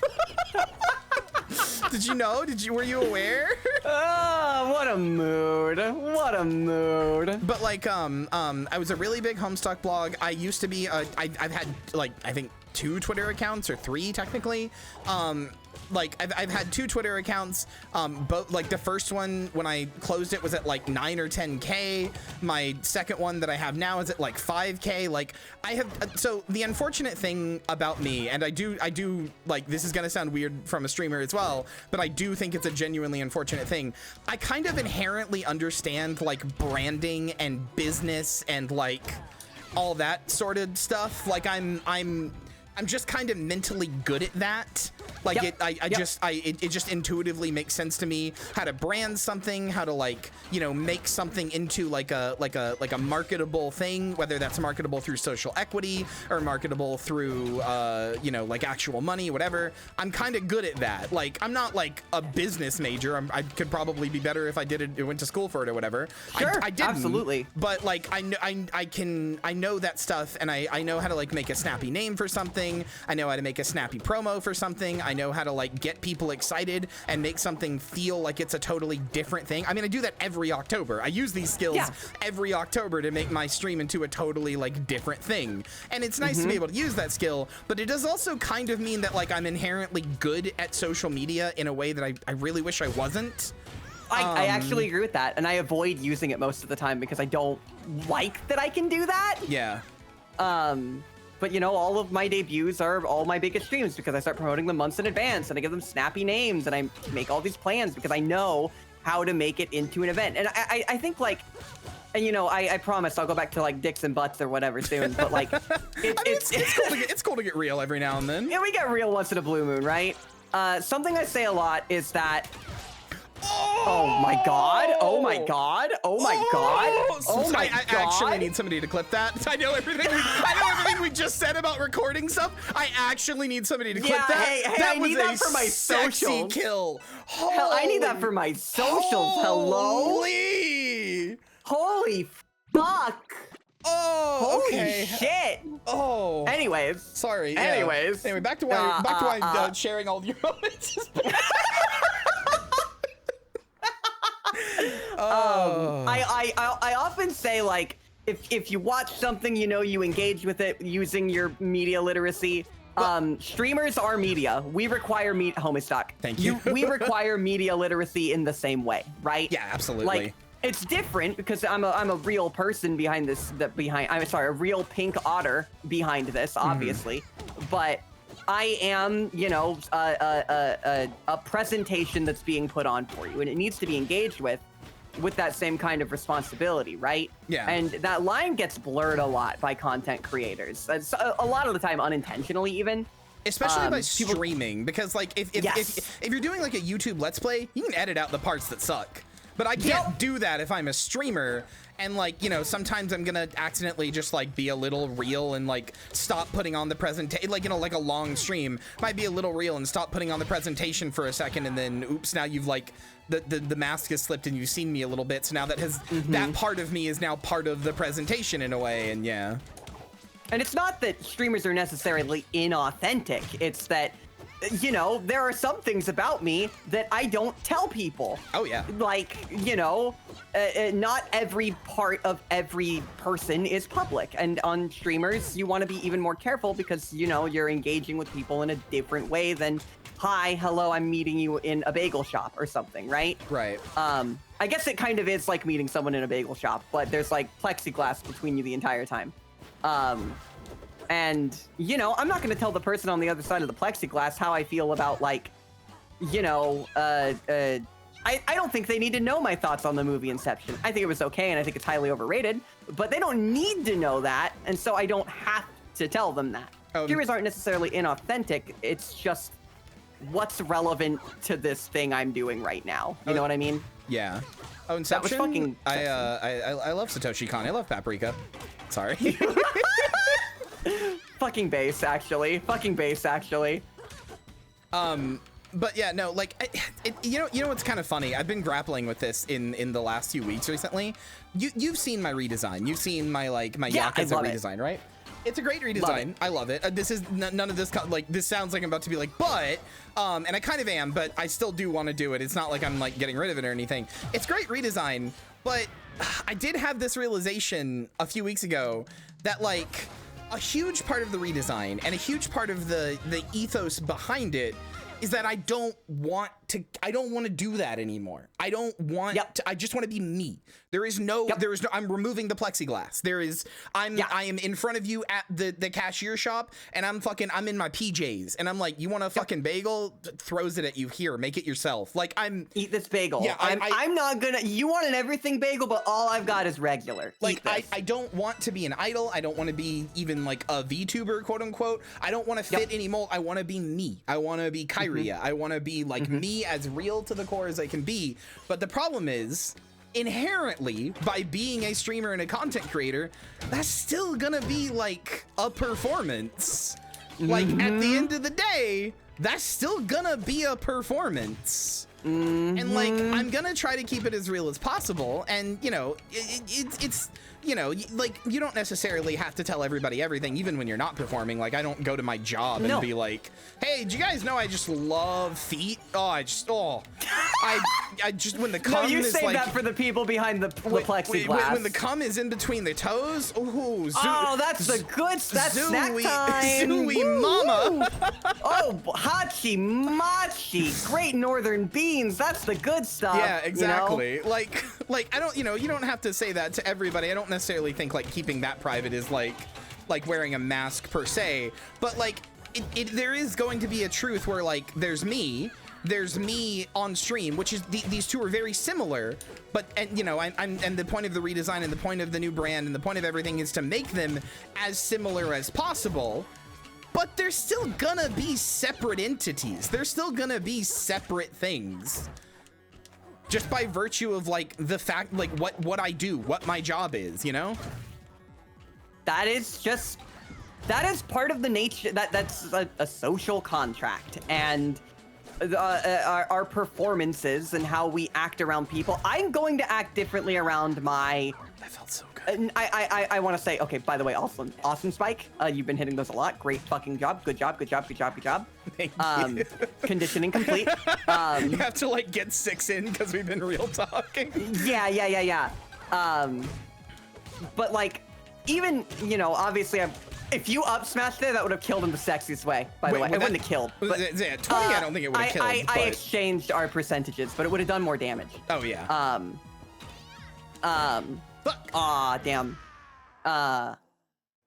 Did you know? Were you aware? Oh, what a mood. What a mood. But like, I was a really big Homestuck blog. I used to be, I've had like, I think 2 Twitter accounts, or 3 technically. Like I've had 2 Twitter accounts. Both, like the first one when I closed it was at like 9 or 10K. My second one that I have now is at like 5K. Like I have, so the unfortunate thing about me, and I do like, this is gonna sound weird from a streamer as well, but I do think it's a genuinely unfortunate thing. I kind of inherently understand like branding and business and like all that sort of stuff. Like I'm just kind of mentally good at that. Like it just intuitively makes sense to me how to brand something, how to like, you know, make something into like a marketable thing, whether that's marketable through social equity or marketable through you know, like actual money, whatever. I'm kind of good at that. Like I'm not like a business major. I could probably be better if I went to school for it or whatever. Sure, I didn't, absolutely. But like I know that stuff, and I know how to like make a snappy name for something. I know how to make a snappy promo for something. I know how to like get people excited and make something feel like it's a totally different thing. I mean, I do that every October. I use these skills every October to make my stream into a totally like different thing. And it's nice to be able to use that skill, but it does also kind of mean that like I'm inherently good at social media in a way that I really wish I wasn't. I actually agree with that, and I avoid using it most of the time because I don't like that I can do that. Yeah. But you know, all of my debuts are all my biggest streams because I start promoting them months in advance, and I give them snappy names, and I make all these plans because I know how to make it into an event. And I think like, and you know, I promise I'll go back to like dicks and butts or whatever soon, but like, it's cool to get real every now and then. Yeah, we get real once in a blue moon, right? Something I say a lot is that, oh my god, oh my god, oh my god, oh my god. I actually need somebody to clip that. I know everything we just said about recording stuff. I actually need somebody to clip that. Hey, that I was need that for my sexy socials. Kill. Hell, I need that for my socials. Hello? Holy fuck. Oh, okay. Holy shit. Oh. Anyways. Sorry. Yeah. Anyways. Anyway, back to why sharing all your moments is bad. I often say, like, if you watch something, you know, you engage with it using your media literacy. Streamers are media. We require Homestuck. Thank you. We require media literacy in the same way, right? Yeah, absolutely. Like, it's different because I'm a real person behind this. A real pink otter behind this, obviously, but I am, you know, a presentation that's being put on for you, and it needs to be engaged with that same kind of responsibility, right? Yeah. And that line gets blurred a lot by content creators. It's a lot of the time unintentionally, even. Especially by streaming, because like if you're doing like a YouTube Let's Play, you can edit out the parts that suck. but I can't do that if I'm a streamer. And like, you know, sometimes I'm gonna accidentally just like be a little real and like stop putting on the presentation, like, you know, like a long stream might be a little real and stop putting on the presentation for a second, and then oops, now you've like the mask has slipped and you've seen me a little bit, so now that has that part of me is now part of the presentation in a way. And yeah, and it's not that streamers are necessarily inauthentic, it's that, you know, there are some things about me that I don't tell people. Oh yeah, like, you know, not every part of every person is public, and on streamers you want to be even more careful because, you know, you're engaging with people in a different way than hi, hello, I'm meeting you in a bagel shop or something, right? Right. I guess it kind of is like meeting someone in a bagel shop, but there's like plexiglass between you the entire time. And, you know, I'm not going to tell the person on the other side of the plexiglass how I feel about, like, you know, I don't think they need to know my thoughts on the movie Inception. I think it was okay, and I think it's highly overrated, but they don't need to know that, and so I don't have to tell them that. Streamers aren't necessarily inauthentic, it's just what's relevant to this thing I'm doing right now. You know what I mean? Yeah. Oh, Inception? That was fucking I love Satoshi Kon. I love Paprika. Sorry. Fucking base, actually. Fucking base, actually. But yeah, no, like, you know what's kind of funny? I've been grappling with this in the last few weeks recently. You've seen my redesign. You've seen my Yakuza redesign, right? It's a great redesign. I love it. This is none of this, like, this sounds like I'm about to be like, but, and I kind of am, but I still do want to do it. It's not like I'm like getting rid of it or anything. It's great redesign, but I did have this realization a few weeks ago that, like, a huge part of the redesign and a huge part of the ethos behind it is that I don't want to do that anymore. I don't want to, I just want to be me. There is no, I'm removing the plexiglass. I am in front of you at the cashier shop, and I'm in my PJs, and I'm like, you want a fucking bagel? Throws it at you. Here, make it yourself. Like, eat this bagel. Yeah, I'm not gonna, you want an everything bagel, but all I've got is regular. Like, I don't want to be an idol. I don't want to be even like a VTuber, quote unquote. I don't want to fit any mold. I want to be me. I want to be Kyria. I want to be like me, as real to the core as I can be. But the problem is, inherently, by being a streamer and a content creator, that's still gonna be like a performance. Like, at the end of the day, that's still gonna be a performance. And like, I'm gonna try to keep it as real as possible. And, you know, it's you know, like, you don't necessarily have to tell everybody everything, even when you're not performing. Like, I don't go to my job and be like, hey, do you guys know I just love feet? I just, when the cum you is save like, that for the people behind the plexiglass. When the cum is in between the toes, that's the good, that's snack time. Zooey mama. Oh, hachi machi, great northern beans, that's the good stuff. Yeah, exactly. You know? Like, I don't, you know, you don't have to say that to everybody. I don't necessarily think like keeping that private is like wearing a mask per se, but like there is going to be a truth where like there's me on stream, which is these two are very similar, but, and you know, and the point of the redesign and the point of the new brand and the point of everything is to make them as similar as possible. But they're still gonna be separate entities. They're still gonna be separate things. Just by virtue of like the fact, like what I do, what my job is, you know? That is part of the nature, that's a social contract, and our performances and how we act around people. I'm going to act differently around my... That felt so good. I want to say, okay, by the way, awesome Spike. You've been hitting those a lot. Great fucking job. Good job. Thank you. Conditioning complete. You have to like get 6 in because we've been real talking. Yeah. But like, even, you know, obviously if you up smashed there, that would have killed him the sexiest way, by the way. It wouldn't have killed. But, 20, I don't think it would have killed. I exchanged our percentages, but it would have done more damage. Oh, yeah. Fuck. Aw, damn.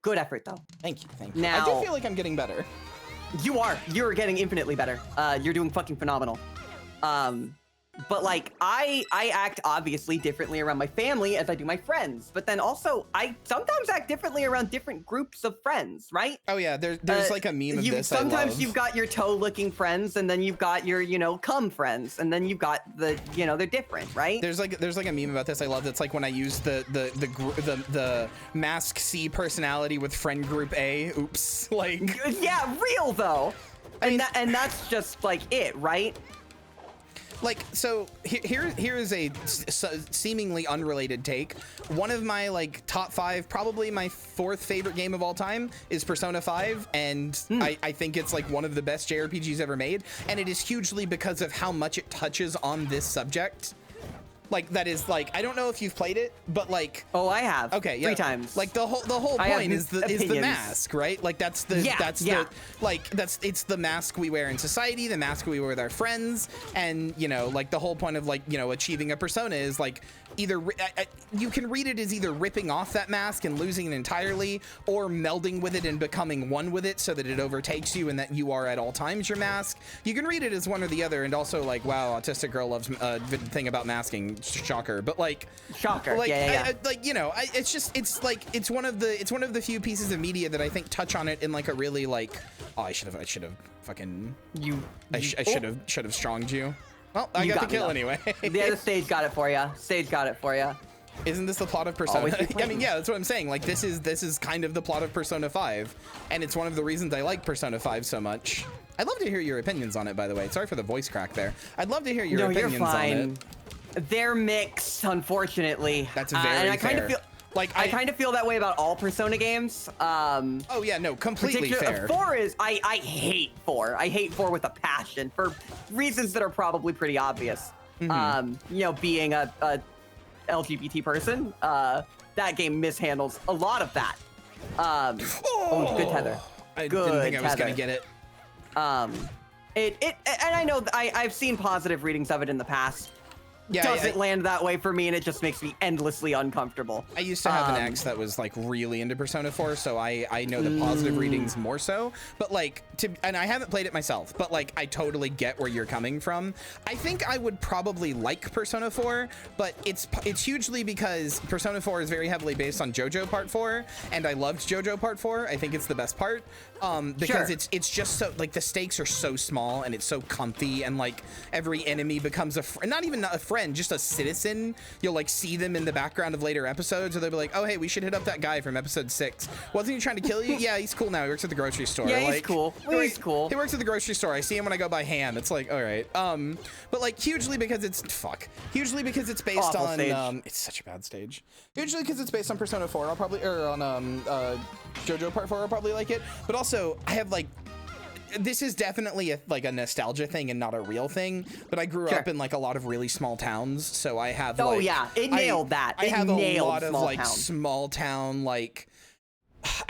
Good effort, though. Thank you. Now, I do feel like I'm getting better. You're getting infinitely better. You're doing fucking phenomenal. but like I act obviously differently around my family as I do my friends. But then also I sometimes act differently around different groups of friends, right? Oh yeah, there's like a meme of this. Sometimes you've got your toe-licking friends, and then you've got your cum friends, and then you've got the they're different, right? There's like a meme about this I love. That's like when I use the mask C personality with friend group A. Oops, like yeah, real though. And that's just like it, right? Like, so here is a seemingly unrelated take. One of my like top 5, probably my 4th favorite game of all time is Persona 5, and I think it's like one of the best JRPGs ever made, and it is hugely because of how much it touches on this subject. Like, that is like, I don't know if you've played it, but like, oh, I have. Okay, yeah. 3 times. Like the whole point is the mask, right? Like it's the mask we wear in society, the mask we wear with our friends, and like the whole point of like achieving a persona is like either you can read it as either ripping off that mask and losing it entirely, or melding with it and becoming one with it so that it overtakes you and that you are at all times your mask. You can read it as one or the other, and also like, wow, autistic girl loves thing about masking. Shocker, but like shocker, like, yeah. It's one of the few pieces of media that I think touch on it in like a really like, oh, I should have fucking I should have stronged you. Well, I got the kill anyway. The stage got it for you. Stage got it for you. Isn't this the plot of Persona? I mean, yeah, that's what I'm saying. Like, this is kind of the plot of Persona 5, and it's one of the reasons I like Persona 5 so much. I'd love to hear your opinions on it, by the way. Sorry for the voice crack there. I'd love to hear your opinions you're fine. on it. They're mixed, unfortunately. That's very and I fair. kind of feel like I kind of feel that way about all Persona games. Oh yeah, no, completely fair. 4 is I hate 4. I hate 4 with a passion for reasons that are probably pretty obvious. Being a LGBT person, that game mishandles a lot of that. Oh, good tether. I didn't think I was gonna get it. And I know I've seen positive readings of it in the past. Doesn't land that way for me, and it just makes me endlessly uncomfortable. I used to have an ex that was like really into Persona 4, so I know the positive readings more so. But like, and I haven't played it myself, but like I totally get where you're coming from. I think I would probably like Persona 4, but it's hugely because Persona 4 is very heavily based on JoJo Part 4, and I loved JoJo Part 4. I think it's the best part because it's just so like the stakes are so small and it's so comfy, and like every enemy becomes not even a friend, just a citizen. You'll like see them in the background of later episodes, or they'll be like, oh hey, we should hit up that guy from episode 6. Wasn't he trying to kill you? Yeah, he's cool now. He works at the grocery store. Yeah, like, he's cool. He's cool. He works at the grocery store. I see him when I go buy ham. It's like, all right. But like hugely because it's based awful on stage. It's such a bad stage. Usually because it's based on Persona 4, I'll probably, or on JoJo Part 4, I'll probably like it. But also I have like, this is definitely a nostalgia thing and not a real thing, but I grew up in like a lot of really small towns, so I have it nailed that. I have a lot of like town. small town, like,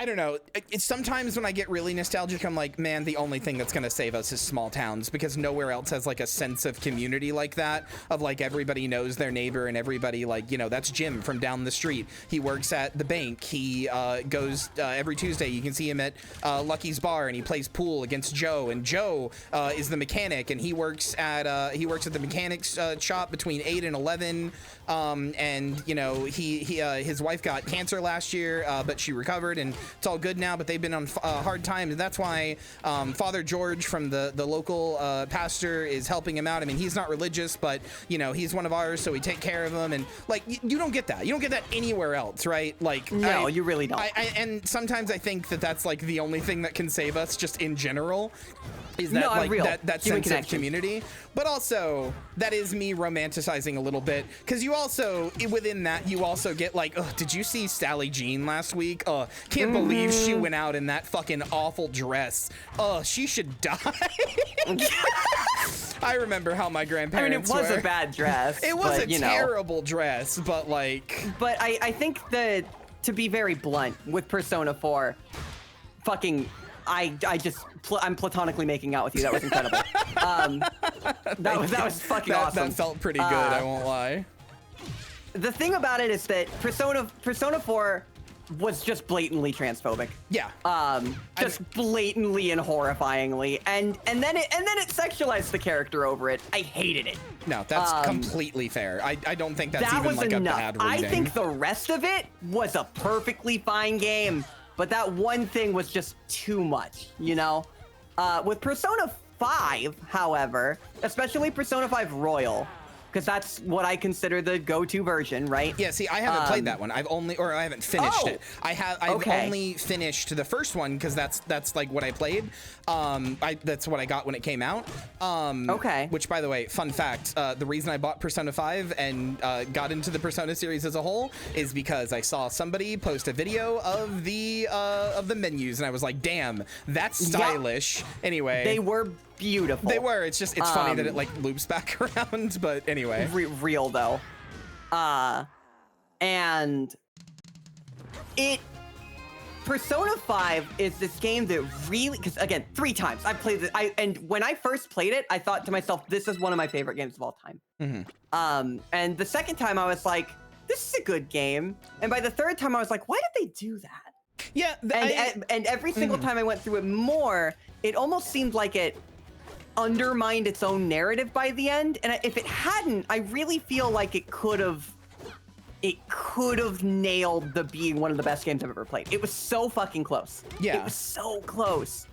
I don't know. It's sometimes when I get really nostalgic, I'm like, man, the only thing that's gonna save us is small towns, because nowhere else has like a sense of community like that, of like everybody knows their neighbor and everybody, like, that's Jim from down the street. He works at the bank. He goes every Tuesday. You can see him at Lucky's bar, and he plays pool against Joe. And Joe is the mechanic, and he works at the mechanics shop between 8 and 11. And his wife got cancer last year, but she recovered, and it's all good now, but they've been on hard times, and that's why Father George from the local pastor is helping him out. I mean, he's not religious, but he's one of ours, so we take care of him. And like, you don't get that. You don't get that anywhere else, right? Like, no, you really don't. And sometimes I think that's like the only thing that can save us, just in general, is that that sense of community. But also, that is me romanticizing a little bit, because you also, within that, you also get like, oh, did you see Sally Jean last week? Can't believe she went out in that fucking awful dress. She should die. I remember how my grandparents it was a bad dress. It was a terrible dress, but like... But I think that, to be very blunt, with Persona 4, I'm platonically making out with you. That was incredible. That was fucking awesome. That felt pretty good, I won't lie. The thing about it is that Persona 4 was just blatantly transphobic. Yeah. Just blatantly and horrifyingly, and then it sexualized the character over it. I hated it. No, that's completely fair. I don't think that's even like enough. a bad reading. I think the rest of it was a perfectly fine game, but that one thing was just too much, you know? With Persona 5, however, especially Persona 5 Royal, because that's what I consider the go-to version, right? Yeah, see, I haven't played that one. I haven't finished it. I've only finished the first one because that's like what I played. That's what I got when it came out. Which, by the way, fun fact, the reason I bought Persona 5 and got into the Persona series as a whole is because I saw somebody post a video of the menus, and I was like, damn, that's stylish. Yep. Anyway. They were beautiful. They were. It's just, it's funny that it like loops back around, but anyway. Real though. And Persona 5 is this game that really, because again, 3 times I've played it. And when I first played it, I thought to myself, this is one of my favorite games of all time. Mm-hmm. And the second time I was like, this is a good game. And by the third time I was like, why did they do that? Yeah. And every single time I went through it more, it almost seemed like it undermined its own narrative by the end, and if it hadn't, I really feel like it could have nailed the being one of the best games I've ever played. It was so fucking close. Yeah, it was so close.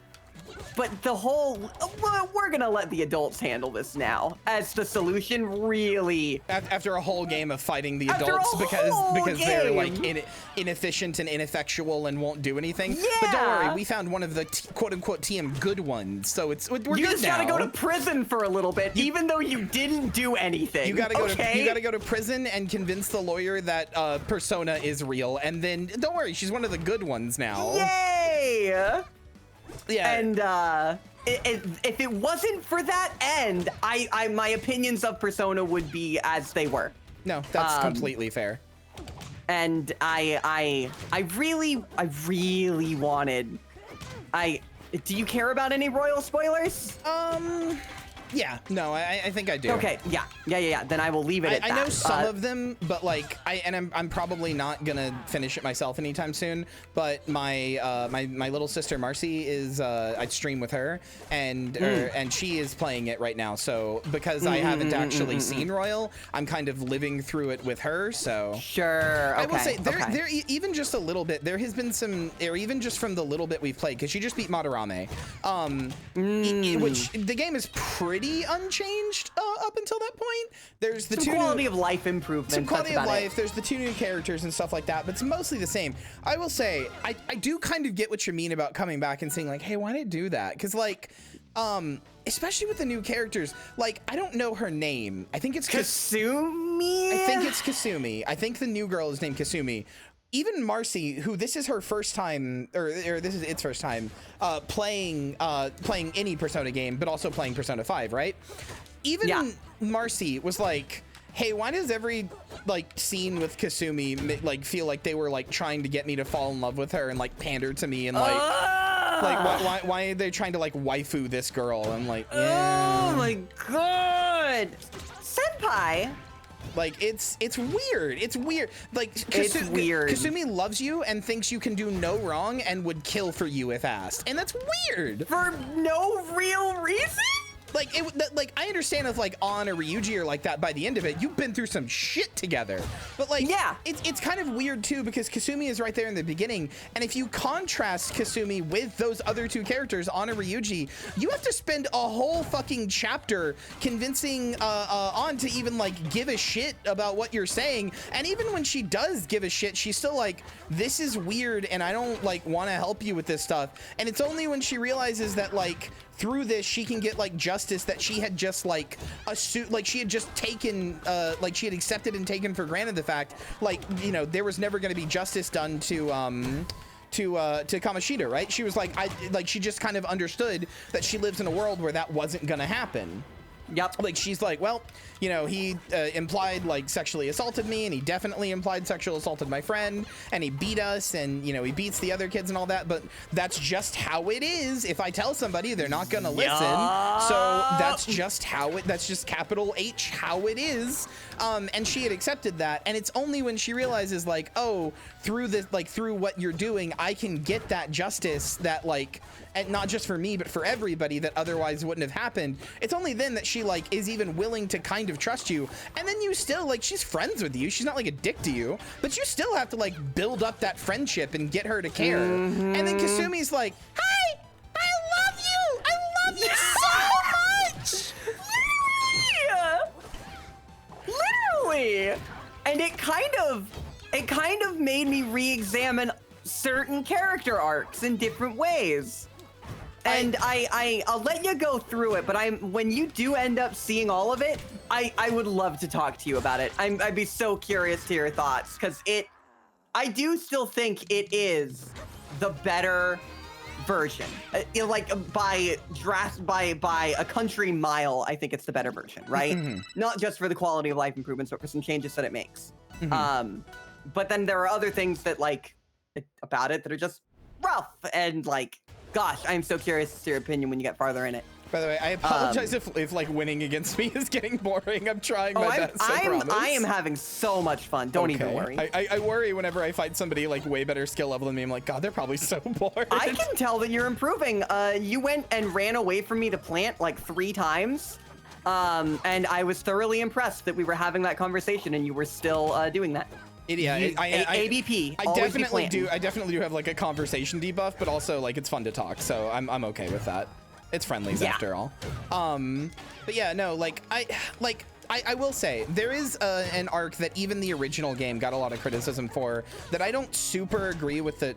But the whole, we're gonna let the adults handle this now as the solution, really. After a whole game of fighting the adults because they're like inefficient and ineffectual and won't do anything. Yeah. But don't worry, we found one of the quote unquote TM good ones, so we're good now. You just gotta go to prison for a little bit, even though you didn't do anything. You gotta go to prison and convince the lawyer that Persona is real, and then don't worry, she's one of the good ones now. Yay! Yeah. And if it wasn't for that end, my opinions of Persona would be as they were. No, that's completely fair. And I really wanted. Do you care about any royal spoilers? Yeah, no, I think I do. Okay, yeah. Then I will leave it at that. I know some of them, but like, I'm probably not gonna finish it myself anytime soon. But my my little sister Marcy is I stream with her, and she is playing it right now. So because I haven't actually seen Royal, I'm kind of living through it with her. So sure. Okay, I will say there even just a little bit. There has been some, or even just from the little bit we've played, because she just beat Madarame, which the game is pretty unchanged up until that point. There's the some quality of life improvements. Some quality of life. There's the 2 new characters and stuff like that, but it's mostly the same. I will say, I do kind of get what you mean about coming back and saying like, hey, why did it do that? Because like, especially with the new characters, like, I don't know her name. I think it's Kasumi. I think it's Kasumi. I think the new girl is named Kasumi. Even Marcy, who this is her first time, or this is its first time playing any Persona game, but also playing Persona 5, right? Even Marcy was like, hey, why does every like scene with Kasumi like feel like they were like trying to get me to fall in love with her and like pander to me and like why are they trying to like waifu this girl? I'm like, yeah. Oh my god, senpai. Like, it's weird. It's weird. Like, it's weird. Kasumi loves you and thinks you can do no wrong and would kill for you if asked. And that's weird. For no real reason? Like, I understand if like An or Ryuji are like that by the end of it, you've been through some shit together. But like, yeah, it's kind of weird too, because Kasumi is right there in the beginning, and if you contrast Kasumi with those other 2 characters, An and Ryuji, you have to spend a whole fucking chapter convincing An to even like give a shit about what you're saying. And even when she does give a shit, she's still like, this is weird and I don't like want to help you with this stuff. And it's only when she realizes that like through this she can get like justice that she had just like assumed, like she had just taken like she had accepted and taken for granted the fact, like, you know, there was never going to be justice done to Kamoshida, right? She was like, she just kind of understood that she lives in a world where that wasn't going to happen. Yep. Like, she's like, well, you know, he implied like sexually assaulted me, and he definitely implied sexual assaulted my friend, and he beat us, and you know, he beats the other kids and all that, but that's just how it is. If I tell somebody, they're not gonna listen. So that's just how that's just capital H how it is. And she had accepted that, and it's only when she realizes like, oh, through this, like through what you're doing, I can get that justice that like, and not just for me, but for everybody, that otherwise wouldn't have happened. It's only then that she like is even willing to kind of trust you. And then you still like, she's friends with you. She's not like a dick to you, but you still have to like build up that friendship and get her to care. And then Kasumi's like, hey, I love you. I love you so much. Literally. And it kind of made me re-examine certain character arcs in different ways. And I'll let you go through it, but when you do end up seeing all of it, I would love to talk to you about it. I'd be so curious to your thoughts, because I do still think it is the better version. Like by a country mile, I think it's the better version, right? Not just for the quality of life improvements, but for some changes that it makes. But then there are other things that about it that are just rough, and like, gosh, I'm so curious to see your opinion when you get farther in it. By the way, I apologize if like winning against me is getting boring. I'm trying my best. I am having so much fun. Don't even worry. I worry whenever I fight somebody like way better skill level than me. I'm like, God, they're probably so bored. I can tell that you're improving. You went and ran away from me to plant like 3 times. And I was thoroughly impressed that we were having that conversation and you were still doing that. Yeah, ABP. I definitely do. I definitely do have like a conversation debuff, but also like it's fun to talk, so I'm okay with that. It's friendlies after all. But yeah, no, like I will say there is an arc that even the original game got a lot of criticism for that I don't super agree with the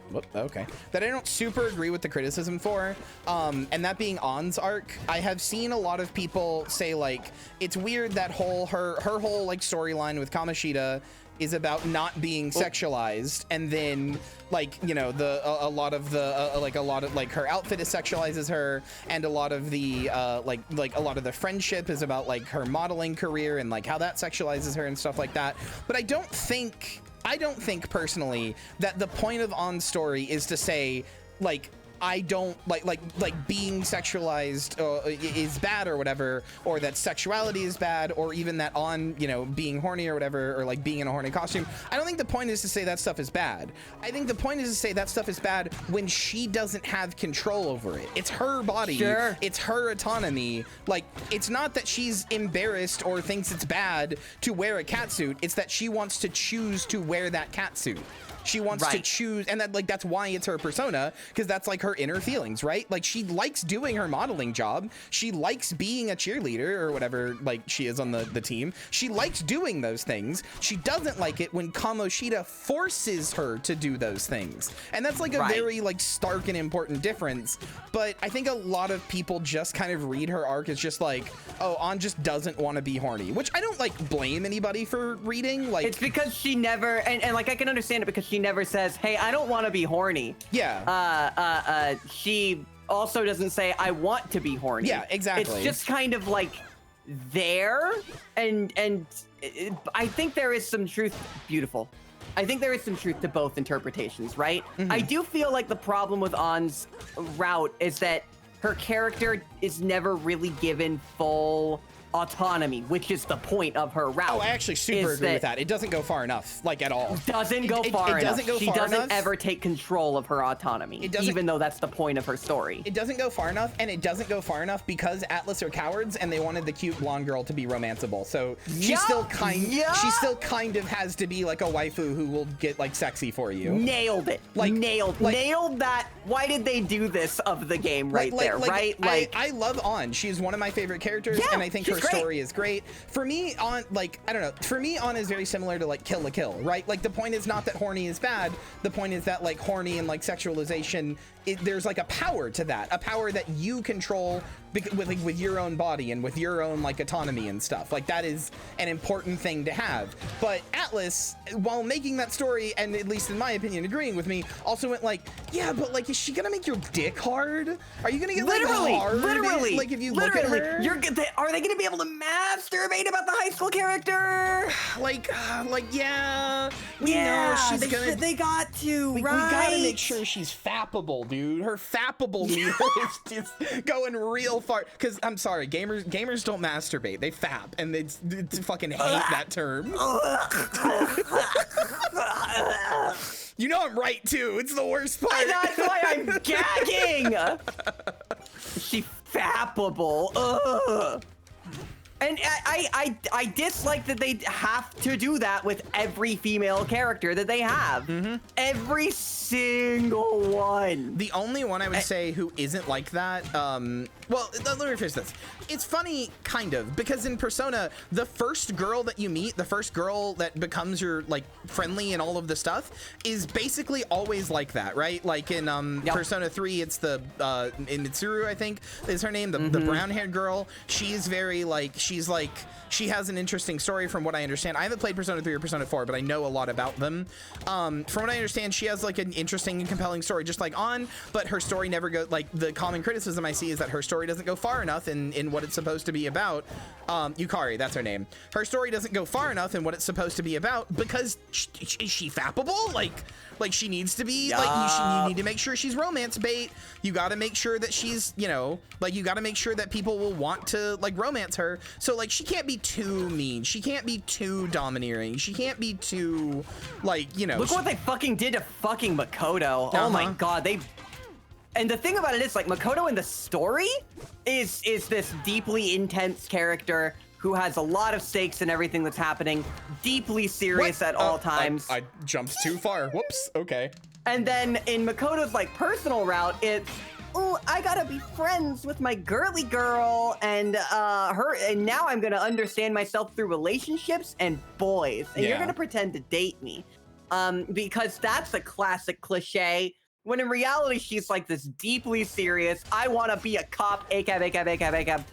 that I don't super agree with the criticism for, and that being Ann's arc. I have seen a lot of people say like it's weird that her whole like storyline with Kamoshida is about not being sexualized, and then like, you know, a lot of her outfit sexualizes her, and a lot of the like a lot of the friendship is about like her modeling career and like how that sexualizes her and stuff like that. But I don't think personally that the point of Ann's story is to say like I don't like being sexualized is bad or whatever, or that sexuality is bad, or even that on, you know, being horny or whatever, or like being in a horny costume. I don't think the point is to say that stuff is bad. I think the point is to say that stuff is bad when she doesn't have control over it. It's her body. Sure. It's her autonomy. Like, it's not that she's embarrassed or thinks it's bad to wear a catsuit. It's that she wants to choose to wear that catsuit. She wants to choose, and that like that's why it's her persona, because that's like her inner feelings, right? Like she likes doing her modeling job. She likes being a cheerleader or whatever like she is on the team. She likes doing those things. She doesn't like it when Kamoshida forces her to do those things. And that's like a very like stark and important difference. But I think a lot of people just kind of read her arc as just like, oh, Ann just doesn't want to be horny, which I don't like blame anybody for reading. Like, it's because she never, and like I can understand it because she never says, hey, I don't want to be horny. Yeah. She also doesn't say, I want to be horny. Yeah, exactly. It's just kind of like there, and I think there is some truth. Beautiful. I think there is some truth to both interpretations, right? I do feel like the problem with Ann's route is that her character is never really given full autonomy, which is the point of her route. Oh, I actually super agree with that. It doesn't go far enough, like at all. Doesn't go far enough. She doesn't ever take control of her autonomy, even though that's the point of her story. It doesn't go far enough, and it doesn't go far enough because Atlas are cowards, and they wanted the cute blonde girl to be romanceable. So she still kind of has to be like a waifu who will get like sexy for you. Nailed it. Like nailed that. Why did they do this of the game right there? I love Ann. She's one of my favorite characters, and I think her story is great. For me, Ann, like, I don't know. For me, Ann is very similar to like Kill la Kill, right? Like the point is not that horny is bad. The point is that like horny and like sexualization, there's like a power to that, a power that you control with your own body and with your own like autonomy and stuff. Like that is an important thing to have. But Atlas, while making that story, and at least in my opinion agreeing with me, also went like, yeah, but like, is she gonna make your dick hard? Are you gonna get like hard? Literally, like if you look at her, are they gonna be able to masturbate about the high school character? like yeah, we know she's gonna. They got to, right? We gotta make sure she's fappable, dude. Her fappable meter is just going real far. Because I'm sorry, gamers don't masturbate. They fap, and they fucking hate that term. You know I'm right too. It's the worst part. That's why I'm gagging. She fappable. Ugh. And I dislike that they have to do that with every female character that they have. Every single one. The only one I would say who isn't like that, well, let me rephrase this. It's funny, kind of, because in Persona, the first girl that you meet, the first girl that becomes your, like, friendly and all of the stuff, is basically always like that, right? Like in Persona 3, it's the, in Mitsuru, I think, is her name, the brown-haired girl. She's very, like, she has an interesting story from what I understand. I haven't played Persona 3 or Persona 4, but I know a lot about them. From what I understand, she has like an interesting and compelling story, just like On, but her story never goes, like the common criticism I see is that her story doesn't go far enough in what it's supposed to be about. Yukari, that's her name. Her story doesn't go far enough in what it's supposed to be about because is she fappable? Like she needs to be, like you need to make sure she's romance bait. You got to make sure that she's, you know, like you got to make sure that people will want to like romance her. So like she can't be too mean. She can't be too domineering. She can't be too like, you know. Look what they fucking did to fucking Makoto. Oh my god, and the thing about it is, like, Makoto in the story is this deeply intense character who has a lot of stakes in everything that's happening, deeply serious at all times. I jumped too far. Whoops. Okay. And then in Makoto's, like, personal route, it's, oh, I gotta be friends with my girly girl, and and now I'm gonna understand myself through relationships and boys, and you're gonna pretend to date me. Because that's a classic cliche, when in reality, she's like this deeply serious, I wanna be a cop, ACAB,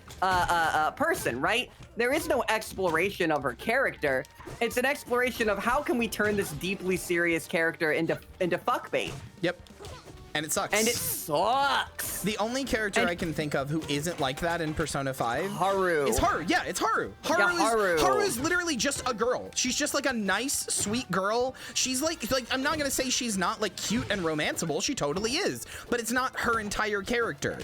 person, right? There is no exploration of her character. It's an exploration of how can we turn this deeply serious character into fuckbait. Yep. And it sucks. And it sucks. The only character I can think of who isn't like that in Persona 5 Haru. It's Haru. Yeah, it's Haru. Haru is literally just a girl. She's just like a nice, sweet girl. She's like I'm not gonna say she's not like cute and romanceable. She totally is. But it's not her entire character.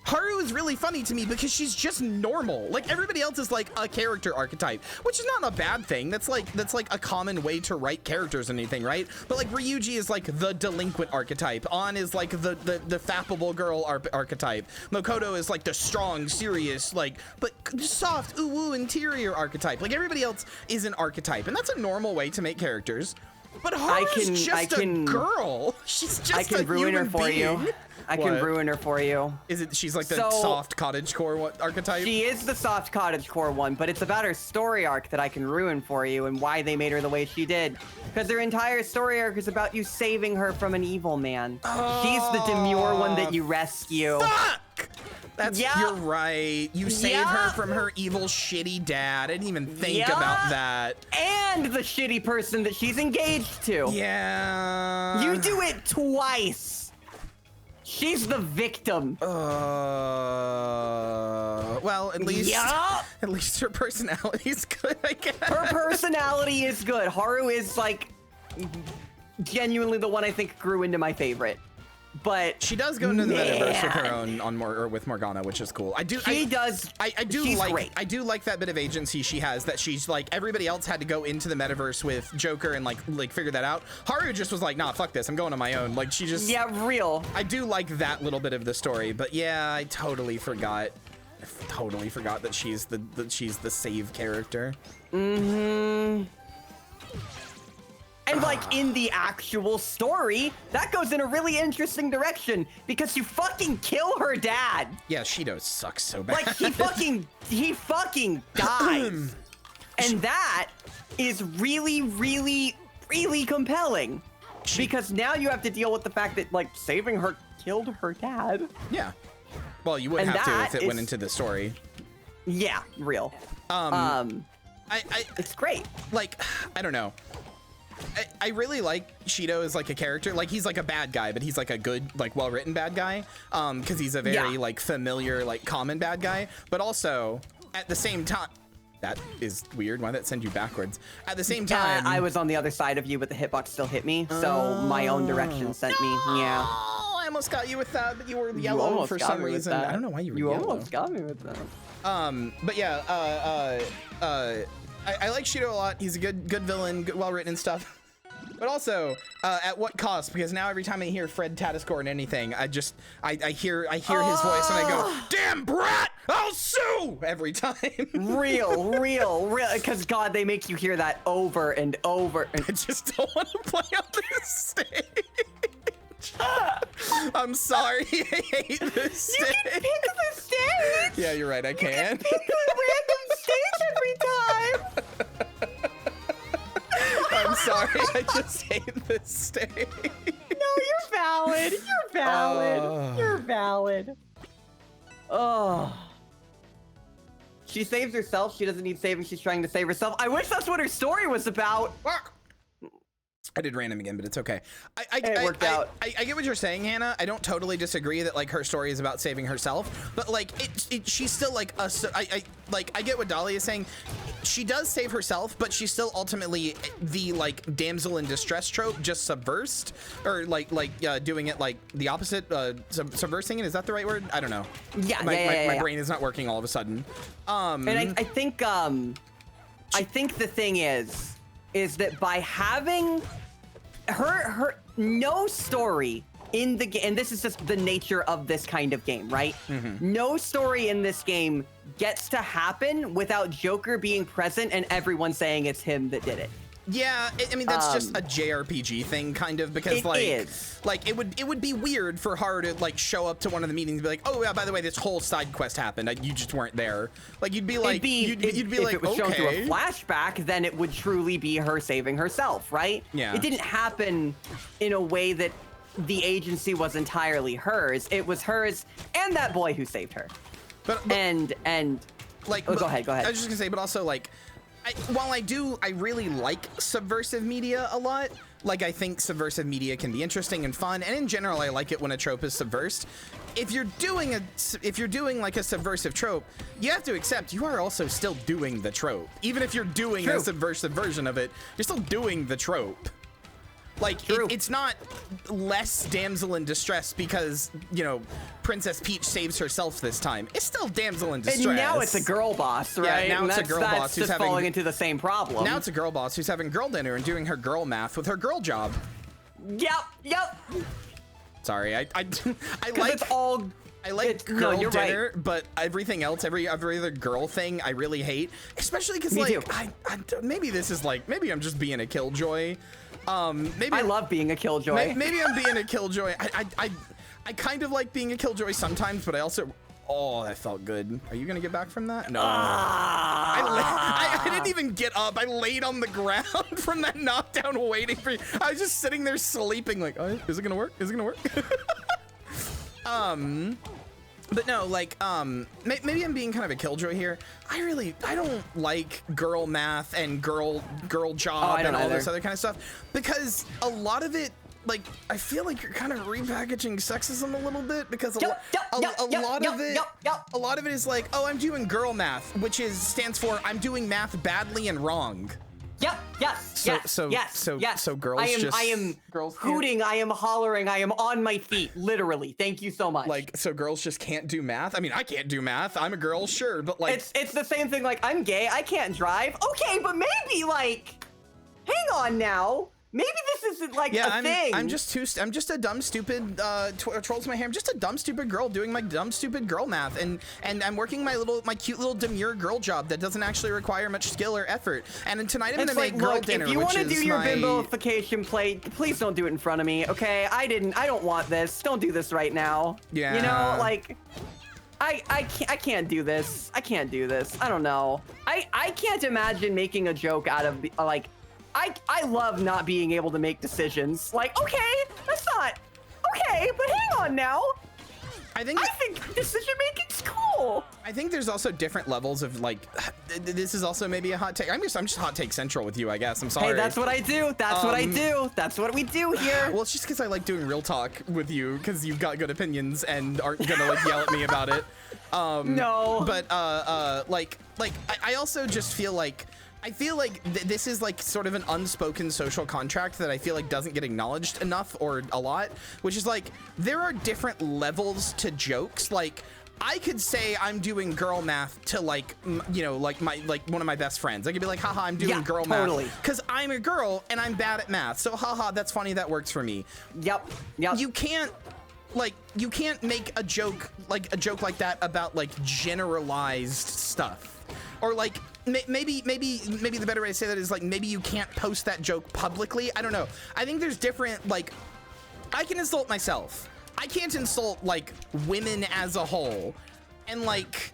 Haru is really funny to me because she's just normal. Like everybody else is like a character archetype, which is not a bad thing. That's like a common way to write characters and anything, right? But like Ryuji is like the delinquent archetype. On is like the fappable girl archetype. Makoto is like the strong, serious, like but soft, ooh interior archetype. Like everybody else is an archetype, and that's a normal way to make characters. But Haru's just a girl. She's just a human being. I can ruin her for you. Is it? She's like the soft cottagecore archetype? She is the soft cottagecore one, but it's about her story arc that I can ruin for you and why they made her the way she did. Because her entire story arc is about you saving her from an evil man. She's the demure one that you rescue. Fuck! You're right. You save her from her evil, shitty dad. I didn't even think about that. And the shitty person that she's engaged to. Yeah. You do it twice. She's the victim. Well, at least her personality is good, I guess. Her personality is good. Haru is like genuinely the one I think grew into my favorite. But she does go into the metaverse with her own with Morgana, which is cool. I do like that bit of agency she has, that she's like everybody else had to go into the metaverse with Joker and like figure that out. Haru just was like, nah, fuck this, I'm going on my own. Like she just real. I do like that little bit of the story, but yeah, I totally forgot that she's the save character. And like in the actual story, that goes in a really interesting direction because you fucking kill her dad. Yeah, Shido sucks so bad. Like he fucking dies. And that is really, really, really compelling. Because now you have to deal with the fact that like saving her killed her dad. Yeah. Well, you wouldn't have to if it went into the story. Yeah, real. It's great. Like, I don't know. I really like Shido as like a character. Like, he's like a bad guy, but he's like a good, like well-written bad guy. Because he's a very like familiar, like common bad guy. But also, at the same time, that is weird. Why'd that send you backwards? At the same time, I was on the other side of you, but the hitbox still hit me. So my own direction sent me. Yeah. I almost got you with that, but you were yellow for some reason. I don't know why you were yellow. You almost got me with that. But yeah, I like Shido a lot. He's a good villain, good, well-written and stuff. But also, at what cost? Because now every time I hear Fred Tatascore in anything, I hear his voice and I go, damn brat, I'll sue every time. real. Because God, they make you hear that over and over. And I just don't want to play on this stage. I'm sorry, I hate this stage. You can pick the stage. Yeah, you're right, I can. You can pick a random stage every time. I'm sorry, I just hate this stage. No, you're valid. You're valid. You're valid. Oh. She saves herself. She doesn't need saving. She's trying to save herself. I wish that's what her story was about. I did random again, but it's okay. It worked out. I get what you're saying, Hannah. I don't totally disagree that like her story is about saving herself, but like she's still like I get what Dolly is saying. She does save herself, but she's still ultimately the like damsel in distress trope, just subversed, or like doing it like the opposite, subversing it. Is that the right word? I don't know. Yeah, my brain is not working all of a sudden. And I think the thing is that by having her no story in the game, and this is just the nature of this kind of game, right? No story in this game gets to happen without Joker being present and everyone saying it's him that did it. Yeah, I mean that's just a JRPG thing, kind of, because like it would be weird for Haru to like show up to one of the meetings and be like, oh yeah, by the way, this whole side quest happened. You just weren't there. Like you'd be like, you'd be if like, it was okay. shown through a flashback, then it would truly be her saving herself, right? Yeah. It didn't happen in a way that the agency was entirely hers. It was hers and that boy who saved her. But and like, go ahead. I was just gonna say, but also like. While I really like subversive media a lot. Like, I think subversive media can be interesting and fun, and in general, I like it when a trope is subversed. If you're doing like a subversive trope, you have to accept you are also still doing the trope. Even if you're doing a subversive version of it, you're still doing the trope. Like, it's not less damsel in distress because, you know, Princess Peach saves herself this time. It's still damsel in distress. And now it's a girl boss, right? Yeah, now it's a girl boss who's having... falling into the same problem. Now it's a girl boss who's having girl dinner and doing her girl math with her girl job. Yep. Sorry, I like... it's all... I like girl dinner, but everything else, every other girl thing, I really hate. Especially because, like, maybe this is like, maybe I'm just being a killjoy. Maybe I love being a killjoy. Maybe I'm being a killjoy. I kind of like being a killjoy sometimes, but I also... Oh, that felt good. Are you gonna get back from that? No. I didn't even get up. I laid on the ground from that knockdown waiting for you. I was just sitting there sleeping like, oh, is it gonna work? Is it gonna work? But no, like, maybe I'm being kind of a killjoy here. I don't like girl math and girl job and all this other kind of stuff, because a lot of it, like, I feel like you're kind of repackaging sexism a little bit, because a lot of it is like, oh, I'm doing girl math, which stands for I'm doing math badly and wrong. So girls I am hooting, I am hollering, I am on my feet, literally. Thank you so much. Like, so girls just can't do math? I mean, I can't do math. I'm a girl, sure, but like... It's the same thing, like, I'm gay, I can't drive. Okay, but maybe, like, hang on now. Maybe this isn't like a thing. I'm just a dumb, stupid, trolls my hair. I'm just a dumb, stupid girl doing my dumb, stupid girl math, and I'm working my cute little demure girl job that doesn't actually require much skill or effort. And tonight I'm gonna make girl dinner. If you want to do your bimboification plate, please don't do it in front of me, okay? I don't want this. Don't do this right now. Yeah. You know, like. I can't do this. I can't do this. I don't know. I can't imagine making a joke out of like. I love not being able to make decisions. Like, okay, that's not Okay, but hang on now. I think decision making's cool. I think there's also different levels of like, this is also maybe a hot take. I'm just hot take central with you, I guess. I'm sorry. Hey, that's what I do. That's what I do. That's what we do here. Well, it's just because I like doing real talk with you because you've got good opinions and aren't gonna like yell at me about it. No. But I also just feel like this is like sort of an unspoken social contract that I feel like doesn't get acknowledged enough or a lot, which is like there are different levels to jokes. Like I could say I'm doing girl math to like, you know, like one of my best friends. I could be like, haha, I'm doing girl math because I'm a girl and I'm bad at math. So haha, that's funny. That works for me. Yep. You can't make a joke like that about like generalized stuff. Or like maybe the better way to say that is like maybe you can't post that joke publicly. I don't know. I think there's different, like, I can insult myself. I can't insult like women as a whole. And like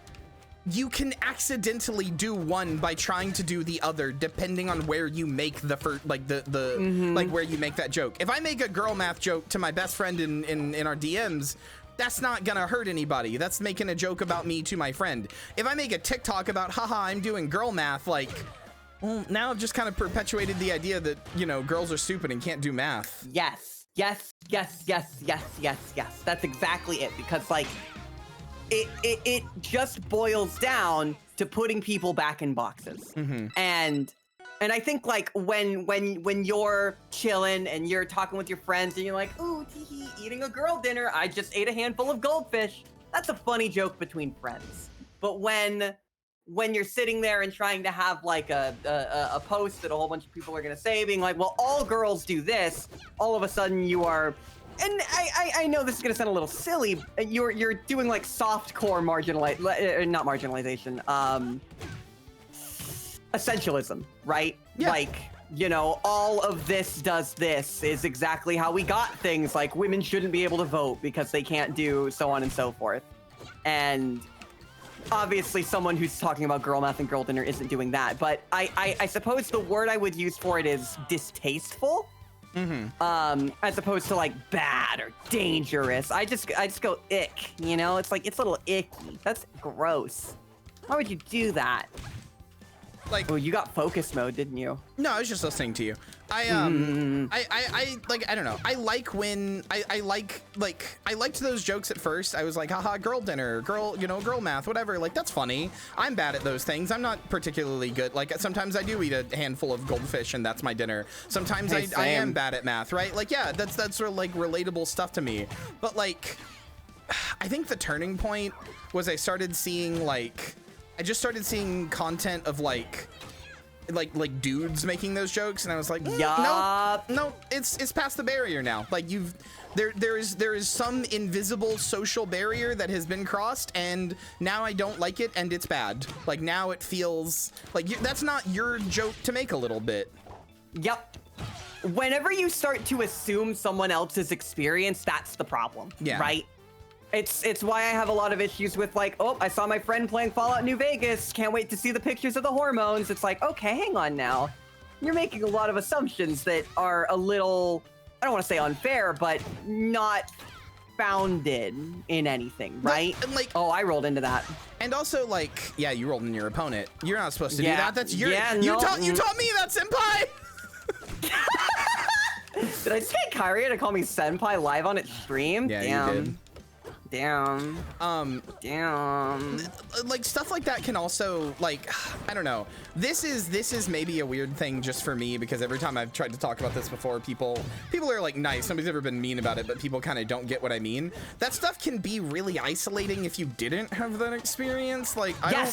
you can accidentally do one by trying to do the other depending on where you make the first, like like where you make that joke. If I make a girl math joke to my best friend in our DMs, that's not gonna hurt anybody. That's making a joke about me to my friend. If I make a TikTok about, haha, I'm doing girl math, like, well, now I've just kind of perpetuated the idea that, you know, girls are stupid and can't do math. Yes. That's exactly it. Because like, it just boils down to putting people back in boxes. And I think like when you're chilling and you're talking with your friends and you're like, ooh, tee eating a girl dinner. I just ate a handful of goldfish. That's a funny joke between friends. But when you're sitting there and trying to have like a post that a whole bunch of people are gonna say, being like, well, all girls do this, all of a sudden you are, and I know this is gonna sound a little silly, you're doing like softcore not marginalization, essentialism, right? Yeah. Like, you know, all of this does this is exactly how we got things like women shouldn't be able to vote because they can't do so on and so forth. And obviously someone who's talking about girl math and girl dinner isn't doing that, but I suppose the word I would use for it is distasteful. As opposed to like bad or dangerous. I just go ick, you know? It's like, it's a little icky. That's gross. Why would you do that? Like, oh, you got focus mode, didn't you? No, I was just listening to you. I like, I don't know. I like when I liked those jokes at first. I was like, haha, girl dinner, girl math, whatever. Like, that's funny. I'm bad at those things. I'm not particularly good. Like, sometimes I do eat a handful of goldfish and that's my dinner. Sometimes I am bad at math, right? Like, yeah, that's sort of like relatable stuff to me. But like, I think the turning point was I started seeing like, I just started seeing content of like dudes making those jokes, and I was like, no, it's past the barrier now. Like there is some invisible social barrier that has been crossed, and now I don't like it, and it's bad. Like now it feels like that's not your joke to make a little bit. Yep. Whenever you start to assume someone else's experience, that's the problem. Yeah. Right? It's why I have a lot of issues with like, oh, I saw my friend playing Fallout New Vegas. Can't wait to see the pictures of the hormones. It's like, okay, hang on now. You're making a lot of assumptions that are a little, I don't want to say unfair, but not founded in anything, right? And like, oh, I rolled into that. And also like, yeah, you rolled into your opponent. You're not supposed to do that. That's your, you taught me that, senpai. Did I just get Kyria to call me senpai live on its stream? Yeah, damn. You did. Damn. Damn. Like stuff like that can also like, I don't know. This is maybe a weird thing just for me because every time I've tried to talk about this before, people are like nice. Nobody's ever been mean about it, but people kind of don't get what I mean. That stuff can be really isolating if you didn't have that experience. Like I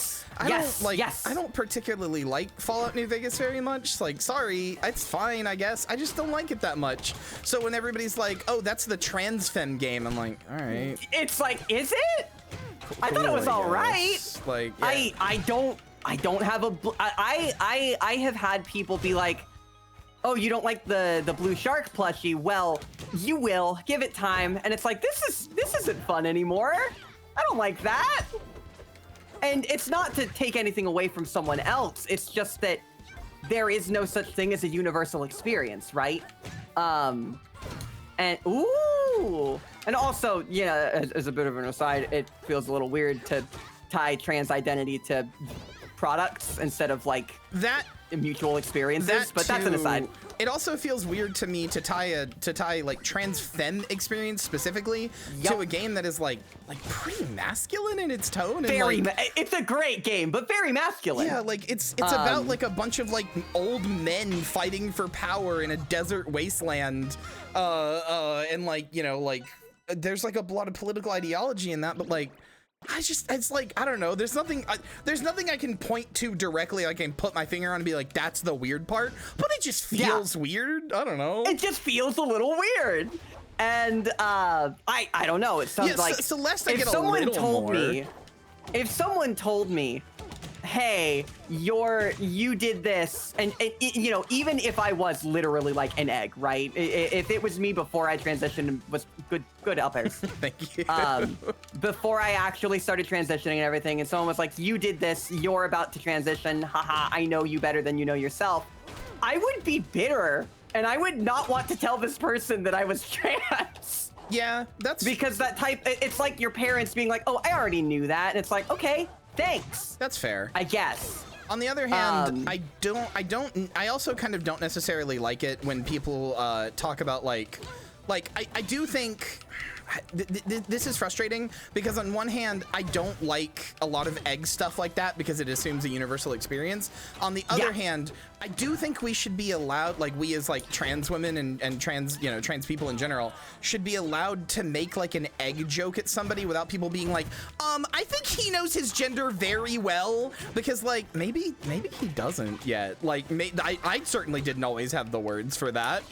don't particularly like Fallout New Vegas very much. Like, sorry, it's fine, I guess. I just don't like it that much. So when everybody's like, oh, that's the trans fem game, I'm like, all right. It's like, is it? I thought it was all right. Like, yeah. I don't have a. I have had people be like, oh, you don't like the blue shark plushie? Well, you will. Give it time. And it's like, this isn't fun anymore. I don't like that. And it's not to take anything away from someone else. It's just that there is no such thing as a universal experience, right? And ooh, Ooh. And also, as a bit of an aside, it feels a little weird to tie trans identity to products instead of like that mutual experiences, but that's an aside. It also feels weird to me to tie like trans femme experience specifically to a game that is like pretty masculine in its tone. And it's a great game, but very masculine. Yeah, like it's about like a bunch of like old men fighting for power in a desert wasteland, and like there's like a lot of political ideology in that, but like. It's like, I don't know. There's nothing I can point to directly. I can put my finger on and be like, that's the weird part. But it just feels weird. I don't know. It just feels a little weird. And I don't know. It sounds like Celeste, I get a little more. If someone told me, hey, you did this, and even if I was literally like an egg, right? If it was me before I transitioned and was good uppers. Thank you. Before I actually started transitioning and everything, and someone was like, you did this, you're about to transition, haha, I know you better than you know yourself. I would be bitter, and I would not want to tell this person that I was trans. Yeah, that's because it's like your parents being like, oh, I already knew that, and it's like, okay, thanks. That's fair. I guess. On the other hand, I also kind of don't necessarily like it when people talk about like I do think this is frustrating because on one hand, I don't like a lot of egg stuff like that because it assumes a universal experience. On the other hand, I do think we should be allowed, like we as like trans women and trans people in general should be allowed to make like an egg joke at somebody without people being like, I think he knows his gender very well, because like maybe he doesn't yet. Like I certainly didn't always have the words for that.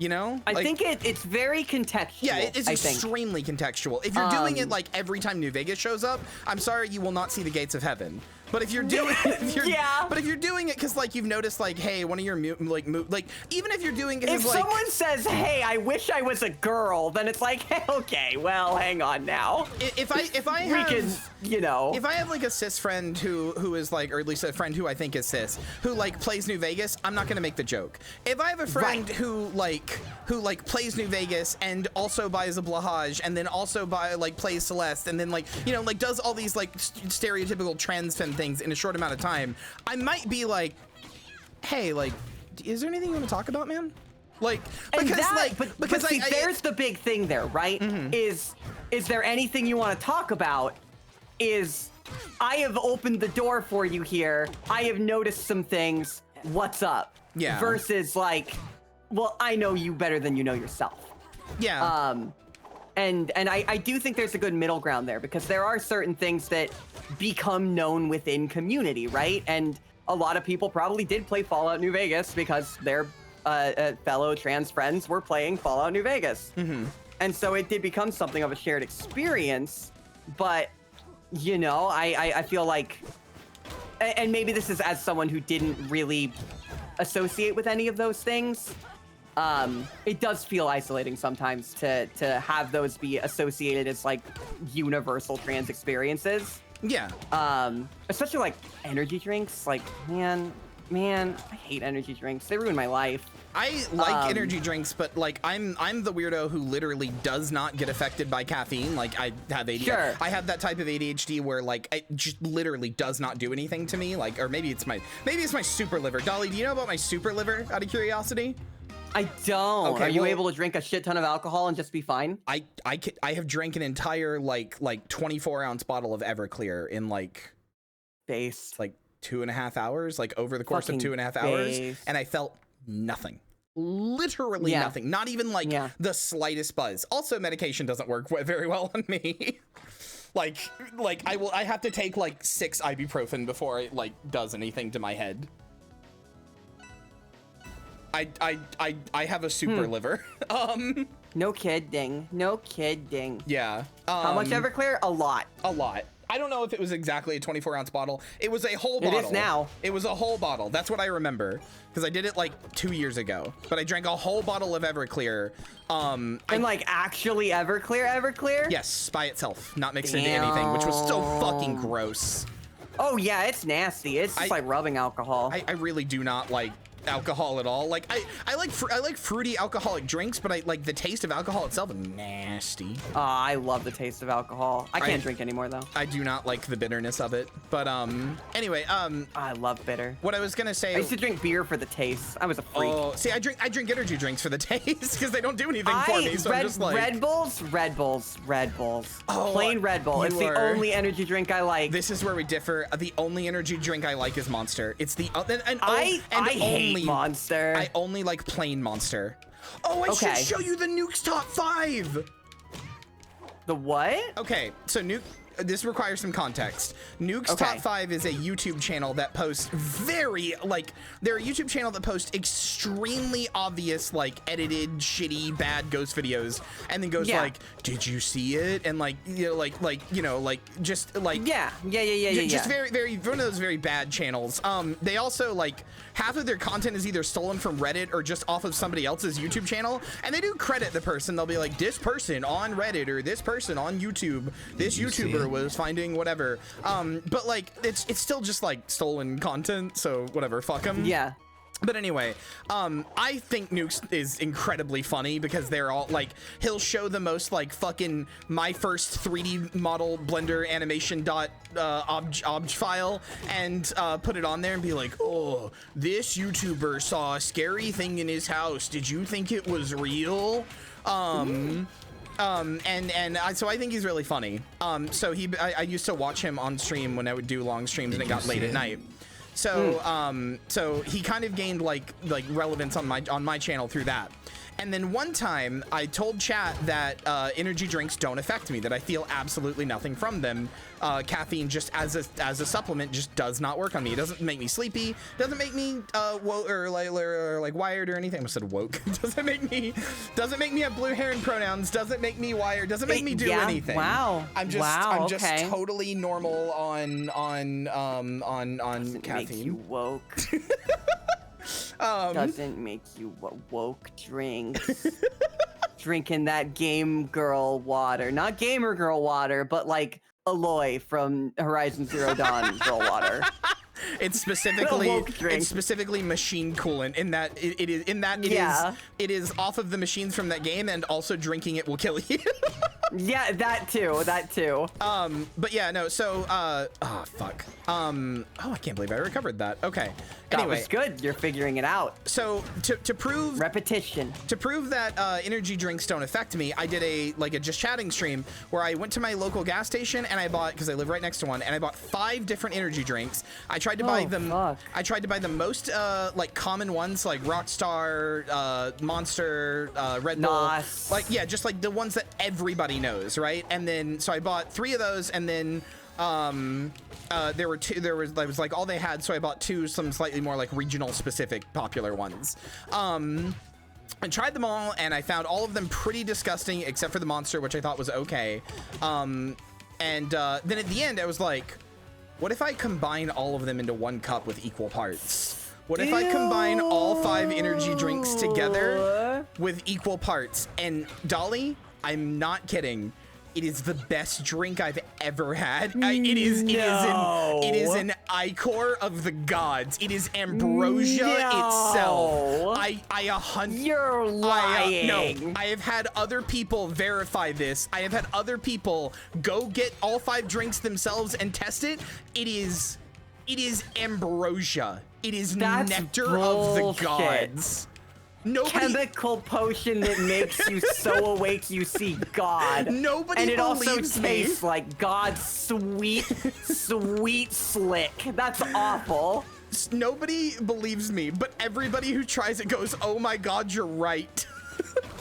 I think it's very contextual. Yeah, it's extremely contextual. If you're doing it like every time New Vegas shows up, I'm sorry, you will not see the gates of heaven. But if you're doing, but if you're doing it because like you've noticed like, hey, one of your like even if you're doing it, if someone says, hey, I wish I was a girl, then it's like, hey, okay, well, hang on now. If I have like a cis friend who is like, or at least a friend who I think is cis, who like plays New Vegas, I'm not gonna make the joke. If I have a friend who plays New Vegas and also buys a Blahage and then also plays Celeste and then like does all these like stereotypical trans femme things in a short amount of time, I might be like, hey, like, is there anything you want to talk about, man? Like, because there's the big thing there, right? Mm-hmm. Is there anything you want to talk about? I have opened the door for you here. I have noticed some things. What's up? Yeah. Versus like, well, I know you better than you know yourself. Yeah. And I do think there's a good middle ground there, because there are certain things that become known within community, right? And a lot of people probably did play Fallout New Vegas because their fellow trans friends were playing Fallout New Vegas. Mm-hmm. And so it did become something of a shared experience. But, I feel like, and maybe this is as someone who didn't really associate with any of those things, it does feel isolating sometimes to have those be associated as like universal trans experiences. Yeah. Especially like energy drinks. Like, man, I hate energy drinks. They ruin my life. I like energy drinks, but like I'm the weirdo who literally does not get affected by caffeine. Like I have ADHD. Sure. I have that type of ADHD where like it just literally does not do anything to me. Like, or maybe it's my super liver. Dolly, do you know about my super liver out of curiosity? I don't. Okay, Are you able to drink a shit ton of alcohol and just be fine? I have drank an entire like 24-ounce bottle of Everclear in like 2.5 hours, like over the course of 2.5 hours, and I felt nothing. Literally nothing. Not even like the slightest buzz. Also, medication doesn't work very well on me. like I have to take like 6 ibuprofen before it like does anything to my head. I have a super liver. No kidding. Yeah. How much Everclear? A lot. I don't know if it was exactly a 24-ounce bottle. It was a whole bottle. It is now. It was a whole bottle. That's what I remember, because I did it like 2 years ago. But I drank a whole bottle of Everclear. And like actually Everclear? Yes, by itself, not mixed into anything, which was so fucking gross. Oh yeah, it's nasty. It's just like rubbing alcohol. I really do not like alcohol at all. Like I like fruity alcoholic drinks, but I like the taste of alcohol itself. Nasty. I love the taste of alcohol. I can't drink anymore though. I do not like the bitterness of it. But anyway, I love bitter. what I was gonna say. I used to drink beer for the taste. I was a freak. Oh, see, I drink energy drinks for the taste because they don't do anything for me. So I'm just like Red Bulls. Oh, Plain Red Bull. It's the only energy drink I like. This is where we differ. The only energy drink I like is Monster. It's the I hate Monster. I only like plain Monster. Oh, I should show you the Nuke's top 5. The what? Okay, so Nuke. This requires some context. Nuke's Top 5 is a YouTube channel that posts they're a YouTube channel that posts extremely obvious, like, edited, shitty, bad ghost videos, and then goes like, did you see it? And like, just like just very one of those very bad channels. They also like half of their content is either stolen from Reddit or just off of somebody else's YouTube channel, and they do credit the person. They'll be like, this person on Reddit or this person on YouTube, this YouTuber was finding whatever. But like it's still just like stolen content, so whatever, fuck them. Yeah. But anyway, I think Nukes is incredibly funny because they're all like, he'll show the most like fucking my first 3D model Blender animation obj file and put it on there and be like, oh, this YouTuber saw a scary thing in his house. Did you think it was real? So I think he's really funny. So I used to watch him on stream when I would do long streams and it got late at night. So so he kind of gained like relevance on my channel through that. And then one time I told chat that energy drinks don't affect me, that I feel absolutely nothing from them. Caffeine just as a supplement just does not work on me. It doesn't make me sleepy, doesn't make me woke or like wired or anything. I almost said woke. doesn't make me have blue hair and pronouns, doesn't make me wired, doesn't make me do anything. Wow. I'm just totally normal on doesn't caffeine. Make you woke. Doesn't make you woke drinks. Drinking that game girl water. Not gamer girl water, but like Aloy from Horizon Zero Dawn girl water. It's specifically machine coolant in that it is off of the machines from that game, and also drinking it will kill you. Yeah, that too. But yeah, no, so oh fuck. Oh, I can't believe I recovered that. Okay. Anyway, that was good. You're figuring it out. So to prove repetition. To prove that energy drinks don't affect me, I did a just chatting stream where I went to my local gas station and I bought, because I live right next to one, and I bought 5 different energy drinks. I tried to buy them. Fuck. I tried to buy the most like common ones, like Rockstar, Monster, Red Bull, like just like the ones that everybody knows, right? And then so I bought 3 of those, and then there were 2. That was like all they had, so I bought 2, some slightly more like regional specific popular ones. I tried them all, and I found all of them pretty disgusting, except for the Monster, which I thought was okay. And then at the end, I was like, what if I combine all of them into 1 cup with equal parts? What if I combine all 5 energy drinks together with equal parts? And Dolly, I'm not kidding. It is the best drink I've ever had. It is an ichor of the gods. It is ambrosia itself. You're lying. No, I have had other people verify this. I have had other people go get all 5 drinks themselves and test it. It is ambrosia. It is nectar of the gods. Chemical potion that makes you so awake you see God. Nobody and it also believes tastes like God's sweet slick. That's awful. Nobody believes me, but everybody who tries it goes, oh my God, you're right.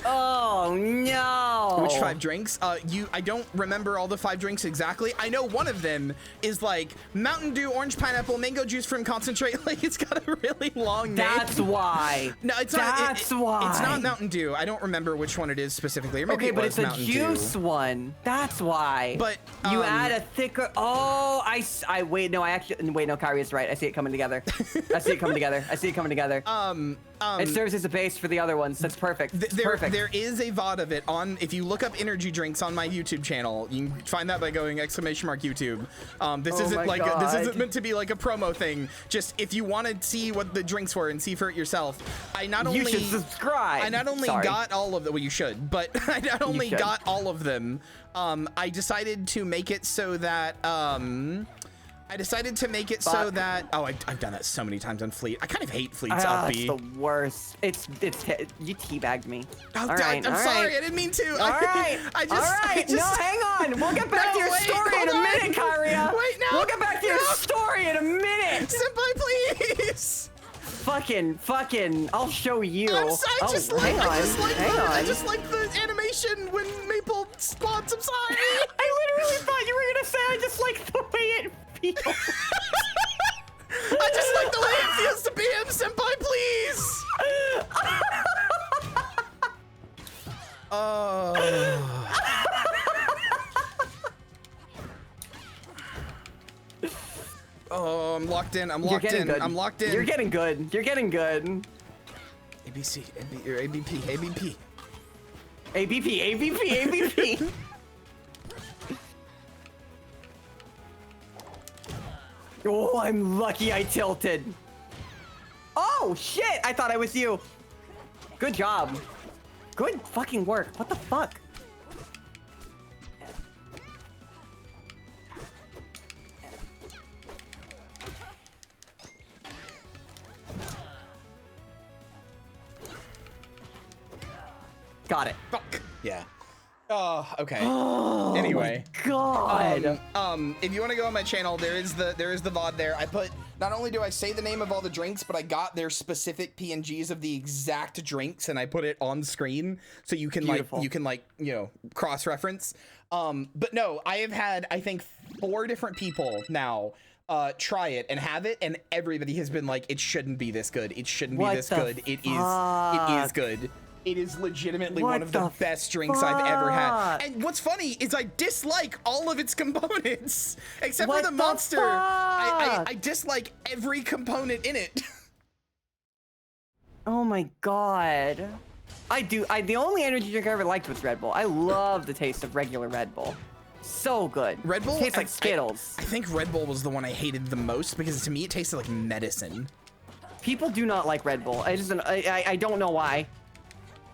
Oh no! Which 5 drinks? I don't remember all the 5 drinks exactly. I know one of them is like Mountain Dew, orange pineapple, mango juice from concentrate. Like it's got a really long name. That's why. No, it's not. That's why. It's not Mountain Dew. I don't remember which one it is specifically. Or maybe okay, but it's a Mountain juice Dew. One. That's why. But you add a thicker. Oh, I wait. No, Kyrie's right. I see it coming together. I see it coming together. It serves as a base for the other ones. That's perfect. Perfect. There is a VOD of it on, if you look up energy drinks on my YouTube channel, you can find that by going !YouTube. This isn't meant to be like a promo thing. Just if you want to see what the drinks were and see for it yourself, you should subscribe. I not only got all of them, well, you should, but I not only got all of them, I decided to make it so that, oh, I've done that so many times on Fleet. I kind of hate Fleet's up B. It's the worst. You teabagged me. Oh, I'm sorry. I didn't mean to. All right. No, hang on. We'll get back to your story in a minute, Kyria. Wait, no. We'll get back to your story in a minute. Senpai, please. Fucking. I'll show you. I just like the animation when Maple spawns. I'm sorry. I literally thought you were gonna say I just like the way it feels. I just like the way it feels to be him, Senpai, please. Oh, I'm locked in. I'm locked in. You're getting good. ABC, or ABP. ABP. Oh, I'm lucky I tilted. Oh, shit. I thought I was you. Good job. Good fucking work. What the fuck? Got it. Fuck. Yeah. Oh, okay. Oh, anyway. God. If you want to go on my channel, there is the VOD there. I put, not only do I say the name of all the drinks, but I got their specific PNGs of the exact drinks and I put it on screen so you can cross-reference. But no, I have had, I think, 4 different people now try it and have it, and everybody has been like, it shouldn't be this good. It shouldn't be this good. It is good. It is legitimately one of the best drinks I've ever had. And what's funny is I dislike all of its components. Except for the monster. I dislike every component in it. Oh my god. The only energy drink I ever liked was Red Bull. I love the taste of regular Red Bull. So good. Red Bull? It tastes like Skittles. I think Red Bull was the one I hated the most because to me it tasted like medicine. People do not like Red Bull. I don't know why.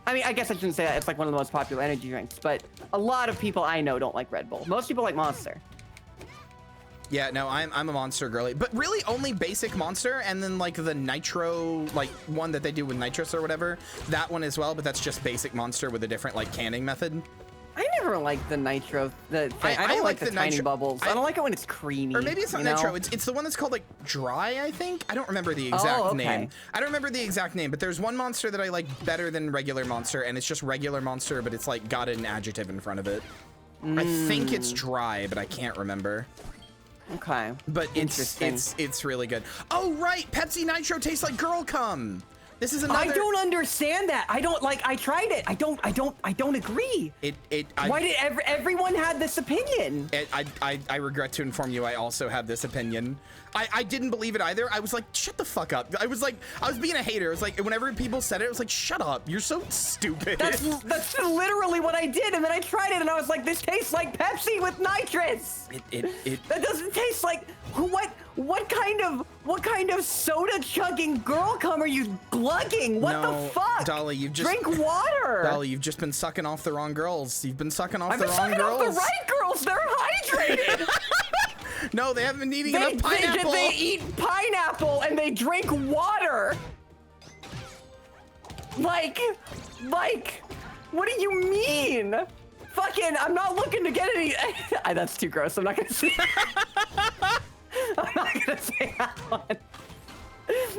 I mean, I guess I shouldn't say that. It's like one of the most popular energy drinks, but a lot of people I know don't like Red Bull. Most people like Monster. Yeah, no, I'm a Monster girly, but really only basic Monster, and then like the Nitro, like one that they do with nitrous or whatever, that one as well, but that's just basic Monster with a different like canning method. I never liked the Nitro thing. I don't like the tiny bubbles. I don't like it when it's creamy. Or maybe it's not Nitro. It's the one that's called like Dry, I think. I don't remember the exact name. I don't remember the exact name, but there's one Monster that I like better than regular Monster, and it's just regular Monster, but it's like got an adjective in front of it. I think it's Dry, but I can't remember. Okay. But it's really good. Oh right, Pepsi Nitro tastes like girl cum. This is another. I don't understand that. I tried it. I don't agree. Why did everyone had this opinion? I regret to inform you, I also have this opinion. I didn't believe it either. I was like, shut the fuck up. I was being a hater. I was like, whenever people said it, I was like, shut up. You're so stupid. That's literally what I did. And then I tried it and I was like, this tastes like Pepsi with nitrous. That doesn't taste like, what kind of soda chugging girl cum are you glugging? What the fuck? Dolly, you've just drink water. Dolly, you've just been sucking off the wrong girls. You've been sucking off the wrong sucking girls. Off the right girls. They're hydrated. No, they haven't been eating enough pineapple. They eat pineapple and they drink water. Like, what do you mean? Fucking, I'm not looking to get any. That's too gross. I'm not gonna say. I'm not gonna say that one.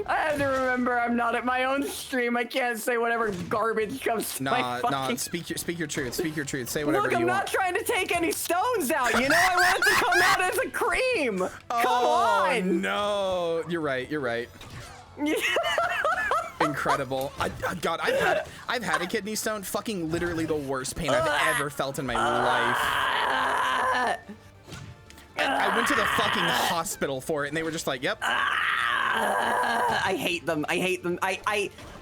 I have to remember I'm not at my own stream. I can't say whatever garbage comes to my fucking... Nah, speak your truth. Speak your truth. Say whatever you want. Look, I'm not trying to take any stones out. You know, I want it to come out as a cream. Come on. No, you're right. Incredible. God, I've had a kidney stone. Fucking literally the worst pain I've ever felt in my life. I went to the fucking hospital for it, and they were just like, "Yep." I hate them.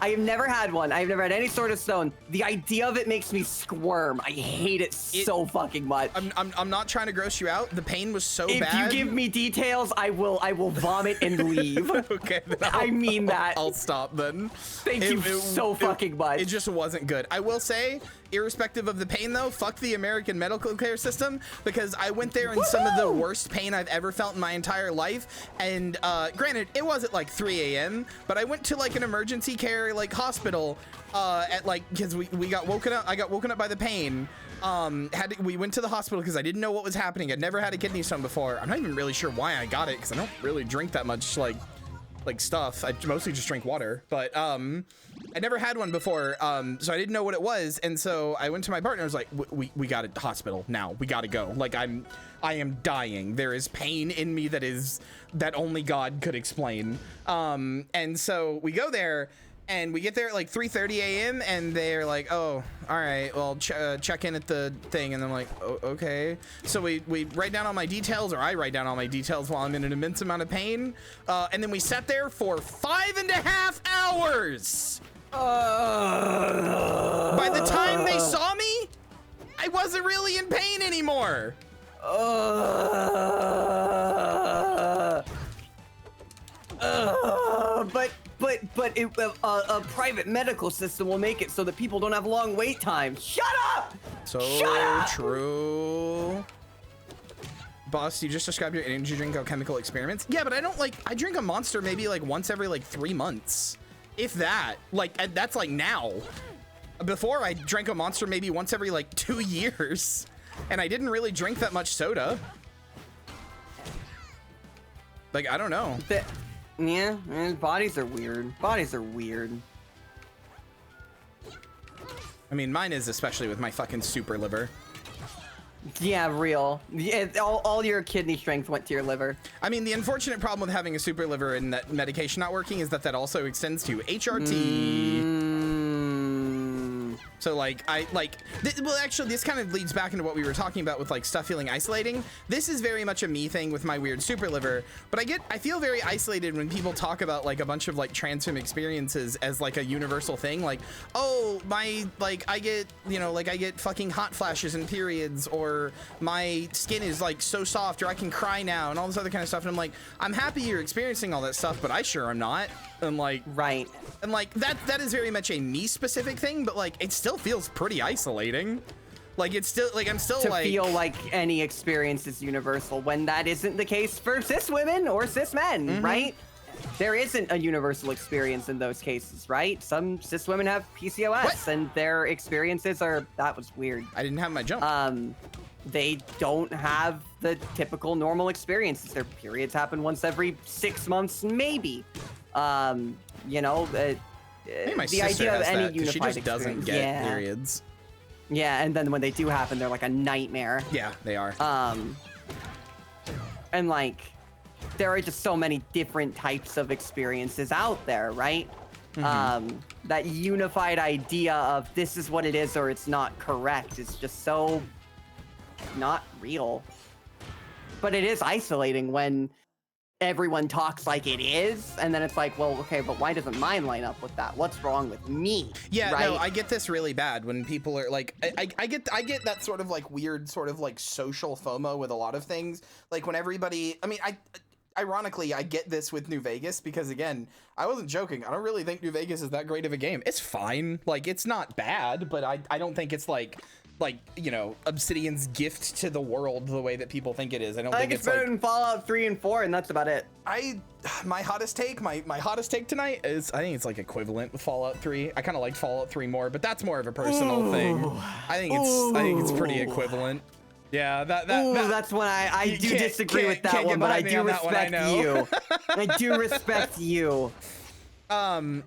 I have never had one. I've never had any sort of stone. The idea of it makes me squirm. I hate it so fucking much. I'm not trying to gross you out. The pain was so bad. If you give me details, I will vomit and leave. Okay, then I mean that. I'll stop then. Thank you so fucking much. It just wasn't good. I will say, irrespective of the pain though, fuck the American medical care system, because I went there in some of the worst pain I've ever felt in my entire life. And granted, it was at like 3 a.m., but I went to like an emergency care like hospital at like, because we got woken up. I got woken up by the pain. We went to the hospital because I didn't know what was happening. I'd never had a kidney stone before. I'm not even really sure why I got it, because I don't really drink that much like stuff. I mostly just drink water, but I never had one before, so I didn't know what it was. And so I went to my partner. I was like, we got a hospital now. We got to go. Like I am dying. There is pain in me that only God could explain. And so we go there. And we get there at like 3:30 a.m. and they're like, oh, all right, well, check in at the thing. And I'm like, oh, okay. So we write down all my details, or I write down all my details while I'm in an immense amount of pain. And then we sat there for 5.5 hours. By the time they saw me, I wasn't really in pain anymore. But a private medical system will make it so that people don't have long wait times. Shut up! So Shut up! True. Boss, you just described your energy drink alchemical experiments. Yeah, but I drink a Monster maybe like once every like 3 months. If that. Like, that's like now. Before, I drank a Monster maybe once every like 2 years. And I didn't really drink that much soda. Like, I don't know. Yeah, bodies are weird. Bodies are weird. I mean, mine is, especially with my fucking super liver. Yeah, real. Yeah, all your kidney strength went to your liver. I mean, the unfortunate problem with having a super liver and that medication not working is that also extends to HRT. So like, well, actually, this kind of leads back into what we were talking about with like stuff feeling isolating. This is very much a me thing with my weird super liver, but I feel very isolated when people talk about like a bunch of like transform experiences as like a universal thing. Like, oh, I get fucking hot flashes and periods, or my skin is like so soft, or I can cry now, and all this other kind of stuff. And I'm like, I'm happy you're experiencing all that stuff, but I sure am not. And like, right. And like that is very much a me specific thing, but like it still feels pretty isolating. Like it's still like I'm still to like feel like any experience is universal when that isn't the case for cis women or cis men, right? There isn't a universal experience in those cases, right? Some cis women have PCOS and their experiences are, that was weird. I didn't have my jump. They don't have the typical normal experiences. Their periods happen once every 6 months, maybe. You know, the idea of any unified she just doesn't get periods. Yeah, and then when they do happen, they're like a nightmare. Yeah, they are. And like, there are just so many different types of experiences out there, right? That unified idea of this is what it is or it's not correct is just so not real. But it is isolating when everyone talks like it is, and then it's like, well, okay, but why doesn't mine line up with that? What's wrong with me? Yeah, right? No, I get this really bad when people are like, I get that sort of like weird sort of like social FOMO with a lot of things. Like when everybody, I mean, ironically, I get this with New Vegas because again, I wasn't joking. I don't really think New Vegas is that great of a game. It's fine. Like it's not bad, but I don't think it's like, you know, Obsidian's gift to the world the way that people think it is. I don't think it's better like than Fallout 3 and 4, and that's about it. My hottest take tonight is I think it's like equivalent with Fallout 3. I kind of liked Fallout 3 more, but that's more of a personal thing. I think it's pretty equivalent. Yeah, that's when I do disagree with that one, but I do respect you. I do respect you. I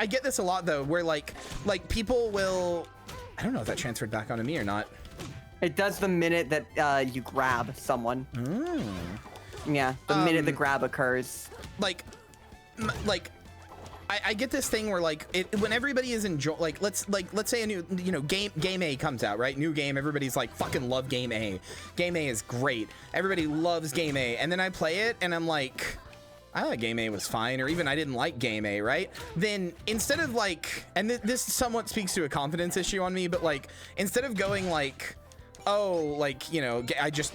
get this a lot though, where like people will, I don't know if that transferred back onto me or not. It does the minute that you grab someone. Yeah, the minute the grab occurs. I get this thing where like when everybody is enjoying, like let's say a new, you know, game A comes out, right? New game, everybody's like fucking love game A. Game A is great. Everybody loves game A, and then I play it and I'm like, I thought Game A was fine, or even I didn't like Game A, right? Then instead of like, and this somewhat speaks to a confidence issue on me, but like, instead of going like, oh, like, you know,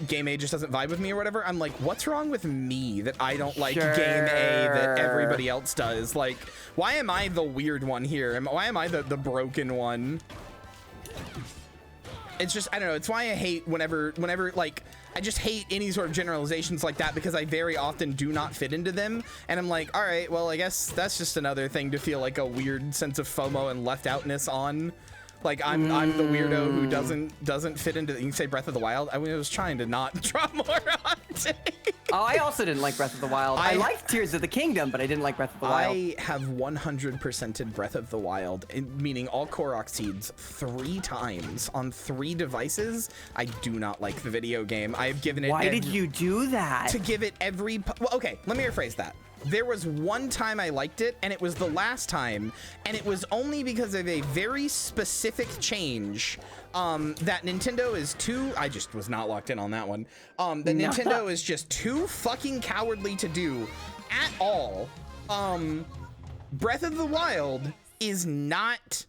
Game A just doesn't vibe with me or whatever, I'm like, what's wrong with me that I don't like Game A that everybody else does? Like, why am I the weird one here? Why am I the broken one? It's just, I don't know, it's why I hate whenever like, I just hate any sort of generalizations like that, because I very often do not fit into them. And I'm like, all right, well, I guess that's just another thing to feel like a weird sense of FOMO and left outness on. Like, I'm the weirdo who doesn't fit into, you can say Breath of the Wild. I was trying to not draw more on take. Oh, I also didn't like Breath of the Wild. I liked Tears of the Kingdom, but I didn't like Breath of the Wild. I have 100%ed Breath of the Wild, meaning all Korok seeds 3 times on 3 devices. I do not like the video game. I have given it. Why did you do that? To give it every. Well, okay, let me rephrase that. There was one time I liked it, and it was the last time, and it was only because of a very specific change that Nintendo is too. I just was not locked in on that one. Nintendo is just too fucking cowardly to do at all. Breath of the Wild is not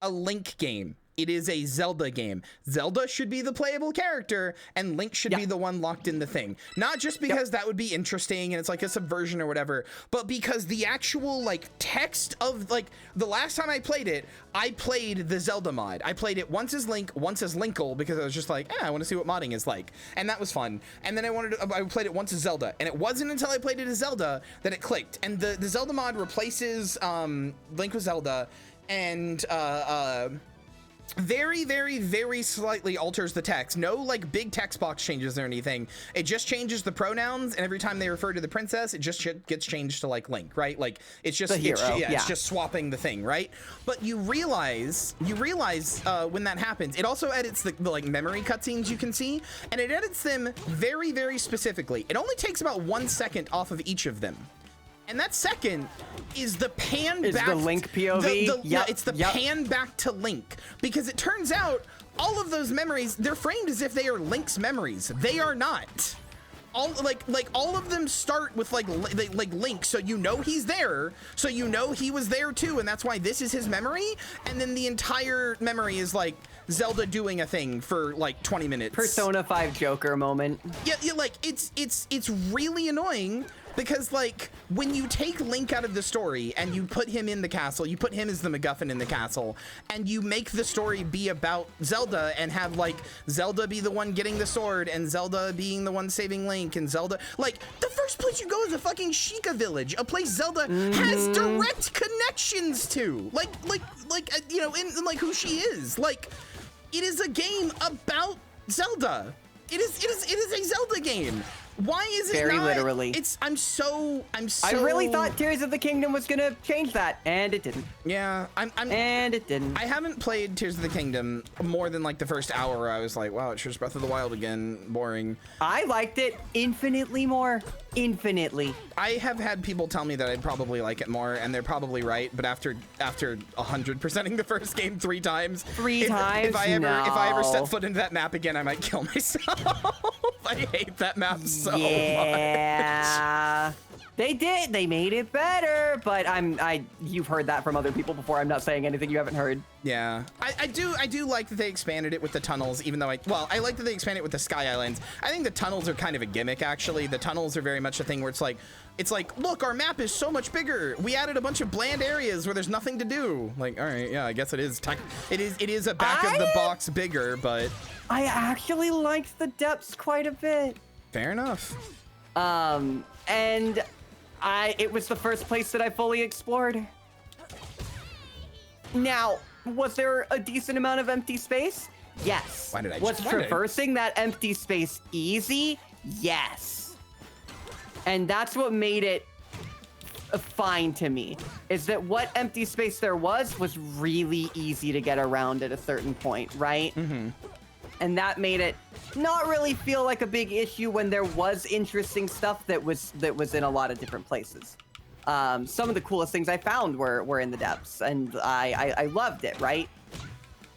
a Link game. It is a Zelda game. Zelda should be the playable character, and Link should be the one locked in the thing. Not just because that would be interesting and it's like a subversion or whatever, but because the actual like text of like the last time I played it, I played the Zelda mod. I played it once as Link, once as Linkle, because I was just like, I want to see what modding is like, and that was fun. And then I played it once as Zelda, and it wasn't until I played it as Zelda that it clicked. And the Zelda mod replaces Link with Zelda, and very, very, very slightly alters the text. No like big text box changes or anything. It just changes the pronouns, and every time they refer to the princess, it just gets changed to like Link, right? Like it's just it's just swapping the thing, right? But you realize when that happens, it also edits the like memory cutscenes you can see, and it edits them very, very specifically. It only takes about 1 second off of each of them. And that second is the pan back. Is the Link POV? Yeah, it's the pan back to Link. Because it turns out all of those memories, they're framed as if they are Link's memories. They are not. All all of them start with like Link, so you know he's there, so you know he was there too, and that's why this is his memory. And then the entire memory is like Zelda doing a thing for like 20 minutes. Persona 5 Joker moment. Yeah, like it's really annoying. Because, like, when you take Link out of the story and you put him in the castle, you put him as the MacGuffin in the castle, and you make the story be about Zelda and have, like, Zelda be the one getting the sword and Zelda being the one saving Link and Zelda... Like, the first place you go is a fucking Sheikah village, a place Zelda has direct connections to. Like, you know, in like, who she is. Like, it is a game about Zelda. It is a Zelda game. Why is it very literally? I'm so. I really thought Tears of the Kingdom was gonna change that, and it didn't. Yeah, and it didn't. I haven't played Tears of the Kingdom more than like the first hour where I was like, wow, it's just Breath of the Wild again, boring. I liked it infinitely more. Infinitely. I have had people tell me that I'd probably like it more, and they're probably right. But after 100%ing the first game 3 times, if I ever set foot into that map again, I might kill myself. I hate that map so much. They did. They made it better, but you've heard that from other people before. I'm not saying anything you haven't heard. Yeah, I do like that they expanded it with the tunnels, even though I like that they expanded it with the Sky Islands. I think the tunnels are kind of a gimmick, actually. The tunnels are very much a thing where it's like, look, our map is so much bigger. We added a bunch of bland areas where there's nothing to do. Like, all right, yeah, I guess it is. It is a back of the box bigger, but I actually liked the depths quite a bit. Fair enough. And it was the first place that I fully explored. Now, was there a decent amount of empty space? Yes. Was traversing that empty space easy? Yes. And that's what made it fine to me, is that what empty space there was really easy to get around at a certain point, right? Mm-hmm. And that made it not really feel like a big issue when there was interesting stuff that was in a lot of different places. Some of the coolest things I found were in the depths, and I loved it, right?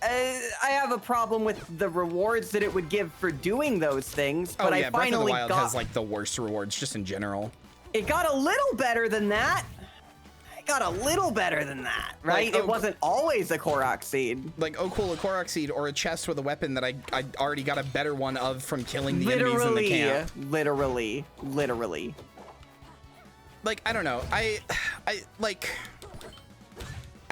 I have a problem with the rewards that it would give for doing those things, but I finally Breath of the Wild has like the worst rewards just in general. It got a little better than that. It got a little better than that, right? Like, it wasn't always a Korok seed. Like, oh cool, a Korok seed or a chest with a weapon that I already got a better one of from killing the enemies in the camp. Literally. Like, I don't know. I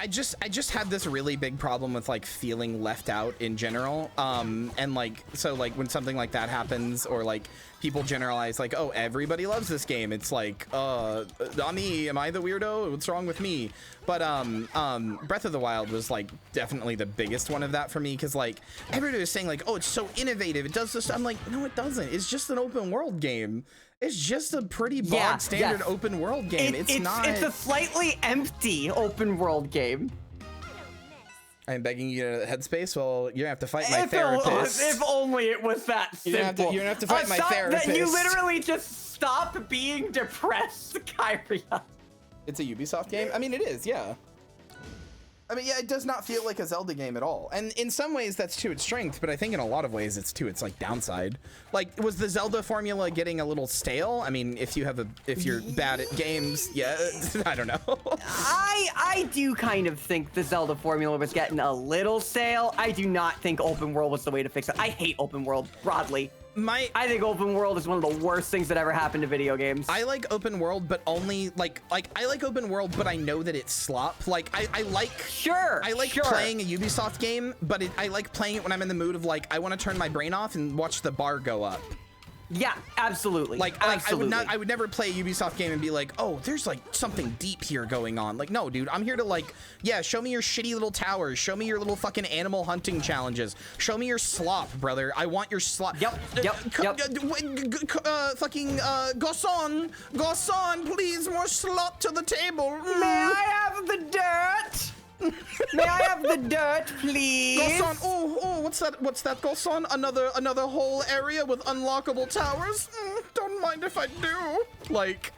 just had this really big problem with like feeling left out in general. And like, so like when something like that happens, or like people generalize like, oh, everybody loves this game. It's like, not me, am I the weirdo? What's wrong with me? But Breath of the Wild was like definitely the biggest one of that for me, because like everybody was saying like, oh, it's so innovative, it does this. I'm like, no, it doesn't. It's just an open world game. It's just a pretty bog standard open world game. It's not. It's a slightly empty open world game. I'm begging you to headspace. Well, you have to fight my therapist. If only it was that simple. You don't have to fight my therapist. You literally just stop being depressed, Kyria. It's a Ubisoft game? I mean, it is, yeah. I mean, yeah, it does not feel like a Zelda game at all. And in some ways, that's to its strength, but I think in a lot of ways, it's to its, like, downside. Like, was the Zelda formula getting a little stale? I mean, if you're bad at games, yeah, I don't know. I do kind of think the Zelda formula was getting a little stale. I do not think open world was the way to fix it. I hate open world broadly. I think open world is one of the worst things that ever happened to video games. I like open world, but only like I like open world, but I know that it's slop. Like I like playing a Ubisoft game, but I like playing it when I'm in the mood of like I want to turn my brain off and watch the bar go up. Yeah, absolutely. Absolutely. I would never play a Ubisoft game and be like, oh, there's like something deep here going on. Like, no, dude, I'm here to like, yeah, show me your shitty little towers. Show me your little fucking animal hunting challenges. Show me your slop, brother. I want your slop. Yep. Fucking Gosson, please, more slop to the table. May I have the dirt? May I have the dirt, please? Gosson, oh, what's that, Gosson? Another whole area with unlockable towers? Don't mind if I do. Like,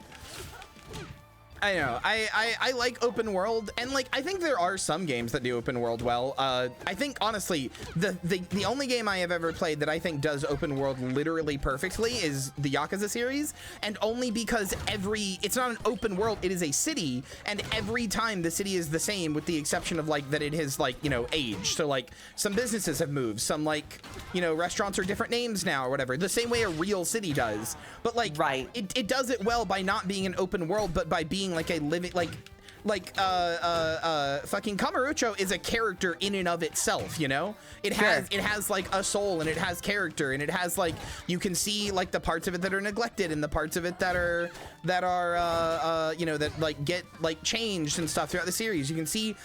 I know, I like open world, and like, I think there are some games that do open world well. I think, honestly, the only game I have ever played that I think does open world literally perfectly is the Yakuza series, and only because it's not an open world, it is a city, and every time the city is the same, with the exception of like, that it has like, you know, aged. So like, some businesses have moved, some like, you know, restaurants are different names now or whatever, the same way a real city does. But like, right. It does it well by not being an open world, but by being like a living, fucking Kamurocho is a character in and of itself, you know? It has like a soul, and it has character, and it has like, you can see like the parts of it that are neglected, and the parts of it that are you know, that like get like changed and stuff throughout the series. You can see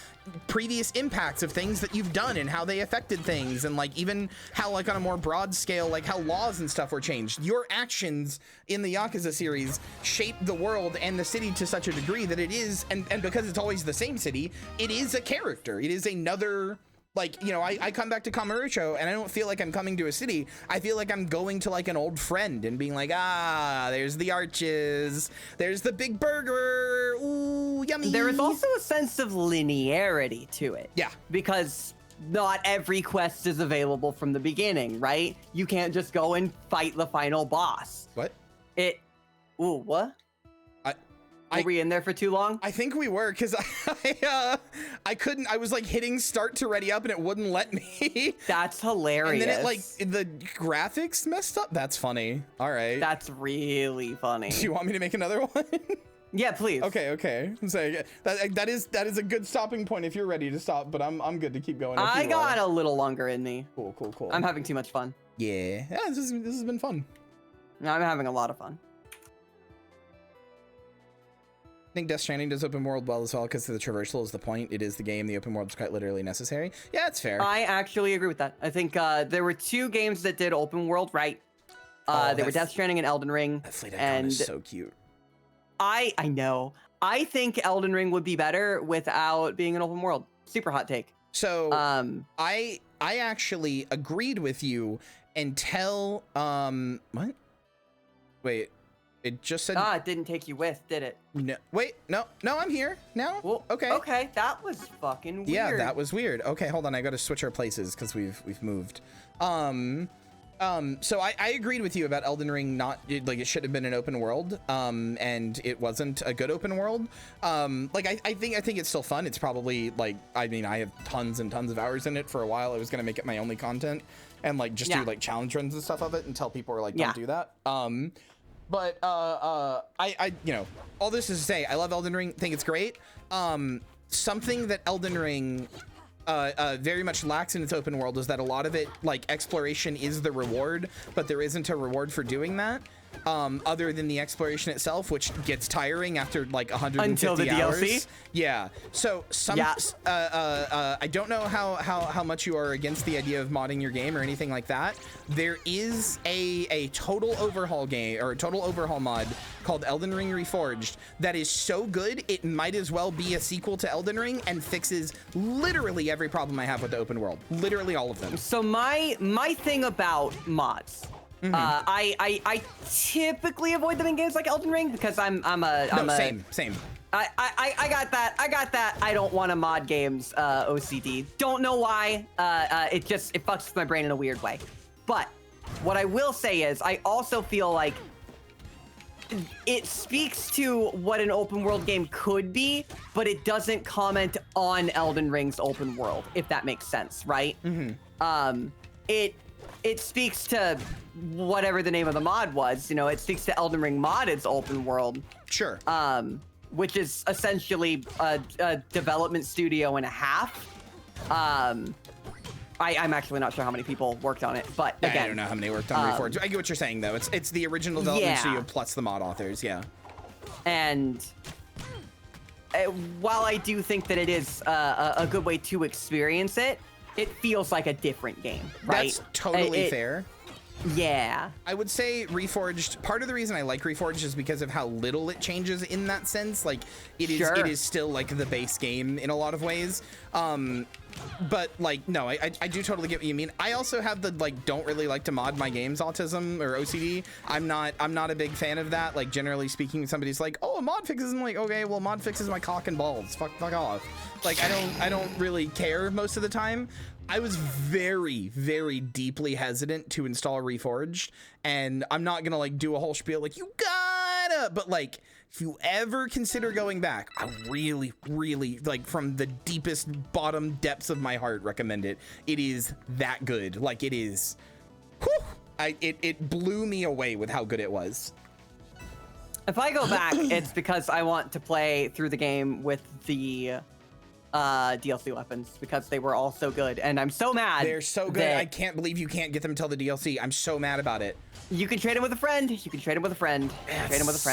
previous impacts of things that you've done and how they affected things, and like even how like on a more broad scale, like how laws and stuff were changed. Your actions in the Yakuza series shape the world and the city to such a degree that it is, and because it's always the same city, it is a character. It is another, like, you know, I come back to Kamurocho and I don't feel like I'm coming to a city. I feel like I'm going to like an old friend and being like, ah, there's the arches, there's the big burger, ooh, yummy. There is also a sense of linearity to it. Yeah. Because not every quest is available from the beginning, right? You can't just go and fight the final boss. What? What? Were we in there for too long? I think we were, because I couldn't, I was like hitting start to ready up and it wouldn't let me. That's hilarious. And then it like, the graphics messed up. That's funny. All right. That's really funny. Do you want me to make another one? Yeah, please. Okay. I'm saying that is a good stopping point if you're ready to stop, but I'm good to keep going. I got a little longer in me. Cool. I'm having too much fun. Yeah, this has been fun. No, I'm having a lot of fun. I think Death Stranding does open world well as well, because the traversal is the point. It is the game. The open world is quite literally necessary. Yeah, it's fair. I actually agree with that. I think there were two games that did open world right. They were Death Stranding and Elden Ring. That fleet icon is so cute. I know. I think Elden Ring would be better without being an open world. Super hot take. So I actually agreed with you until what? Wait. It just said. It didn't take you with, did it? No, wait, no, I'm here now. Well, okay, that was fucking weird. Yeah, that was weird. Okay, hold on, I got to switch our places because we've moved. So I agreed with you about Elden Ring it should have been an open world, and it wasn't a good open world. Like I think it's still fun. It's probably like, I mean, I have tons and tons of hours in it. For a while I was gonna make it my only content and like just do like challenge runs and stuff of it until people were like, don't do that. But I you know, all this is to say, I love Elden Ring, think it's great. Something that Elden Ring very much lacks in its open world is that a lot of it, like, exploration is the reward, but there isn't a reward for doing that, other than the exploration itself, which gets tiring after like 150 until the hours. DLC. Yeah. So I don't know how much you are against the idea of modding your game or anything like that. There is a total overhaul game, or a total overhaul mod called Elden Ring Reforged that is so good it might as well be a sequel to Elden Ring and fixes literally every problem I have with the open world. Literally all of them. So my thing about mods, I typically avoid them in games like Elden Ring because I'm same. I got that. I don't want to mod games, OCD. Don't know why. It fucks with my brain in a weird way. But what I will say is I also feel like it speaks to what an open world game could be, but it doesn't comment on Elden Ring's open world, if that makes sense, right? It speaks to whatever the name of the mod was, you know, it speaks to Elden Ring modded's open world. Sure. Which is essentially a development studio and a half. I'm actually not sure how many people worked on it, but again, I don't know how many worked on Reforged. I get what you're saying though. It's the original development studio plus the mod authors, yeah. And while I do think that it is a good way to experience it, it feels like a different game, right? That's totally fair. Yeah. I would say Reforged, part of the reason I like Reforged is because of how little it changes in that sense. Like, it is still like the base game in a lot of ways. But like, no, I do totally get what you mean. I also have the, like, don't really like to mod my games autism or OCD. I'm not a big fan of that. Like, generally speaking, somebody's like, oh, a mod fixes, I'm like, okay, well, mod fixes my cock and balls. Fuck off. Like, I don't really care most of the time. I was very, very deeply hesitant to install Reforged, and I'm not gonna like do a whole spiel like you gotta, but like if you ever consider going back, I really, really, like, from the deepest bottom depths of my heart, recommend it. It is that good. Like, it is, whew, it blew me away with how good it was. If I go back, it's because I want to play through the game with the DLC weapons because they were all so good, and I'm so mad. They're so good. I can't believe you can't get them until the DLC. I'm so mad about it. You can trade them with a friend.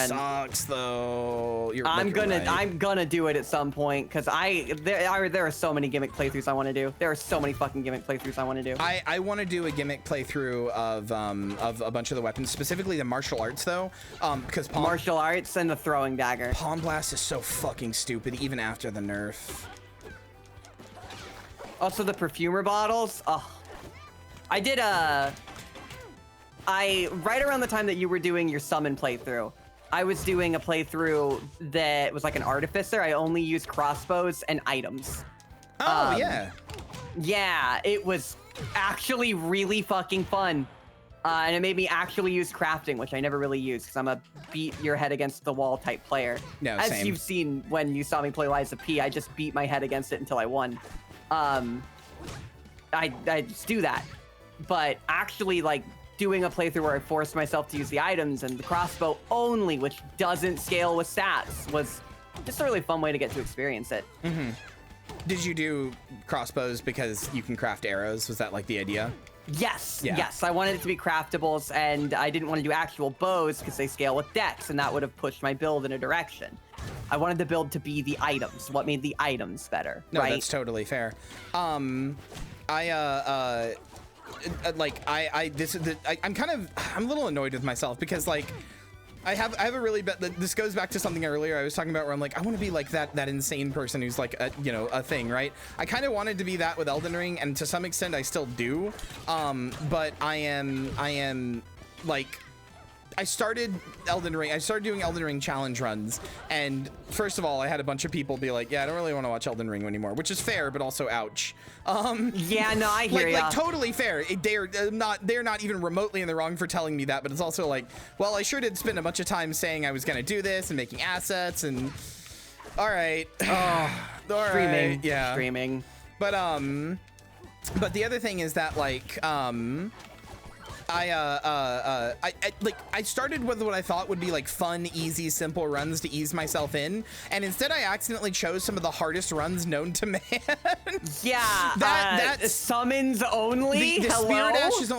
Sucks though. I'm gonna do it at some point because there are so many gimmick playthroughs I want to do. There are so many fucking gimmick playthroughs I want to do. I want to do a gimmick playthrough of a bunch of the weapons, specifically the martial arts though, because martial arts and the throwing dagger. Palm Blast is so fucking stupid even after the nerf. Also, the perfumer bottles. Oh, I did right around the time that you were doing your summon playthrough, I was doing a playthrough that was like an artificer. I only used crossbows and items. Oh, yeah. Yeah, it was actually really fucking fun. And it made me actually use crafting, which I never really used because I'm a beat your head against the wall type player. No, As same. you've seen when you saw me play Lies of P, I just beat my head against it until I won. I just do that. But actually, like, doing a playthrough where I forced myself to use the items and the crossbow only, which doesn't scale with stats, was just a really fun way to get to experience it. Mm-hmm. Did you do crossbows because you can craft arrows? Was that like the idea? Yes, yeah. Yes. I wanted it to be craftables, and I didn't want to do actual bows because they scale with dex, and that would have pushed my build in a direction. I wanted the build to be the items. What made the items better? No, right? That's totally fair. I'm a little annoyed with myself because like I have a really this goes back to something earlier I was talking about where I'm like, I want to be like that insane person who's like a thing, right? I kind of wanted to be that with Elden Ring, and to some extent I still do, but I am like started Elden Ring. I started doing Elden Ring challenge runs, and first of all, I had a bunch of people be like, "Yeah, I don't really want to watch Elden Ring anymore," which is fair, but also ouch. Yeah, no, I hear like totally fair. They're not even remotely in the wrong for telling me that, but it's also like, well, I sure did spend a bunch of time saying I was gonna do this and making assets and. All right. All streaming. Right. Yeah. Streaming. But the other thing is that like I started with what I thought would be like fun, easy, simple runs to ease myself in, and instead I accidentally chose some of the hardest runs known to man. Yeah, that summons only. The Hello? spirit ashes.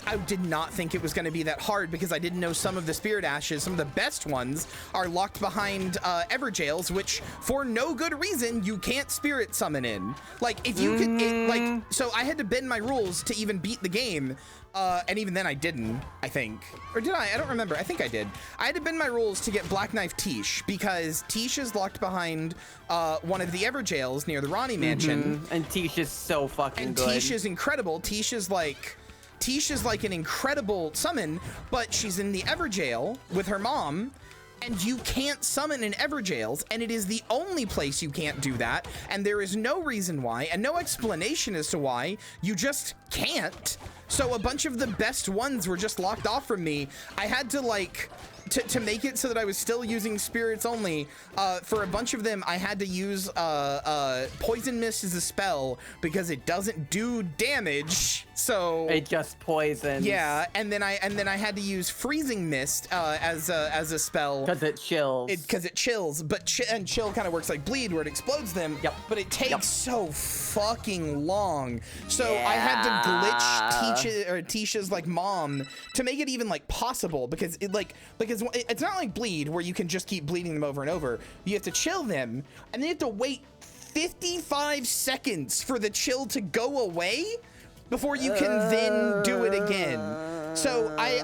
I did not think it was going to be that hard because I didn't know some of the spirit ashes, some of the best ones, are locked behind Everjails, which for no good reason you can't spirit summon in. Like if you could, so I had to bend my rules to even beat the game. And even then I didn't, I think. Or did I? I don't remember. I think I did. I had to bend my rules to get Black Knife Tish because Tish is locked behind one of the Everjails near the Ronnie Mansion. And Tish is so fucking good. And Tish is incredible. Tish is like an incredible summon, but she's in the Everjail with her mom. And you can't summon in Everjails, and it is the only place you can't do that, and there is no reason why, and no explanation as to why. You just can't. So a bunch of the best ones were just locked off from me. I had to like to make it so that I was still using spirits only. For a bunch of them, I had to use Poison Mist as a spell because it doesn't do damage. So it just poisons. Yeah, and then I had to use Freezing Mist as a spell because it chills. Because it chills, but chill kind of works like bleed, where it explodes them. Yep. But it takes so fucking long. So I had to glitch Tisha's like mom to make it even like possible, because it's not like bleed where you can just keep bleeding them over and over. You have to chill them, and then you have to wait 55 seconds for the chill to go away before you can then do it again. So I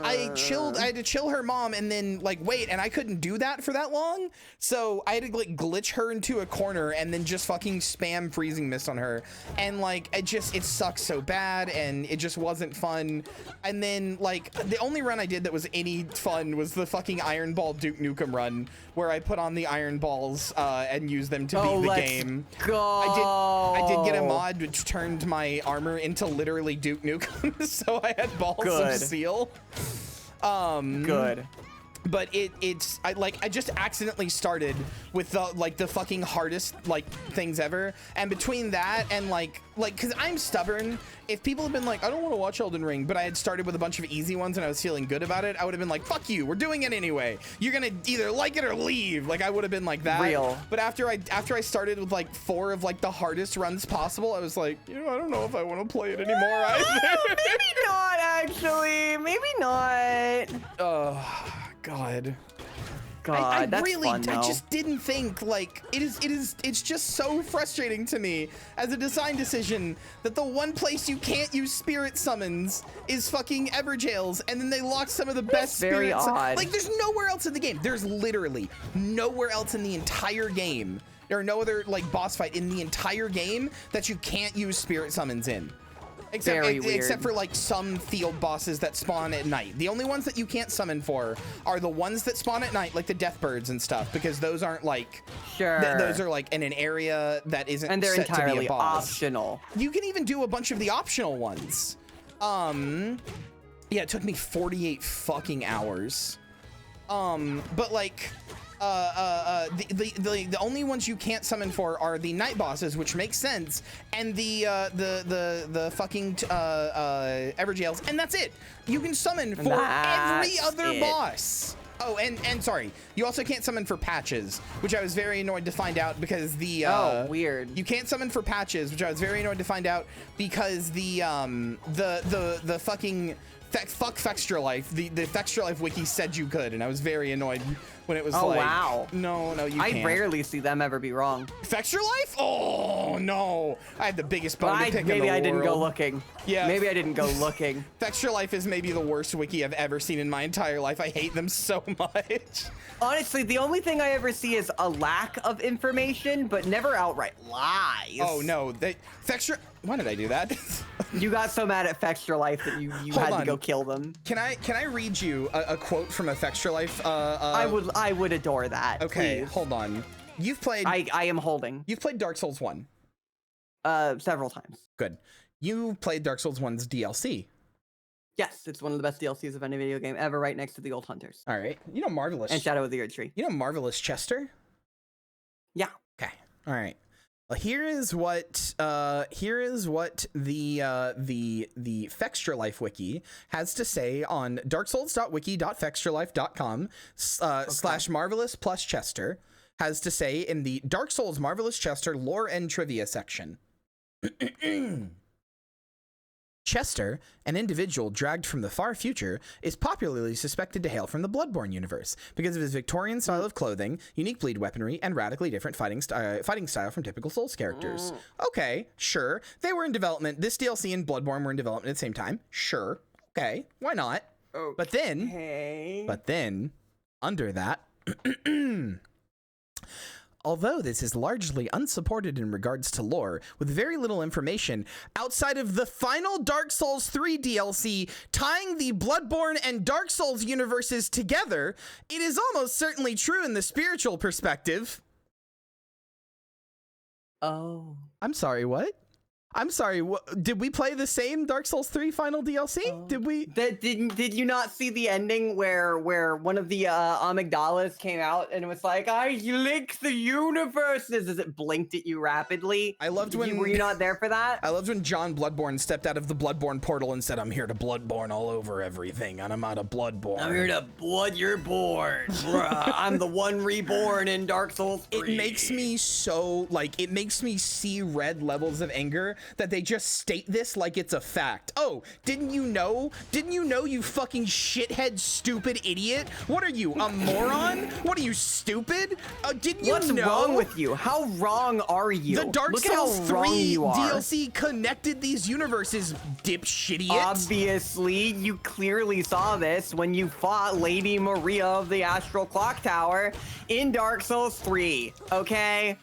had to chill her mom and then like wait, and I couldn't do that for that long. So I had to like glitch her into a corner and then just fucking spam Freezing Mist on her. And like it sucks so bad, and it just wasn't fun. And then like the only run I did that was any fun was the fucking Iron Ball Duke Nukem run, where I put on the Iron Balls and used them to beat the game. Go. I did get a mod which turned my armor into literally Duke Nukem, so I had balls of steel. Good. But I just accidentally started with the fucking hardest like things ever, and between that and like because I'm stubborn, if people had been like, I don't want to watch Elden Ring, but I had started with a bunch of easy ones and I was feeling good about it, I would have been like, fuck you, we're doing it anyway, you're gonna either like it or leave. Like I would have been like that. Real. But after I started with like 4 of like the hardest runs possible, I was like, I don't know if I want to play it anymore either. Maybe not, actually. Maybe not. Oh God. God, that's really, fun, though. I just didn't think, like, it's just so frustrating to me as a design decision that the one place you can't use spirit summons is fucking Everjails, and then they lock some of the best very spirits. odd. Like, there's nowhere else in the game. There's literally nowhere else in the entire game, or no other, like, boss fight in the entire game that you can't use spirit summons in. Except for like some field bosses that spawn at night. The only ones that you can't summon for are the ones that spawn at night, like the Deathbirds and stuff, because those aren't like those are like in an area that isn't and they're set entirely to be a boss. optional. You can even do a bunch of the optional ones. Yeah, it took me 48 fucking hours. But like the only ones you can't summon for are the night bosses, which makes sense, and the fucking Everjails, and that's it. You can summon for every other boss. Oh, and sorry, you also can't summon for patches, which I was very annoyed to find out because the weird. You can't summon for patches, which I was very annoyed to find out because the fucking fuck Fextra Life, the Fextra Life wiki said you could, and I was very annoyed when it was like, wow, no, you can't. I rarely see them ever be wrong. Fextra Life? Oh no, I had the biggest bone to pick in the world. Maybe I didn't go looking. Yeah, maybe I didn't go looking. Fextra Life is maybe the worst wiki I've ever seen in my entire life. I hate them so much. Honestly, the only thing I ever see is a lack of information, but never outright lies. Oh no, Fextra. Why did I do that? You got so mad at Fextra Life that you had to go kill them. Can I read you a quote from a Fextra Life? I would adore that. Okay, please. hold on. You've played. I am holding. You've played Dark Souls 1. Several times. Good. You played Dark Souls 1's DLC. Yes, it's one of the best DLCs of any video game ever, right next to the Old Hunters. All right. You know Marvelous. And Shadow of the Erd Tree. You know Marvelous Chester? Yeah. Okay. All right. Well, here is what the Fextra Life wiki has to say on darksouls.wiki.fextralife.com / marvelous plus Chester has to say in the Dark Souls Marvelous Chester lore and trivia section. Chester, an individual dragged from the far future, is popularly suspected to hail from the Bloodborne universe because of his Victorian style of clothing, unique bleed weaponry, and radically different fighting style from typical Souls characters. Okay, sure. They were in development. This DLC and Bloodborne were in development at the same time. Sure. Okay, why not? Okay. But then, under that... Although this is largely unsupported in regards to lore, with very little information outside of the final Dark Souls 3 DLC tying the Bloodborne and Dark Souls universes together, it is almost certainly true in the spiritual perspective. Oh. I'm sorry, what? I'm sorry, did we play the same Dark Souls 3 final DLC? Did we? Did you not see the ending where one of the amygdalas came out and it was like, I link the universes as it blinked at you rapidly? I loved when... Were you not there for that? I loved when John Bloodborne stepped out of the Bloodborne portal and said, I'm here to Bloodborne all over everything, and I'm out of Bloodborne. I'm here to blood your born. I'm the one reborn in Dark Souls 3. It makes me so, like, it makes me see red levels of anger that they just state this like it's a fact. Oh, didn't you know? Didn't you know, you fucking shithead, stupid idiot? What are you, a moron? What are you, stupid? Didn't you know? What's wrong with you? How wrong are you? The Dark Look Souls at how wrong 3 you are. DLC connected these universes, dipshit. Obviously, you clearly saw this when you fought Lady Maria of the Astral Clock Tower in Dark Souls 3, okay?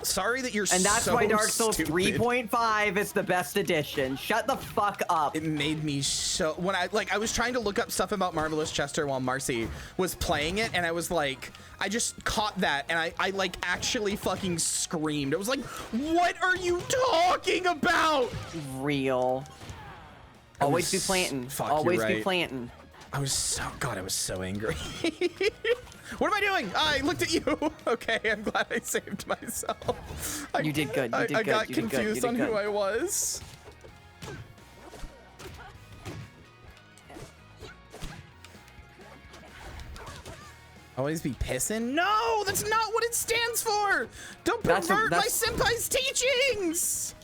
Sorry that you're so And that's why Dark Souls stupid. 3.5 is the best edition. Shut the fuck up. It made me so... When I was trying to look up stuff about Marvelous Chester while Marcy was playing it, and I was like... I just caught that, and I like, actually fucking screamed. I was like, what are you talking about? Real. Always be planting. Fuck, Always you're right. be planting. I was so... God, I was so angry. What am I doing? I looked at you. Okay, I'm glad I saved myself. You did good. You did I good. got You did good. You confused did on good. who I was. Always be pissing? No, that's not what it stands for. Don't pervert my senpai's teachings.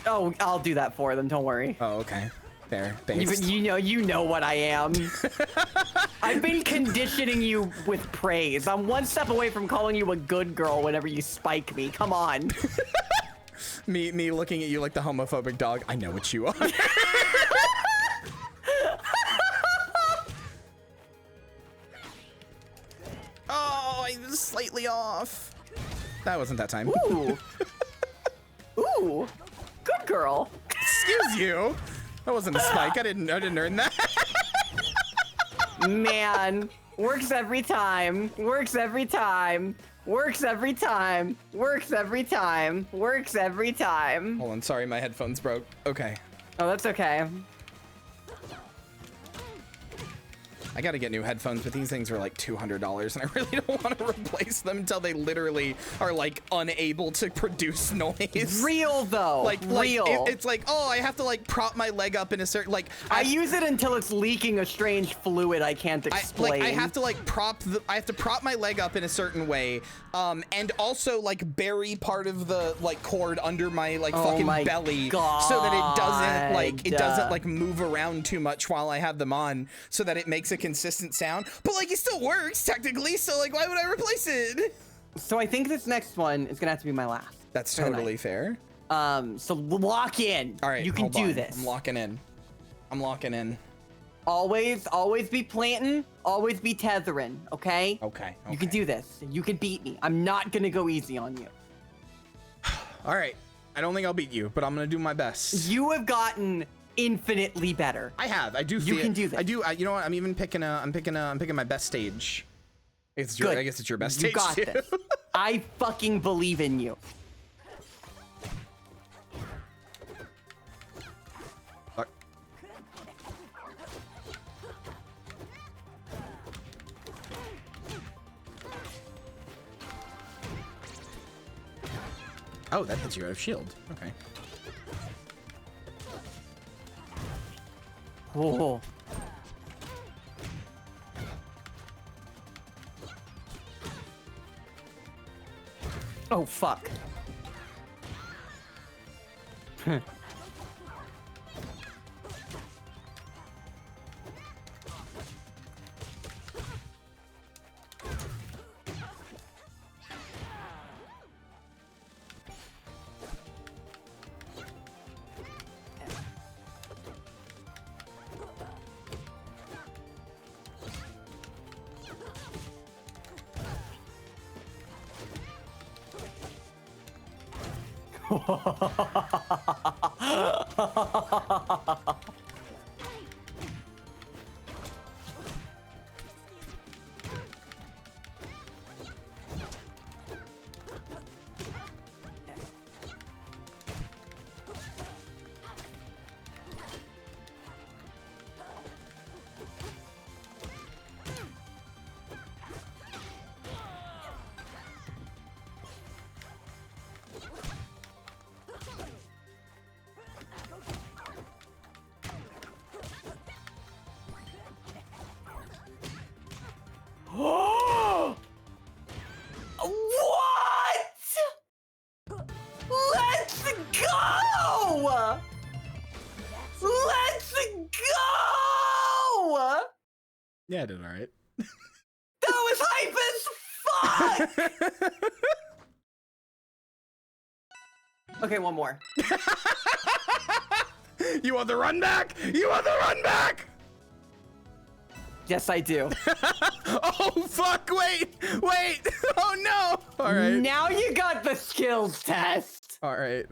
Oh, I'll do that for them. Don't worry. Oh, okay. Fair. You know what I am. I've been conditioning you with praise. I'm one step away from calling you a good girl whenever you spike me. Come on. me looking at you like the homophobic dog. I know what you are. Oh, I was slightly off. That wasn't that time. Ooh. Ooh. Good girl. Excuse you. That wasn't a spike. I didn't earn that. Man, works every time. Works every time. Works every time. Works every time. Works every time. Hold on, sorry, my headphones broke. Okay. Oh, that's okay. I gotta get new headphones, but these things are like $200, and I really don't want to replace them until they literally are like unable to produce noise. Real though. Real. It's like, oh, I have to like prop my leg up in a certain I use it until it's leaking a strange fluid I can't explain. I have to like prop my leg up in a certain way, and also like bury part of the like cord under my like fucking belly, so that it doesn't like move around too much while I have them on, so that it makes a consistent sound. But like it still works technically, so like why would I replace it? So I think this next one is gonna have to be my last. That's totally fair. So lock in. All right, you can do this. I'm locking in. I'm locking in. Always be planting, always be tethering, okay? Okay. You can do this. You can beat me. I'm not gonna go easy on you. All right. I don't think I'll beat you, but I'm gonna do my best. You have gotten infinitely better. I have. I do. You can do that. I do. You know what? I'm even picking a. I'm picking my best stage. It's your, Good. I guess it's your best You stage got too. this. I fucking believe in you. Fuck. Oh, that hits you out of shield. Okay. Oh. Oh, fuck. What? Let's go! Let's go! Yeah, I did all right. That was hype as fuck! Okay, one more. You want the run back? You want the run back? Yes, I do. Oh, fuck, wait. Oh, no. All right. Now you got the skills test. All right.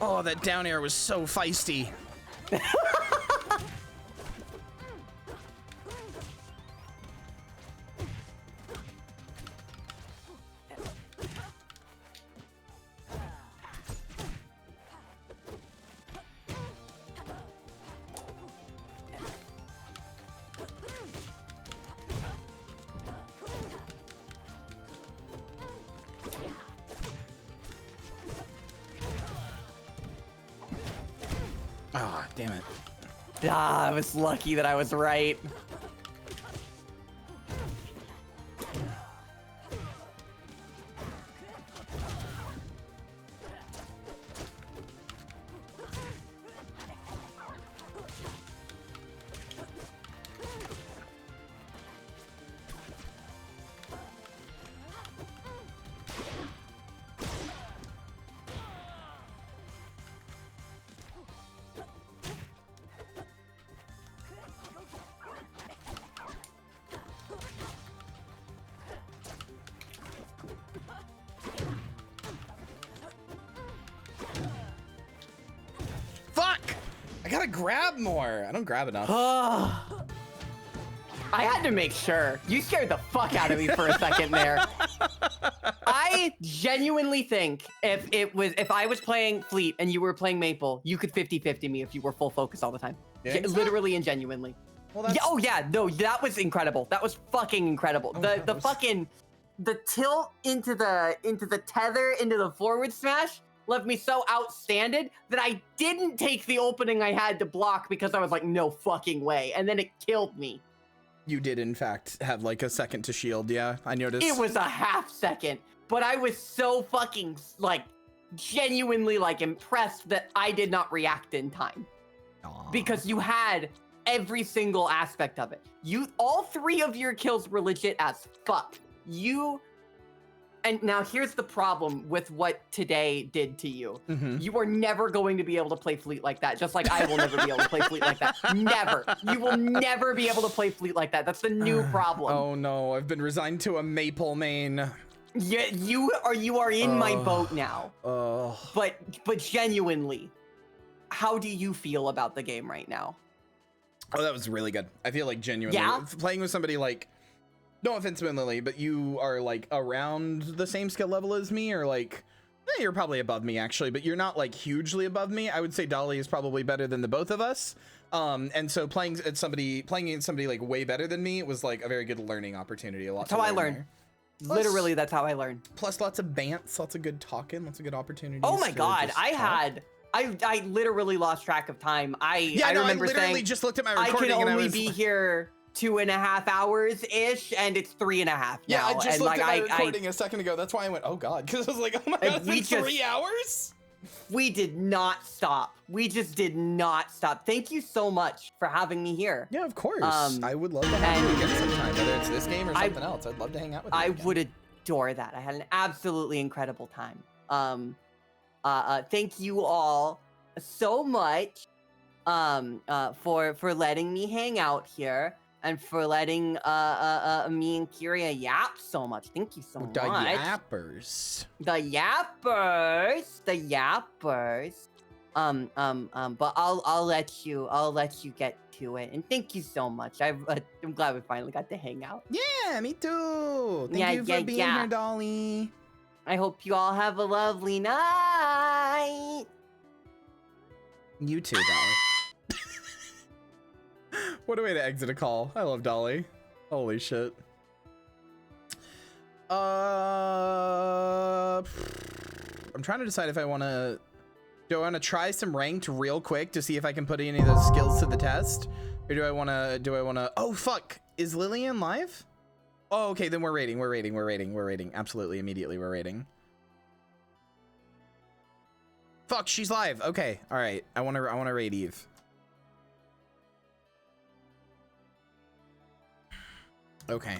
Oh, that down air was so feisty. Ah, damn it. Ah, I was lucky that I was right. I gotta grab more. I don't grab enough. I had to make sure. You scared the fuck out of me for a second there. I genuinely think if I was playing Fleet and you were playing Maple, you could 50-50 me if you were full focus all the time. Literally and genuinely. Well, yeah, oh yeah, no, that was incredible. That was fucking incredible. The tilt into the tether into the forward smash left me so outstanded that I didn't take the opening I had to block because I was like, no fucking way. And then it killed me. You did, in fact, have like a second to shield. Yeah, I noticed. It was a half second, but I was so fucking like genuinely like impressed that I did not react in time. Aww. Because you had every single aspect of it. All 3 of your kills were legit as fuck. And now here's the problem with what today did to you. You are never going to be able to play Fleet like that, just like I will never be able to play Fleet like that. Never. You will never be able to play Fleet like that. That's the new problem. Oh no, I've been resigned to a maple main. Yeah, you are in my boat now. But genuinely, how do you feel about the game right now? Oh, that was really good. I feel like genuinely playing with somebody like, no offense, Lily, but you are like around the same skill level as me, or like, you're probably above me actually, but you're not like hugely above me. I would say Dolly is probably better than the both of us. And so playing against somebody like way better than me was like a very good learning opportunity. That's how I learned. Literally, that's how I learned. Plus lots of bants, lots of good talking, lots of good opportunities. Oh my god, I literally lost track of time. I remember literally just looked at my recording I can only and be here 2.5 hours ish, and it's 3.5 yeah, now. I just and looked at my recording a second ago. That's why I went, oh god, because I was like, oh my god, it's been 3 hours. We did not stop. We just did not stop. Thank you so much for having me here. Yeah, of course. I would love to have you again sometime, whether it's this game or something else. I'd love to hang out with you. I would adore that. I had an absolutely incredible time. Thank you all so much for letting me hang out here and for letting me and Kyria yap so much. Thank you so much. The yappers. The yappers. The yappers. But I'll let you get to it. And thank you so much. I'm glad we finally got to hang out. Yeah, me too. Thank you for being here, Dolly. I hope you all have a lovely night. You too, Dolly. What a way to exit a call. I love Dolly. Holy shit. I'm trying to decide if I want to... Do I want to try some ranked real quick to see if I can put any of those skills to the test? Or do I want to... Oh, fuck. Is Lillian live? Oh, okay, then we're rating. Absolutely, immediately, we're rating. Fuck, she's live. Okay, all right. I want to raid Eve. Okay.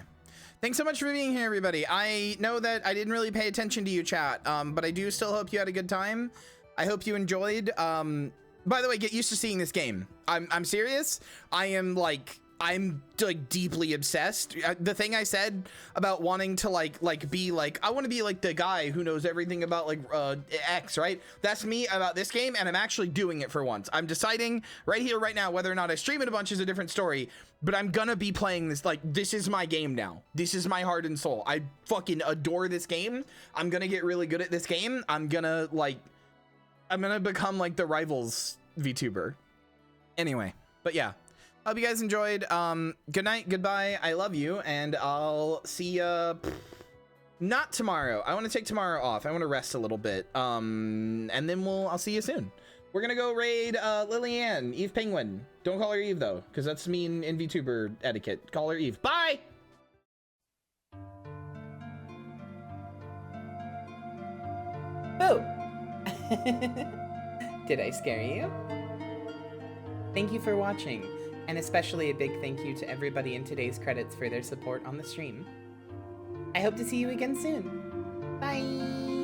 Thanks so much for being here, everybody. I know that I didn't really pay attention to you, chat, but I do still hope you had a good time. I hope you enjoyed. By the way, get used to seeing this game. I'm serious. I'm deeply obsessed. The thing I said about wanting to be like, I want to be like the guy who knows everything about X, right? That's me about this game, and I'm actually doing it for once. I'm deciding right here, right now, whether or not I stream it a bunch is a different story, but I'm gonna be playing this. This is my game now. This is my heart and soul. I fucking adore this game. I'm gonna get really good at this game. I'm gonna become like the Rivals VTuber. Anyway, but yeah. Hope you guys enjoyed. Good night, goodbye, I love you, and I'll see ya not tomorrow. I want to take tomorrow off. I want to rest a little bit. And then I'll see you soon. We're gonna go raid Lillian, Eve Penguin. Don't call her Eve though, because that's mean in VTuber etiquette. Call her Eve. Bye! Oh! Did I scare you? Thank you for watching. And especially a big thank you to everybody in today's credits for their support on the stream. I hope to see you again soon. Bye!